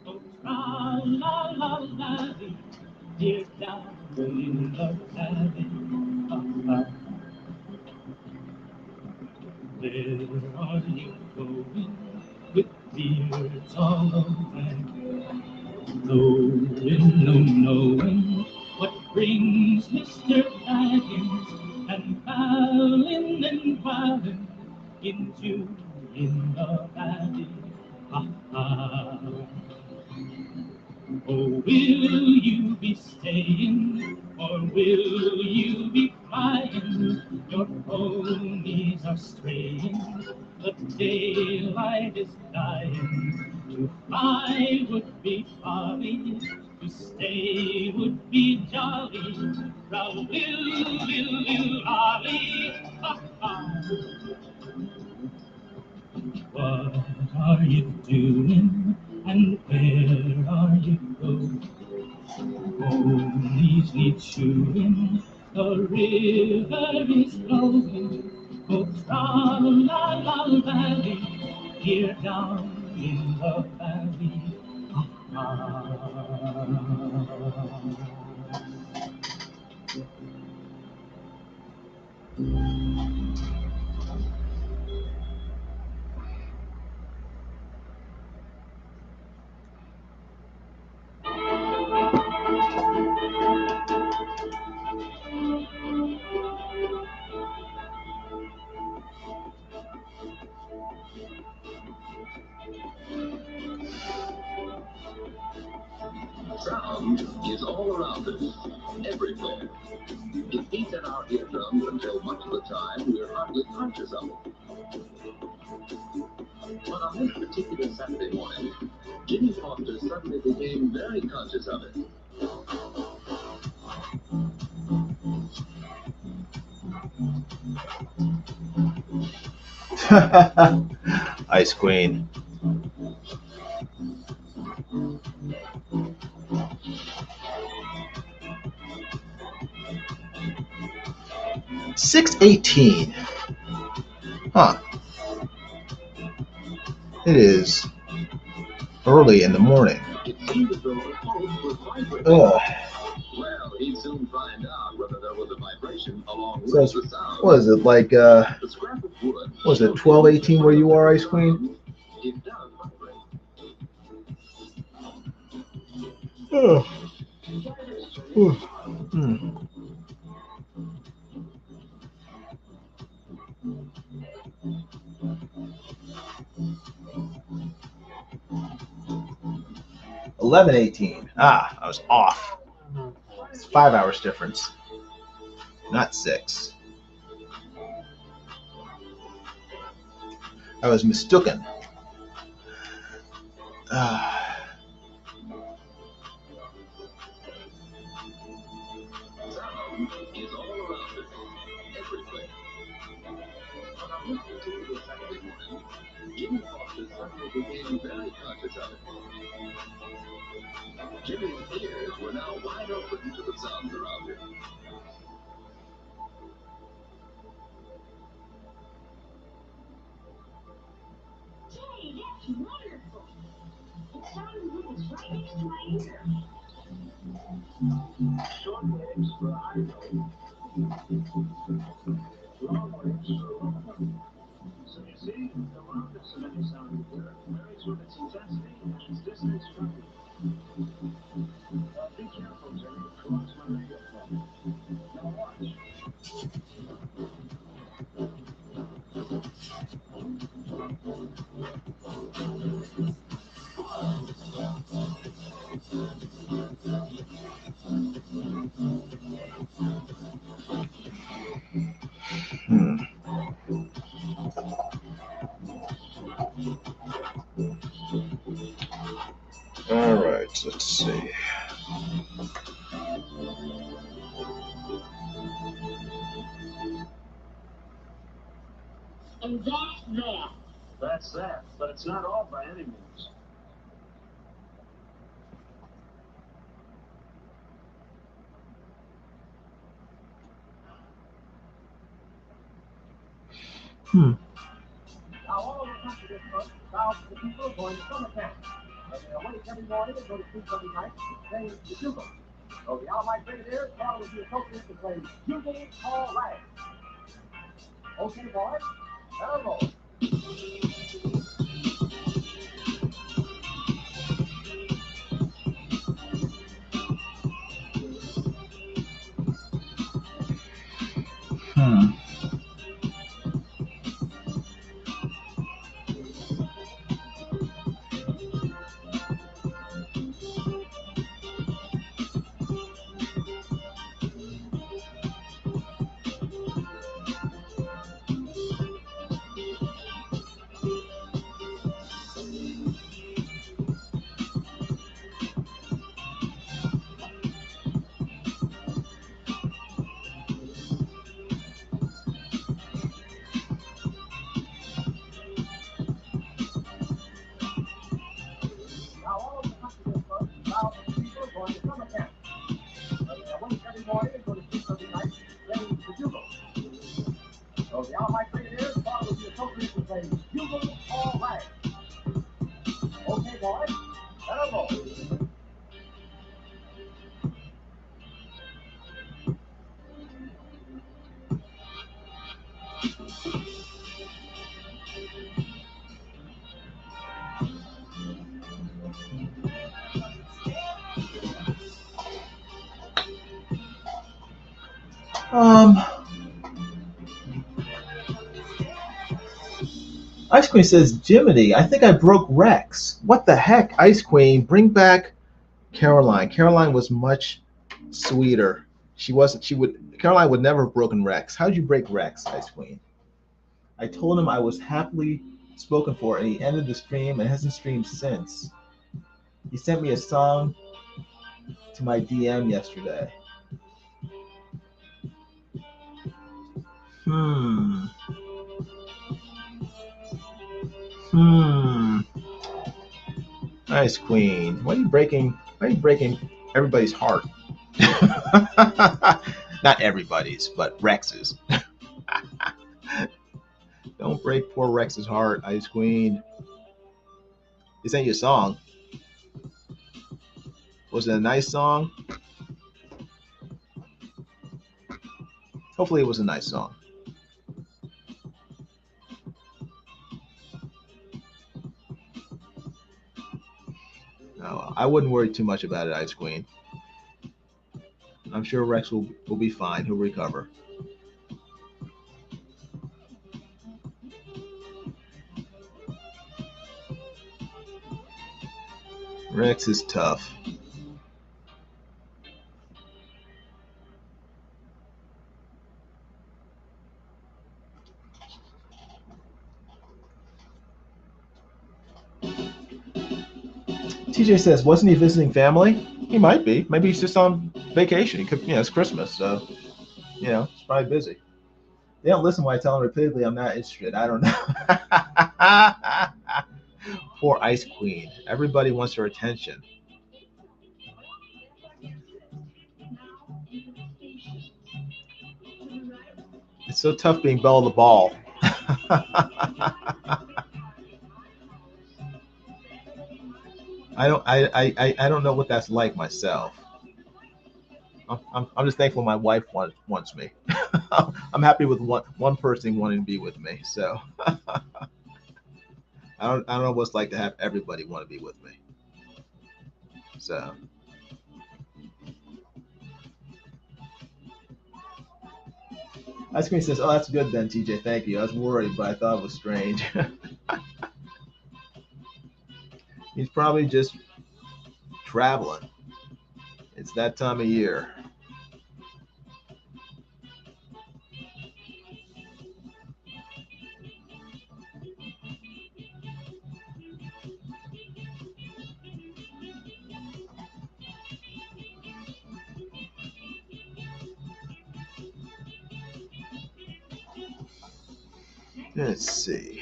oh 𝗓𝗏𝗏𝗏, dear down in the valley. Where are you going with beards all over? Knowing what brings Mr. Baggins and Fallon and Fallon into in the valley. Oh, will you be staying or will you be flying? Your ponies are straying, the daylight is dying. To fly would be folly, to stay would be jolly. Row-will-will-will-ollie, What are you doing and where are you going? Ponies need shoeing, the river is flowing. Oh, 𝗓𝗏𝗏𝗏, here down in the valley. Sound is all around us, everywhere. It beats in our eardrums until much of the time we're hardly conscious of it. But on this particular Saturday morning, Jimmy Foster suddenly became very conscious of it. Ice Queen. $6:18. Huh. It is early in the morning. It seemed as though the pulse was vibrating. Ugh. Well, he'd soon So it's, what is it, like, what is it, 1218 where you are, Ice Queen? Oh. Hmm. $11:18. Ah, I was off. It's 5 hours difference, not 6. I was mistaken. Jimmy's ears were now wide open to the sounds around him. Hey, that's wonderful. It sounds like it's right next to my ear. Short legs for idle. Long legs for long. So you see, the loudness of any sound you hear varies with its intensity and its distance from you. Be careful, Jimmy. Cross my radio phone. Now watch. All right, let's see. And that's that. That's that, but it's not all by any means. Now all over the country this month, thousands of people are going to summer camp. And they awake every morning and go to sleep every night playing the bugle. So the Almighty Brigadier thought it would be appropriate to play 𝗙𝗙𝗪. Okay, boys, let her roll. Now all over the country this month, thousands of people are going to summer camp. But they awake every morning and go to sleep every night playing the bugle. So the Almighty Brigadier thought it would be appropriate to play 𝗙𝗪𝗪. Okay, boys, let her roll. Ice Queen says, Jiminy, I think I broke Rex. What the heck, Ice Queen? Bring back Caroline. Caroline was much sweeter. Caroline would never have broken Rex. How'd you break Rex, Ice Queen? I told him I was happily spoken for, and he ended the stream and hasn't streamed since. He sent me a song to my DM yesterday. Ice Queen. Why are you breaking everybody's heart? Not everybody's, but Rex's. Don't break poor Rex's heart, Ice Queen. He sent you a song. Was it a nice song? Hopefully it was a nice song. I wouldn't worry too much about it, Ice Queen. I'm sure Rex will be fine. He'll recover. Rex is tough. TJ says, wasn't he visiting family? He might be. Maybe he's just on vacation. He could, it's Christmas, so, he's probably busy. They don't listen when I tell them repeatedly I'm not interested. I don't know. Poor Ice Queen. Everybody wants her attention. It's so tough being belle of the ball. I don't know what that's like myself. I'm just thankful my wife wants me. I'm happy with one person wanting to be with me. So I don't know what it's like to have everybody want to be with me. So Ice Cream says, "Oh, that's good then, TJ. Thank you. I was worried, but I thought it was strange." He's probably just traveling. It's that time of year. Let's see.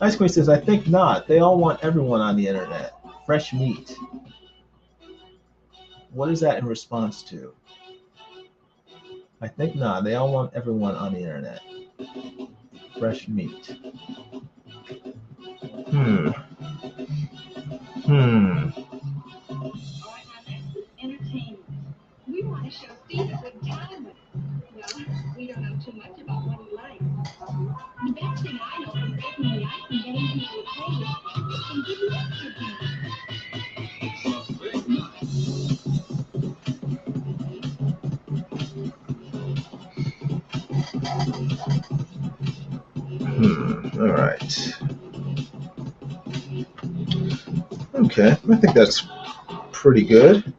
Ice Queen says, I think not. They all want everyone on the internet. Fresh meat. What is that in response to? I think not. They all want everyone on the internet. Fresh meat. We want to show Steve a good time with him. Well, we don't know too much about what he likes. The best thing I know from breaking the ice and getting people to play is they can give you extra things. All right. Okay, I think that's pretty good.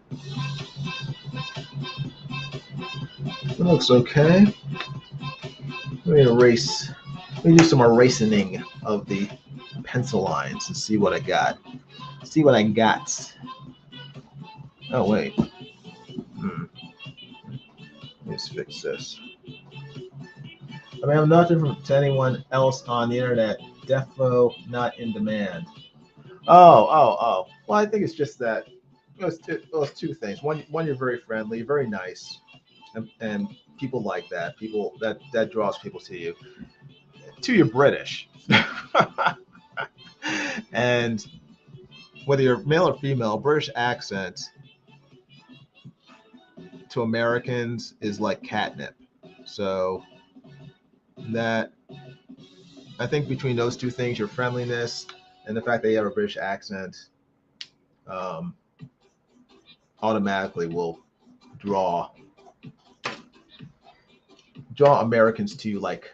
It looks okay. Let me do some erasing of the pencil lines and see what I got. Oh, wait. Let's fix this. I mean, I'm not different to anyone else on the internet. Defo not in demand. Oh. Well, I think it's just that it was two things. One, you're very friendly, very nice, and people like that. People that draws people to you. Two, you're British, and whether you're male or female, British accent to Americans is like catnip. So that, I think between those two things, your friendliness and the fact that you have a British accent, automatically will draw Americans to you like,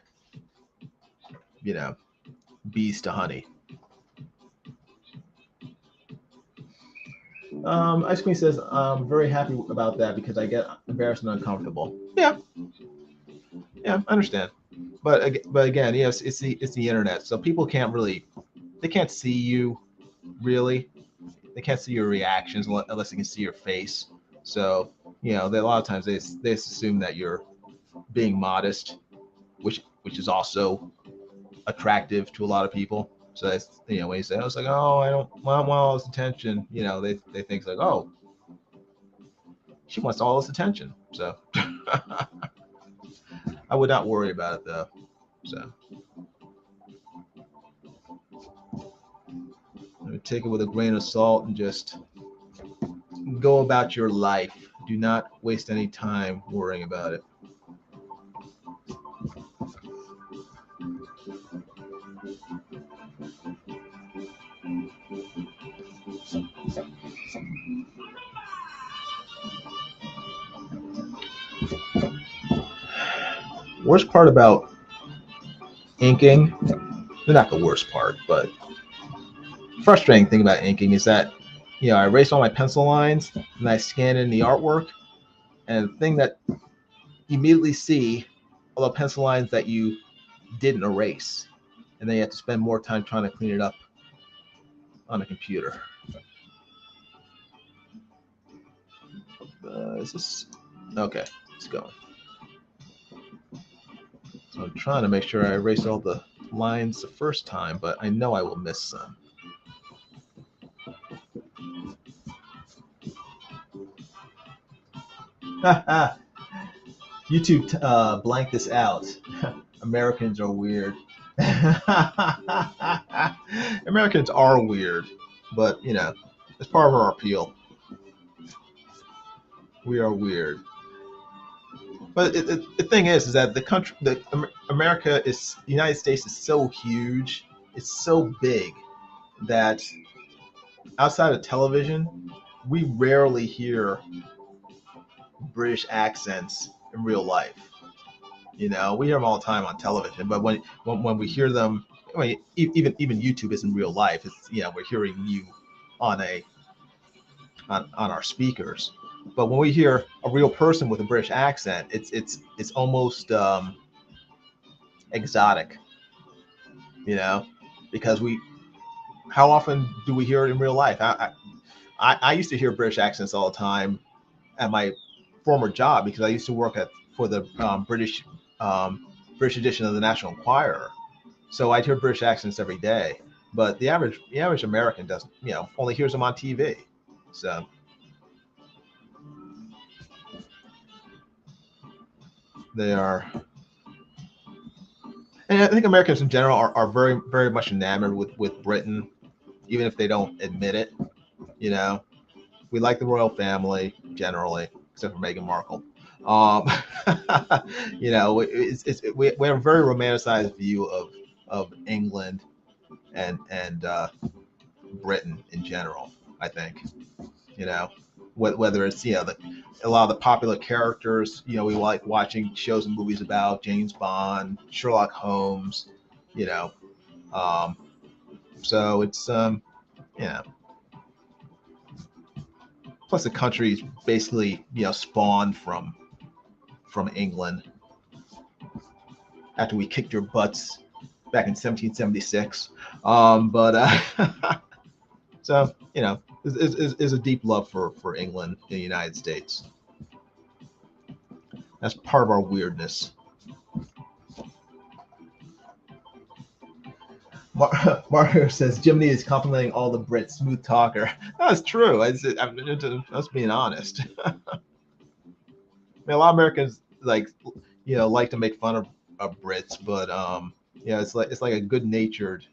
bees to honey. Ice Queen says, I'm very happy about that because I get embarrassed and uncomfortable. Yeah, I understand. But again, yes, it's the internet, so people can't see you really. They can't see your reactions unless they can see your face. So a lot of times they assume that you're being modest which is also attractive to a lot of people. So it's, you know, when you say, I was like, oh, I don't want all this attention, you know, they think like, oh, she wants all this attention. So I would not worry about it though. So take it with a grain of salt and just go about your life. Do not waste any time worrying about it. Worst part about inking, not the worst part, but frustrating thing about inking is that, you know, I erase all my pencil lines and I scan in the artwork, and the thing that you immediately see all the pencil lines that you didn't erase, and then you have to spend more time trying to clean it up on a computer. Is this okay? It's going. So I'm trying to make sure I erase all the lines the first time, but I know I will miss some. YouTube blanked this out. Americans are weird. Americans are weird, but you know, it's part of our appeal. We are weird. But the thing is that America is, the United States is so huge, it's so big that outside of television, we rarely hear British accents in real life. You know, we hear them all the time on television, but when we hear them, I mean, even YouTube isn't real life. It's, you know, we're hearing you on our speakers. But when we hear a real person with a British accent, it's almost exotic, you know, because how often do we hear it in real life? I used to hear British accents all the time at my former job because I used to work for the British edition of the National Enquirer, so I'd hear British accents every day. But the average American doesn't, you know, only hears them on TV. So. They are, and I think Americans in general are very, very much enamored with Britain, even if they don't admit it. You know, we like the royal family generally, except for Meghan Markle. You know, we have a very romanticized view of England and Britain in general. I think, you know, whether it's, you know, a lot of the popular characters, you know, we like watching shows and movies about James Bond, Sherlock Holmes, you know, so it's you know, plus the country is basically, you know, spawned from England after we kicked your butts back in 1776, but so, you know, is a deep love for England in the United States. That's part of our weirdness. Mario says Jiminy is complimenting all the Brits. Smooth talker. That's true. I'm just being honest. I mean, a lot of Americans like to make fun of Brits, but yeah, it's like a good-natured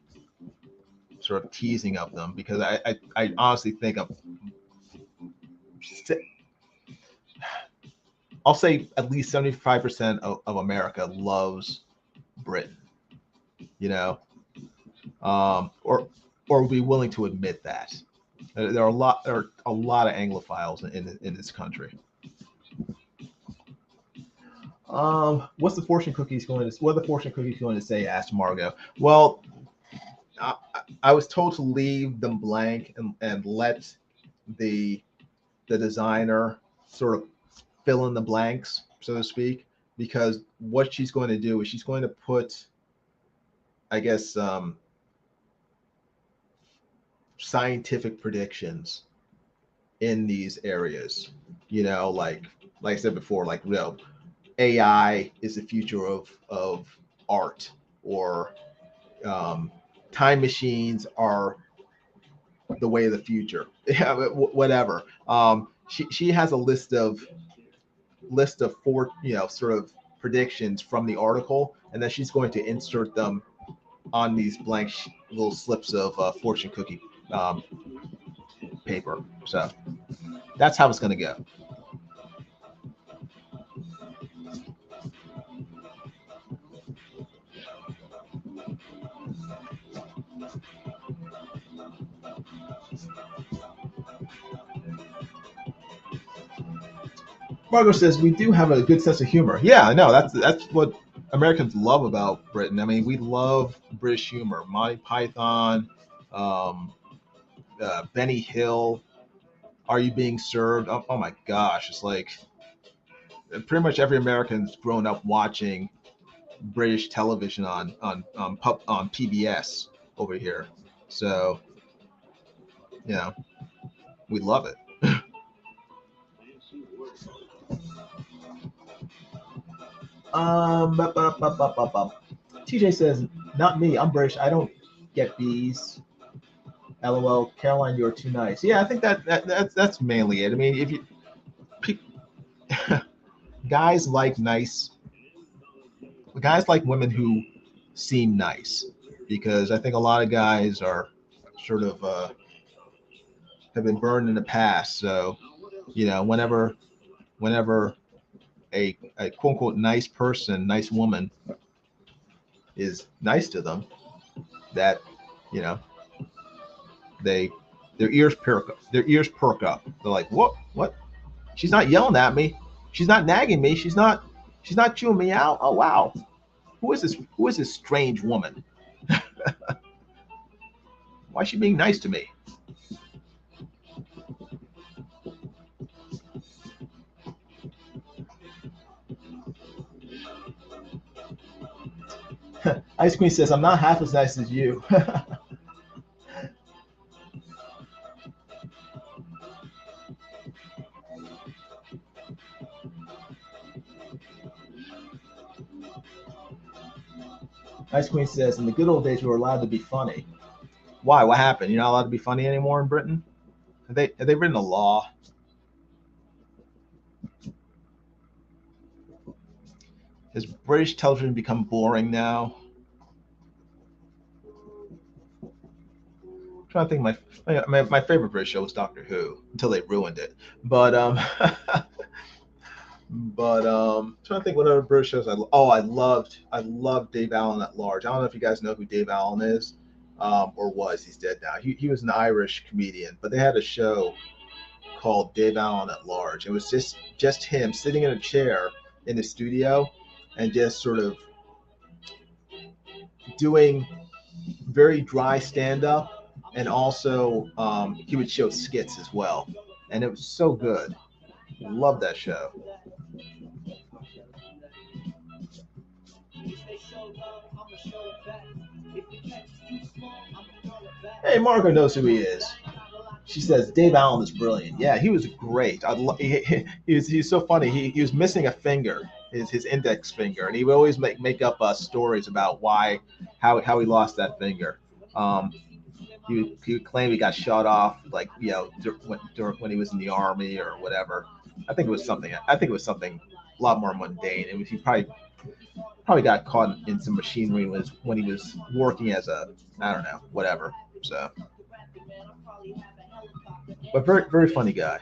sort of teasing of them, because I honestly think I'll say at least 75% of America loves Britain, you know, or be willing to admit that. There are a lot of Anglophiles in this country. What are the fortune cookies going to say? Asked Margot. Well, I was told to leave them blank and let the designer sort of fill in the blanks, so to speak, because what she's going to do is she's going to put, I guess, scientific predictions in these areas. You know, like I said before, like, you know, AI is the future of art, or time machines are the way of the future. Yeah, whatever. She has a list of four, sort of predictions from the article, and then she's going to insert them on these blank little slips of fortune cookie paper. So that's how it's going to go. Margot says we do have a good sense of humor. Yeah, I know. That's what Americans love about Britain. I mean, we love British humor. Monty Python, Benny Hill. Are You Being Served? Oh my gosh, it's like pretty much every American's grown up watching British television on PBS over here. So, we love it. TJ says, not me. I'm British. I don't get B's. LOL. Caroline, you're too nice. Yeah, I think that's mainly it. I mean, if you guys like women who seem nice, because I think a lot of guys are sort of have been burned in the past. So, whenever a quote unquote nice person, nice woman is nice to them, that their ears perk up. They're like, what? She's not yelling at me. She's not nagging me. She's not chewing me out. Oh wow, who is this strange woman? Why is she being nice to me? Ice Queen says, I'm not half as nice as you. Ice Queen says, in the good old days, we were allowed to be funny. Why? What happened? You're not allowed to be funny anymore in Britain? Have they written a law? Has British television become boring now? I'm trying to think. My favorite British show was Doctor Who until they ruined it. But trying to think what other British shows I loved Dave Allen at Large. I don't know if you guys know who Dave Allen is, or was. He's dead now. He was an Irish comedian, but they had a show called Dave Allen at Large. It was just him sitting in a chair in the studio and just sort of doing very dry stand-up, and also he would show skits as well, and it was so good. Love that show. Hey, Margo knows who he is. She says Dave Allen is brilliant. Yeah, he was great. He's so funny. He was missing a finger, his index finger, and he would always make up stories about how he lost that finger. He would claim he got shot off, like when he was in the army or whatever. I think it was something a lot more mundane. He probably got caught in some machinery when he was working as I don't know, whatever. So, but very, very funny guy.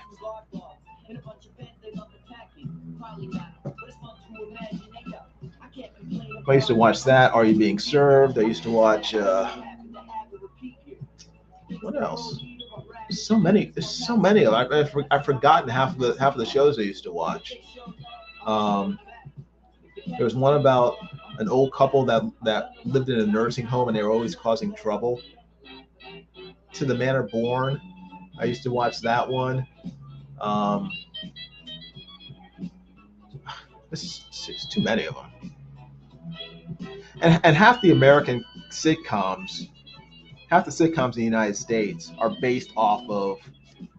I used to watch that. Are You Being Served? I used to watch. What else? There's so many of them. I've forgotten half of the shows I used to watch. There was one about an old couple that lived in a nursing home, and they were always causing trouble. To the Manor Born, I used to watch that one. There's too many of them. And half the American sitcoms, half the sitcoms in the United States are based off of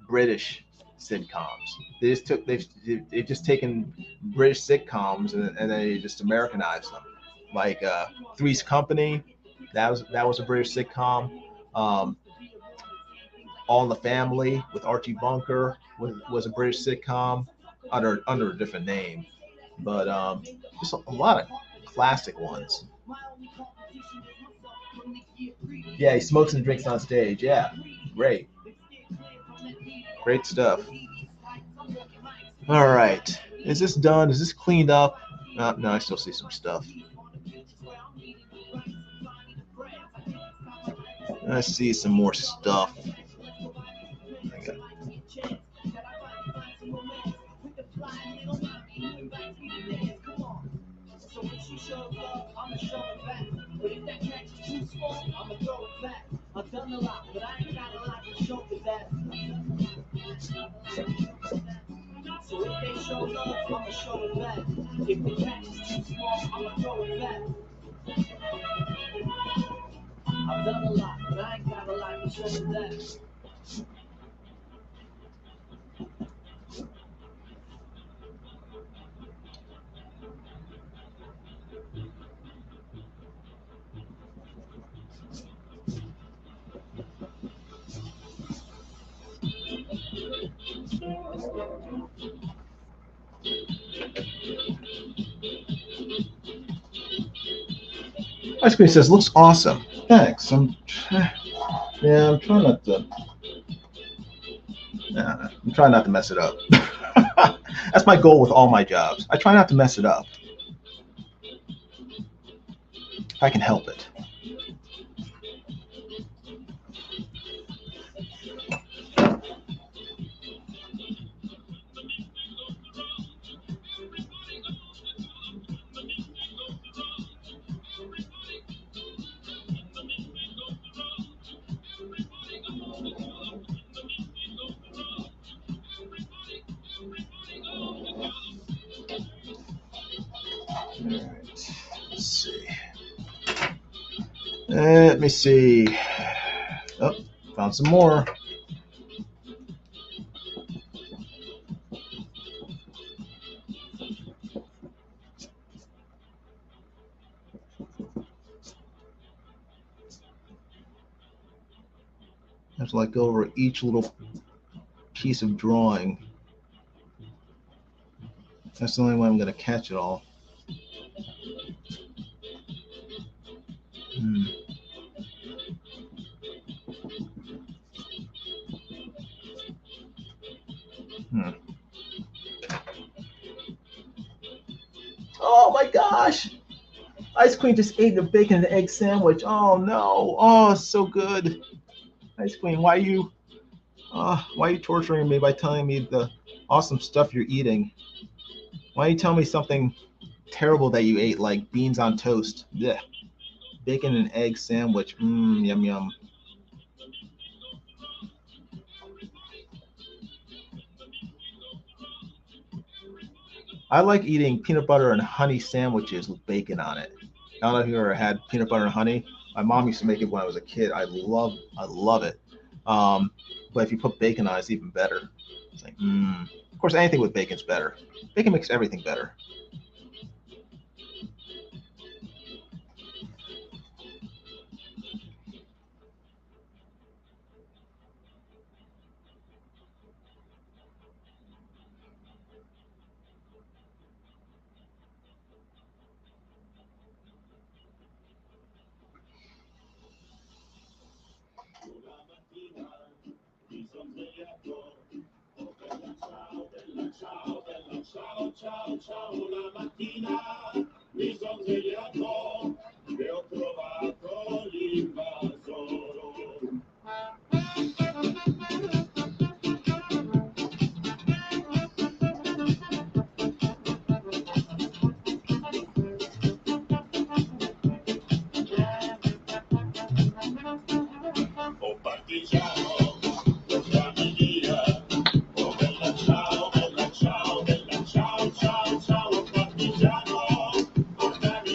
British sitcoms. They've just taken British sitcoms and they just Americanized them. Like Three's Company, that was a British sitcom. All in the Family with Archie Bunker was a British sitcom under a different name, but just a lot of classic ones. Yeah, he smokes and drinks on stage. Yeah, great stuff. All right, is this done? Is this cleaned up? No, I still see some stuff. I see some more stuff. Okay. So if they show love, I'ma show it back. If the catch is too small, I'ma throw it back. I've done a lot, but I ain't got a lot to show it back. Ice Cream says, looks awesome. Thanks. I'm trying not to. I'm trying not to mess it up. That's my goal with all my jobs. I try not to mess it up. If I can help it. Let me see. Oh, found some more. I have to like go over each little piece of drawing. That's the only way I'm going to catch it all. Oh my gosh! Ice Queen just ate a bacon and egg sandwich. Oh no! Oh, it's so good. Ice Queen, why are you torturing me by telling me the awesome stuff you're eating? Why don't you tell me something terrible that you ate, like beans on toast? Yeah. Bacon and egg sandwich. Yum yum. I like eating peanut butter and honey sandwiches with bacon on it. I don't know if you ever had peanut butter and honey. My mom used to make it when I was a kid. I love it. But if you put bacon on it, it's even better. It's like, Of course, anything with bacon's better. Bacon makes everything better.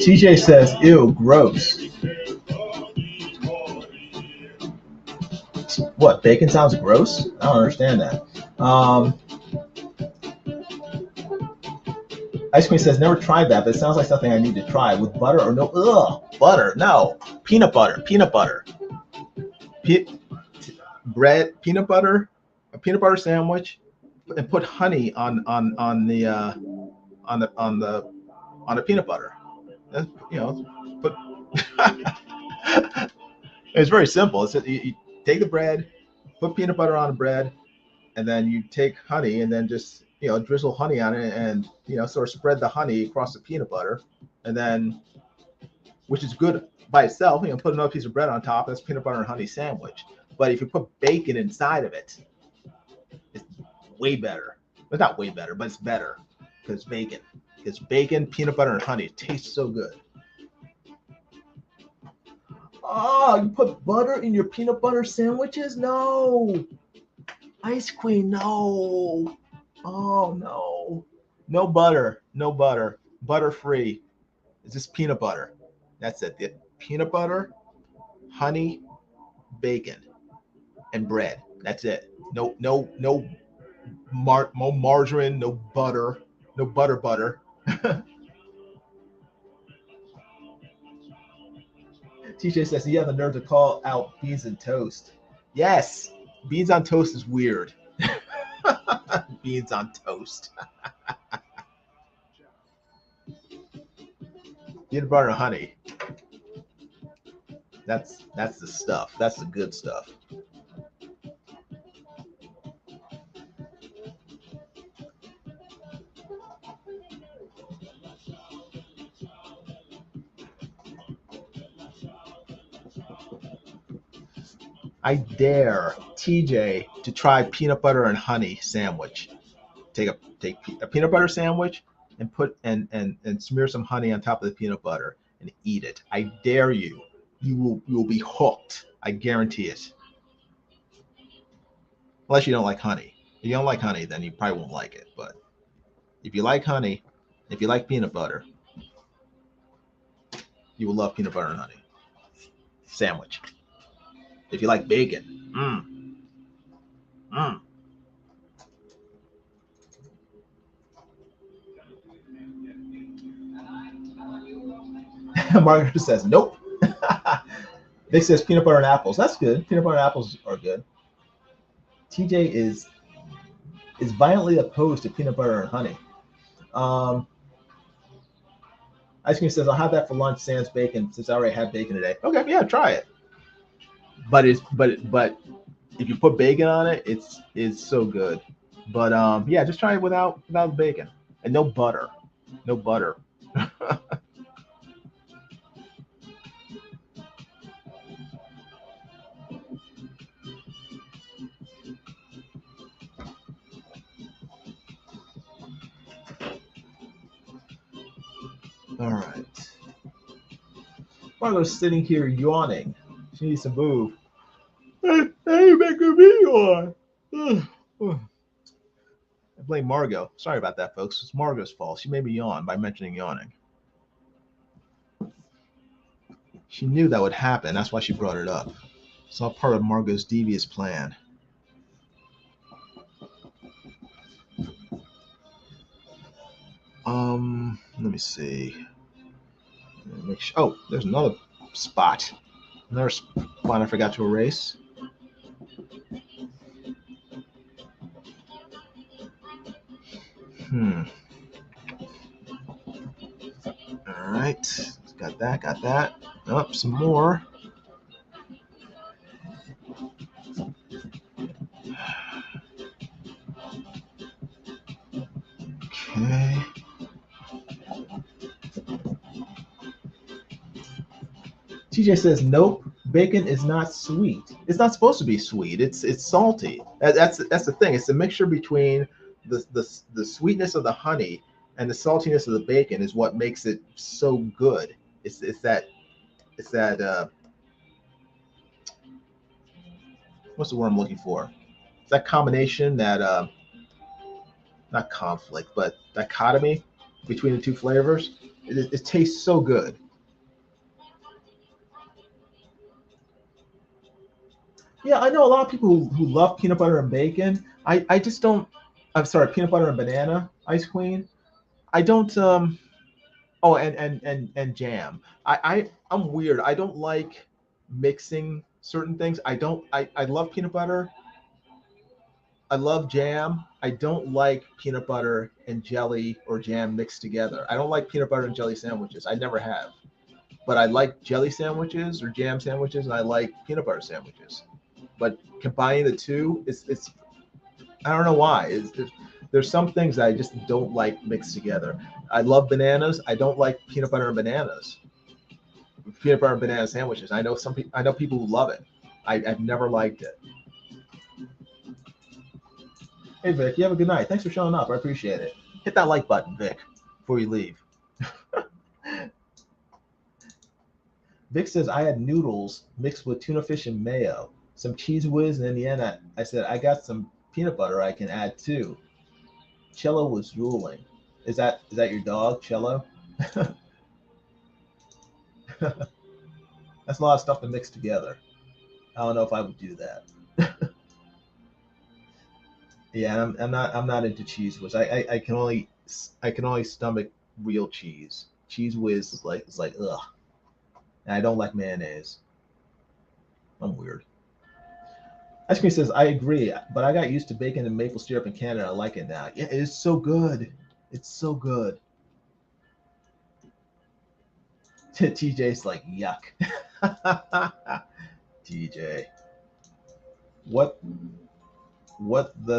TJ says, ew, gross. What, bacon sounds gross? I don't understand that. Ice Queen says, never tried that, but it sounds like something I need to try. With butter or no? Ugh, butter, no. Peanut butter, peanut butter. Bread, peanut butter, a peanut butter sandwich, and put honey on the peanut butter. That's, put. It's very simple. It's you take the bread, put peanut butter on the bread, and then you take honey and then just drizzle honey on it and sort of spread the honey across the peanut butter, and then, which is good by itself, put another piece of bread on top. That's peanut butter and honey sandwich. But if you put bacon inside of it, it's way better. It's not way better, but it's better because bacon. It's bacon, peanut butter, and honey. It tastes so good. Oh, you put butter in your peanut butter sandwiches? No. Ice Queen, no. Oh, no. No butter. No butter. Butter free. It's just peanut butter. That's it. The peanut butter, honey, bacon, and bread. That's it. No margarine, no butter, no butter. TJ says you have the nerve to call out beans and toast. Yes, beans on toast is weird. Beans on toast. Peanut butter and honey. That's the stuff. That's the good stuff. I dare TJ to try peanut butter and honey sandwich. Take a peanut butter sandwich and put and smear some honey on top of the peanut butter and eat it. I dare you. You will be hooked. I guarantee it. Unless you don't like honey. If you don't like honey, then you probably won't like it. But if you like honey, if you like peanut butter, you will love peanut butter and honey sandwich. If you like bacon, Margaret says, nope. Vic says peanut butter and apples. That's good. Peanut butter and apples are good. TJ is violently opposed to peanut butter and honey. Ice Cream says, I'll have that for lunch, sans bacon, since I already had bacon today. Okay, yeah, try it. But if you put bacon on it, it's so good. But yeah, just try it without bacon and no butter. No butter. All right. Margo's sitting here yawning. She needs to move. Hey, making me yawn. I blame Margo. Sorry about that, folks. It's Margo's fault. She made me yawn by mentioning yawning. She knew that would happen. That's why she brought it up. It's all part of Margo's devious plan. Let me see. Make sure. Oh, there's another spot. Another spot I forgot to erase. All right. Got that. Oh, some more. Okay. TJ says, nope, bacon is not sweet. It's not supposed to be sweet. It's salty. That's the thing. It's a mixture between the sweetness of the honey and the saltiness of the bacon is what makes it so good. It's that what's the word I'm looking for? It's that combination, that not conflict, but dichotomy between the two flavors. It tastes so good. Yeah, I know a lot of people who love peanut butter and bacon. I just don't. I'm sorry, peanut butter and banana ice queen. I don't. Oh, and jam. I'm weird. I don't like mixing certain things. I love peanut butter. I love jam. I don't like peanut butter and jelly or jam mixed together. I don't like peanut butter and jelly sandwiches. I never have. But I like jelly sandwiches or jam sandwiches, and I like peanut butter sandwiches. But combining the two, it's I don't know why. There's some things that I just don't like mixed together. I love bananas. I don't like peanut butter and bananas. Peanut butter and banana sandwiches. I know people who love it. I've never liked it. Hey Vic, you have a good night. Thanks for showing up. I appreciate it. Hit that like button, Vic, before you leave. Vic says I had noodles mixed with tuna fish and mayo, some cheese whiz, and in the end I said I got some peanut butter I can add too. Cello was drooling. Is that your dog, Cello? That's a lot of stuff to mix together. I don't know if I would do that. Yeah, I'm not into cheese whiz. I can only stomach real cheese. Cheese whiz is like ugh. And I don't like mayonnaise. I'm weird. Ice cream says I agree, but I got used to bacon and maple syrup in Canada. I like it now. Yeah, it is so good. It's so good. TJ's like yuck. TJ, what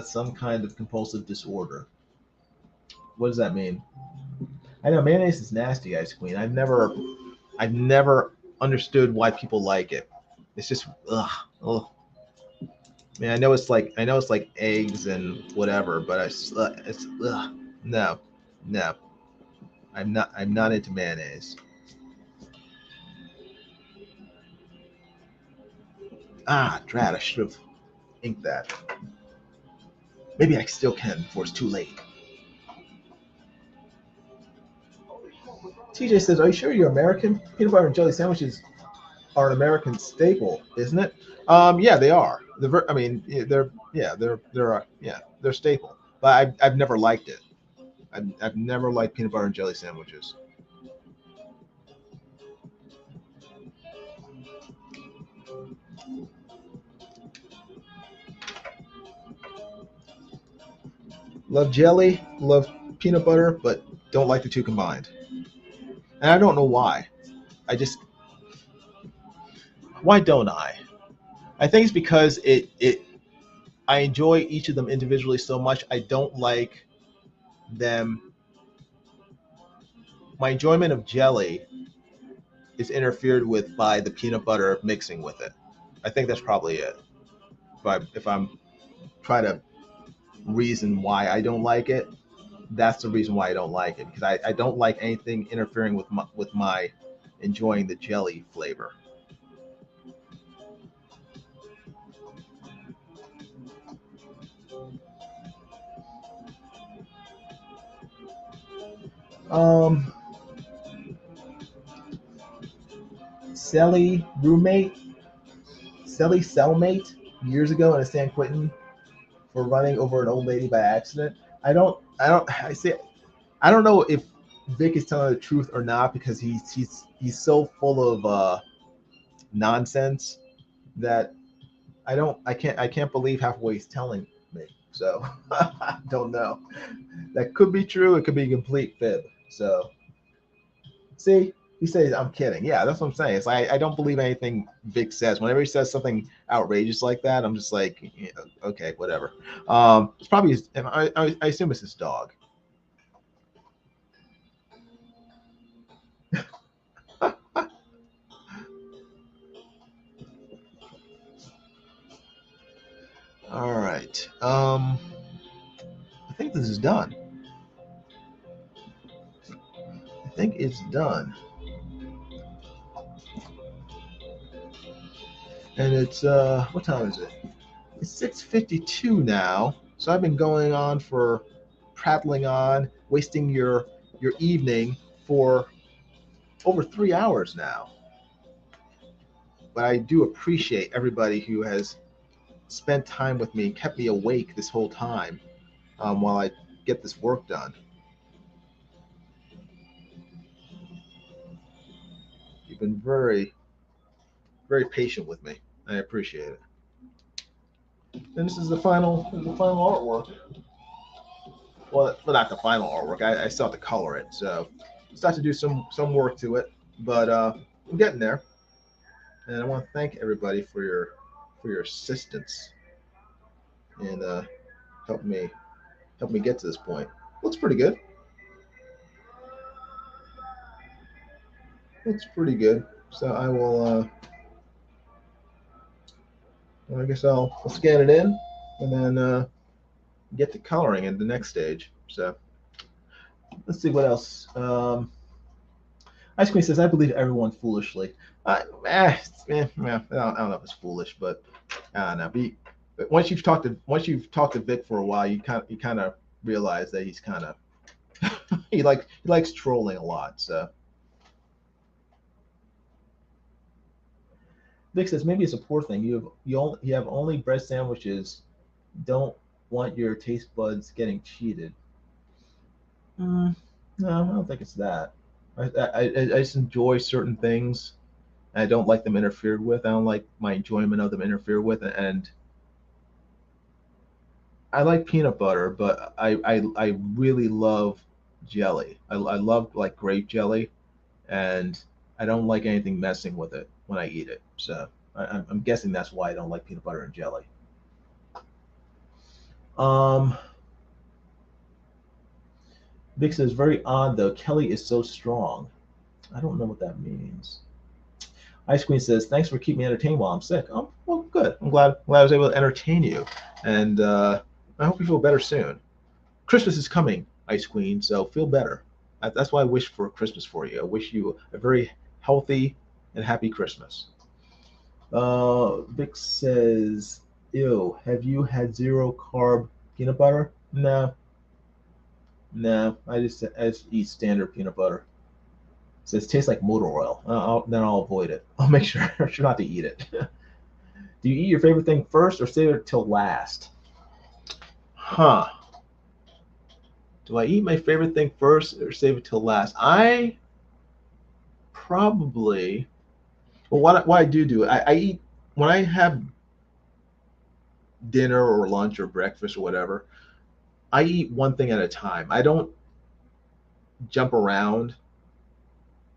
some kind of compulsive disorder? What does that mean? I know mayonnaise is nasty, Ice Queen. I've never understood why people like it. It's just ugh. Ugh. I mean, I know it's like eggs and whatever, but it's ugh. No. I'm not into mayonnaise. Ah, drat, I should have inked that. Maybe I still can before it's too late. TJ says, "Are you sure you're American? Peanut butter and jelly sandwiches are an American staple, isn't it?" Yeah, they are. They're staple. But I've never liked it. I've never liked peanut butter and jelly sandwiches. Love jelly, love peanut butter, but don't like the two combined. And I don't know why. Why don't I? I think it's because I enjoy each of them individually so much. I don't like them. My enjoyment of jelly is interfered with by the peanut butter mixing with it. I think that's probably it. If I'm trying to reason why I don't like it, that's the reason why I don't like it, because I don't like anything interfering with my enjoying the jelly flavor. Sally cellmate years ago in a San Quentin for running over an old lady by accident. I don't know if Vic is telling the truth or not, because he's so full of nonsense that I can't believe half what he's telling me. So I don't know. That could be true. It could be a complete fib. So see, he says I'm kidding. Yeah, that's what I'm saying. It's like I don't believe anything Vic says. Whenever he says something outrageous like that, I'm just like, yeah, okay, whatever. It's probably I assume it's his dog. All right. I think this is done. I think it's done. And it's what time is it? It's 6:52 now. So I've been going on for prattling on, wasting your evening for over 3 hours now. But I do appreciate everybody who has spent time with me and kept me awake this whole time while I get this work done. You've been very, very patient with me. I appreciate it. And this is the final artwork. Well, not the final artwork. I still have to color it, so still have to do some work to it. But I'm getting there. And I want to thank everybody for your assistance in help me get to this point. Looks pretty good. Looks pretty good. So I will. I guess I'll scan it in and then get to coloring in the next stage. So let's see what else. Ice Queen says, "I believe everyone foolishly." I don't know if it's foolish, but I don't know. But once you've talked to Vic for a while, you kind of realize that he's kind of he likes trolling a lot. So Vic says, maybe it's a poor thing. You have only bread sandwiches. Don't want your taste buds getting cheated. No, I don't think it's that. I just enjoy certain things. I don't like them interfered with. I don't like my enjoyment of them interfered with. And I like peanut butter, but I really love jelly. I love like grape jelly, and I don't like anything messing with it when I eat it. So I'm guessing that's why I don't like peanut butter and jelly. Vic says, very odd though. Kelly is so strong. I don't know what that means. Ice Queen says, thanks for keeping me entertained while I'm sick. Oh, well, good. I'm glad I was able to entertain you. And I hope you feel better soon. Christmas is coming, Ice Queen, so feel better. That's why I wish for Christmas for you. I wish you a very healthy and happy Christmas. Vic says, ew, have you had 0-carb peanut butter? No, I just eat standard peanut butter. It says tastes like motor oil. Then I'll avoid it. I'll make sure not to eat it. Do you eat your favorite thing first or save it till last? Huh. Do I eat my favorite thing first or save it till last? I probably. Well, what I do, I eat when I have dinner or lunch or breakfast or whatever. I eat one thing at a time. I don't jump around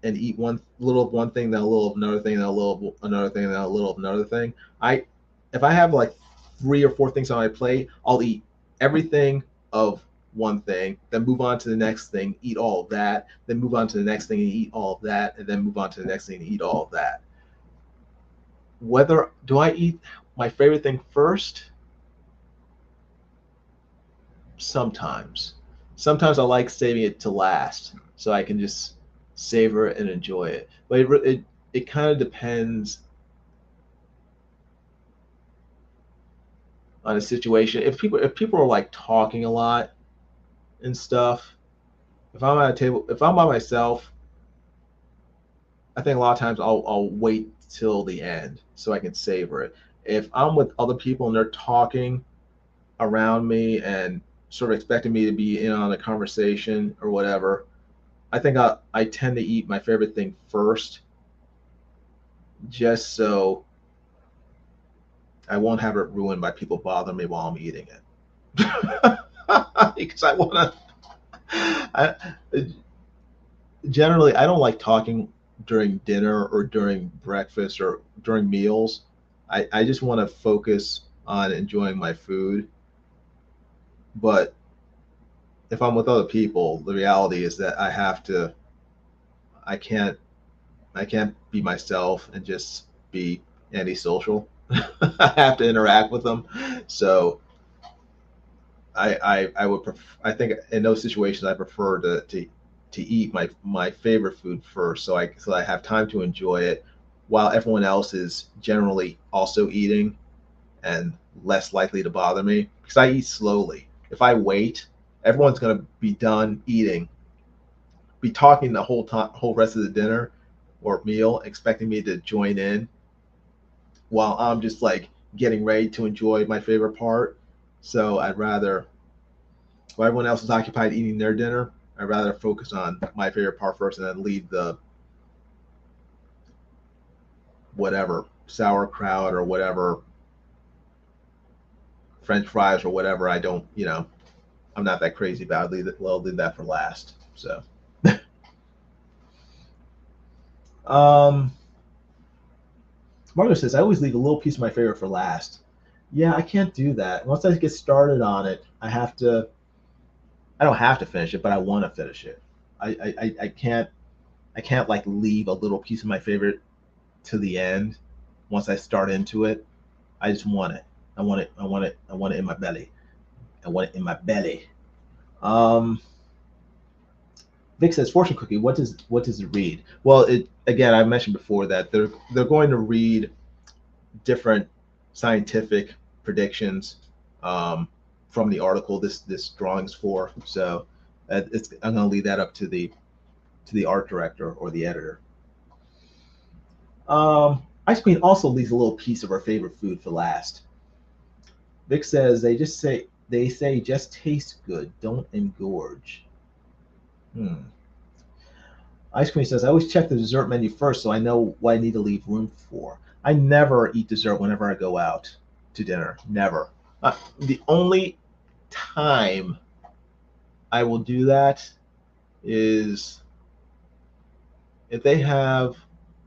and eat one thing, then a little of another thing, then a little of another thing, then a little of another thing. If I have like 3 or 4 things on my plate, I'll eat everything of one thing, then move on to the next thing, eat all of that, then move on to the next thing and eat all of that, and then move on to the next thing and eat all of that. Do I eat my favorite thing first? Sometimes I like saving it to last so I can just savor it and enjoy it. But it kind of depends on the situation. If people are like talking a lot and stuff, if I'm at a table, if I'm by myself, I think a lot of times I'll wait till the end so I can savor it. If I'm with other people and they're talking around me and sort of expecting me to be in on a conversation or whatever, I think I tend to eat my favorite thing first, just so I won't have it ruined by people bothering me while I'm eating it. Because I want to. Generally, I don't like talking during dinner or during breakfast or during meals. I just want to focus on enjoying my food. But if I'm with other people, the reality is that I can't be myself and just be antisocial. I have to interact with them. So I think in those situations I prefer to eat my favorite food first, so I have time to enjoy it while everyone else is generally also eating and less likely to bother me, because I eat slowly. If I wait, everyone's going to be done eating, be talking the whole rest of the dinner or meal, expecting me to join in while I'm just like getting ready to enjoy my favorite part. So I'd rather, while everyone else is occupied eating their dinner, I'd rather focus on my favorite part first and then leave the whatever sauerkraut or whatever French fries or whatever. I don't, I'm not that crazy about it. I'll leave that for last. So, Margo says, I always leave a little piece of my favorite for last. Yeah, I can't do that. Once I get started on it, I don't have to finish it, but I want to finish it. I can't like leave a little piece of my favorite to the end. Once I start into it, I just want it. I want it in my belly. I want it in my belly. Vic says, fortune cookie, what does it read? Well, again, I mentioned before that they're going to read different scientific predictions from the article this drawing's for. So I'm going to leave that up to the art director or the editor. Ice Queen also leaves a little piece of her favorite food for last. Vic says, they say just taste good, don't engorge. Ice Cream says, I always check the dessert menu first so I know what I need to leave room for. I never eat dessert whenever I go out to dinner. Never. The only time I will do that is if they have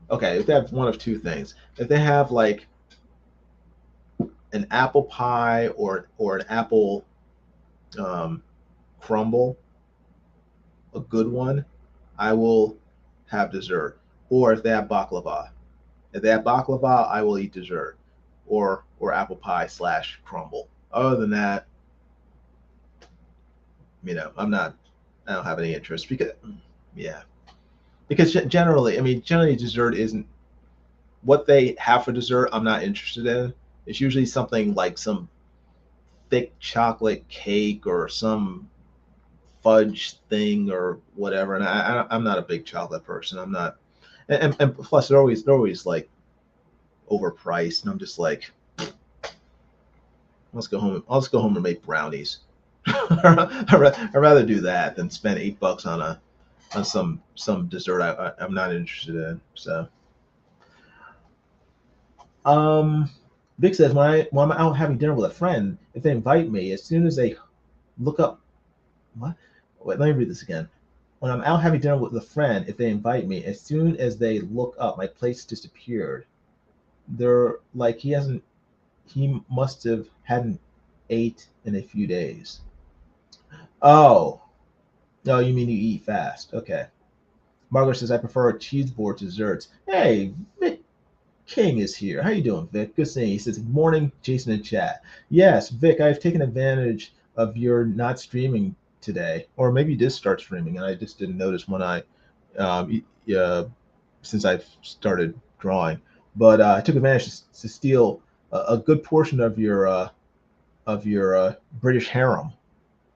one of two things. If they have like an apple pie or an apple crumble, a good one, I will have dessert. Or if they have baklava. If they have baklava, I will eat dessert. Or apple pie / crumble. Other than that, I don't have any interest because generally dessert isn't what they have for dessert. I'm not interested in. It's usually something like some thick chocolate cake or some fudge thing or whatever. And I'm not a big chocolate person. I'm not, and plus they're always like overpriced. And I'm just like, let's go home and make brownies. I'd rather do that than spend $8 on some dessert I'm not interested in. So, Vic says, when I'm out having dinner with a friend, if they invite me, as soon as they look up, what? Wait, let me read this again. When I'm out having dinner with a friend, if they invite me, as soon as they look up, my plate's disappeared. They're like, he must have hadn't ate in a few days. Oh, no, you mean you eat fast? Okay. Margaret says, I prefer cheese board desserts. Hey, Vic King is here. How you doing, Vic? Good seeing you. He says, good morning, Jason in chat. Yes, Vic, I've taken advantage of your not streaming today, or maybe you did start streaming and I just didn't notice when I since I've started drawing, but I took advantage to steal a good portion of your British harem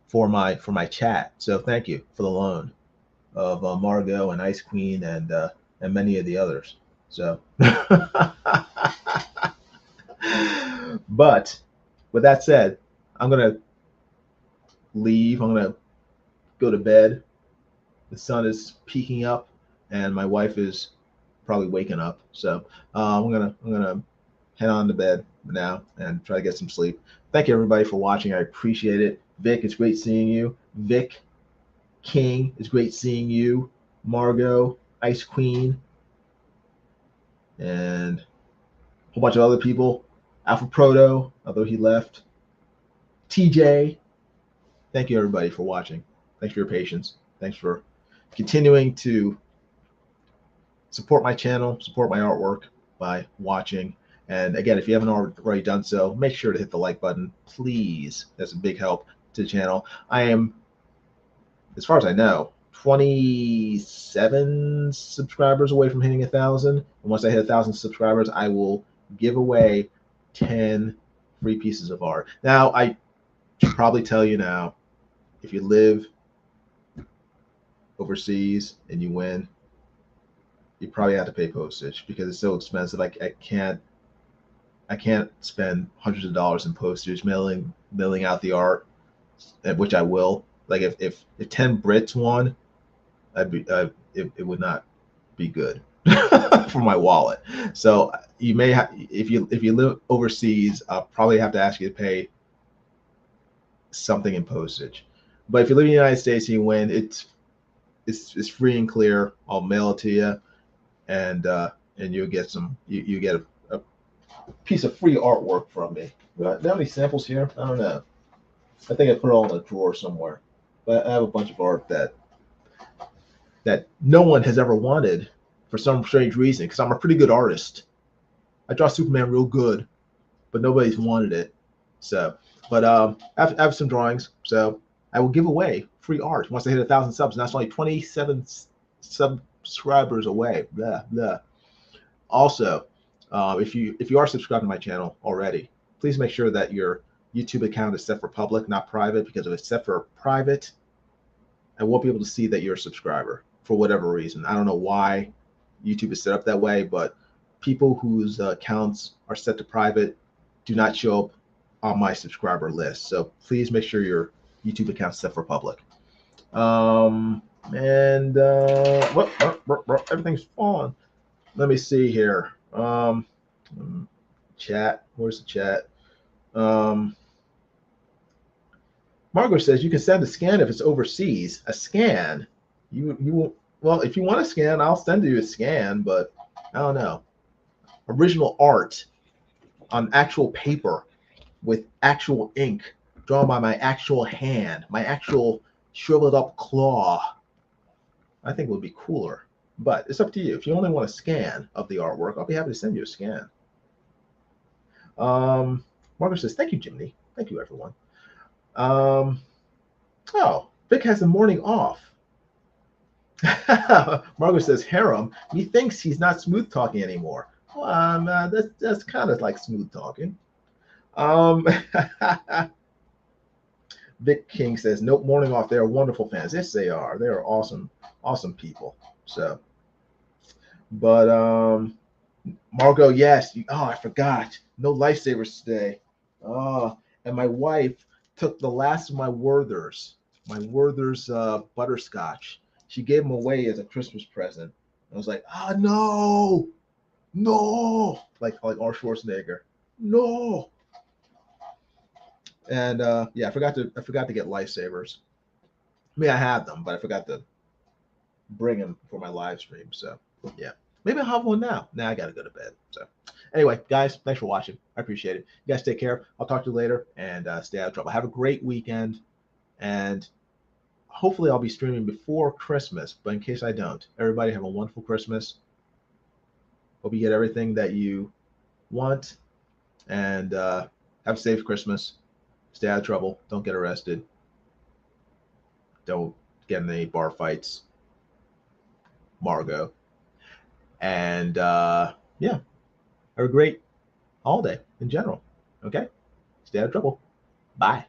for my chat. So thank you for the loan of Margot and Ice Queen and many of the others. So but with that said, I'm gonna leave. I'm gonna go to bed. The sun is peeking up and my wife is probably waking up. So I'm gonna head on to bed now and try to get some sleep. Thank you everybody for watching. I appreciate it. Vic, it's great seeing you. Vic King, it's great seeing you. Margot, Ice Queen, and a whole bunch of other people. Alpha Proto, although he left. TJ. Thank you everybody for watching. Thanks for your patience. Thanks for continuing to support my channel, support my artwork by watching. And again, if you haven't already done so, make sure to hit the like button, please. That's a big help to the channel. I am, as far as I know, 27 subscribers away from hitting 1,000. And once I hit 1,000 subscribers, I will give away 10 free pieces of art. Now, I should probably tell you now, if you live overseas and you win, you probably have to pay postage because it's so expensive. I I can't spend hundreds of dollars in postage, mailing out the art, which I will. Like if 10 Brits won, it would not be good for my wallet. So you may have, if you live overseas, I'll probably have to ask you to pay something in postage. But if you live in the United States and you win, it's free and clear. I'll mail it to you, and you'll get some. You get a piece of free artwork from me. Do I have any samples here? I don't know. I think I put it all in a drawer somewhere. But I have a bunch of art that no one has ever wanted for some strange reason, because I'm a pretty good artist. I draw Superman real good, but nobody's wanted it. So, but I have some drawings, so I will give away free art once I hit 1,000 subs, and that's only 27 subscribers away. Blah blah. Also, if you are subscribed to my channel already, please make sure that your YouTube account is set for public, not private, because if it's set for private, I won't be able to see that you're a subscriber for whatever reason. I don't know why YouTube is set up that way, but people whose accounts are set to private do not show up on my subscriber list. So please make sure your YouTube account is set for public. Everything's fine. Let me see here. Chat. Where's the chat? Margot says you can send a scan if it's overseas. A scan? You will. Well, if you want a scan, I'll send you a scan, but I don't know. Original art on actual paper with actual ink drawn by my actual hand, my actual shriveled up claw, I think would be cooler. But it's up to you. If you only want a scan of the artwork, I'll be happy to send you a scan. Margaret says, thank you, Jimmy. Thank you, everyone. Oh, Vic has the morning off. Margaret says, harem. He thinks he's not smooth talking anymore. Well, that's kind of like smooth talking. Vic King says, nope, morning off. They are wonderful fans. Yes, they are. They are awesome, awesome people. So, but Margot, yes. Oh, I forgot. No lifesavers today. Oh, and my wife took the last of my Werthers butterscotch. She gave them away as a Christmas present. I was like, oh no, like Arnold Schwarzenegger, no. And yeah, I forgot to get lifesavers. I mean, I had them, but I forgot to bring them for my live stream. So yeah, maybe I'll have one now. Now I gotta go to bed. So anyway, guys, thanks for watching. I appreciate it. You guys take care. I'll talk to you later, and stay out of trouble. Have a great weekend, and hopefully I'll be streaming before Christmas. But in case I don't, everybody have a wonderful Christmas. Hope you get everything that you want, and have a safe Christmas. Stay out of trouble. Don't get arrested. Don't get in any bar fights. Margot. And yeah, have a great holiday in general. Okay? Stay out of trouble. Bye.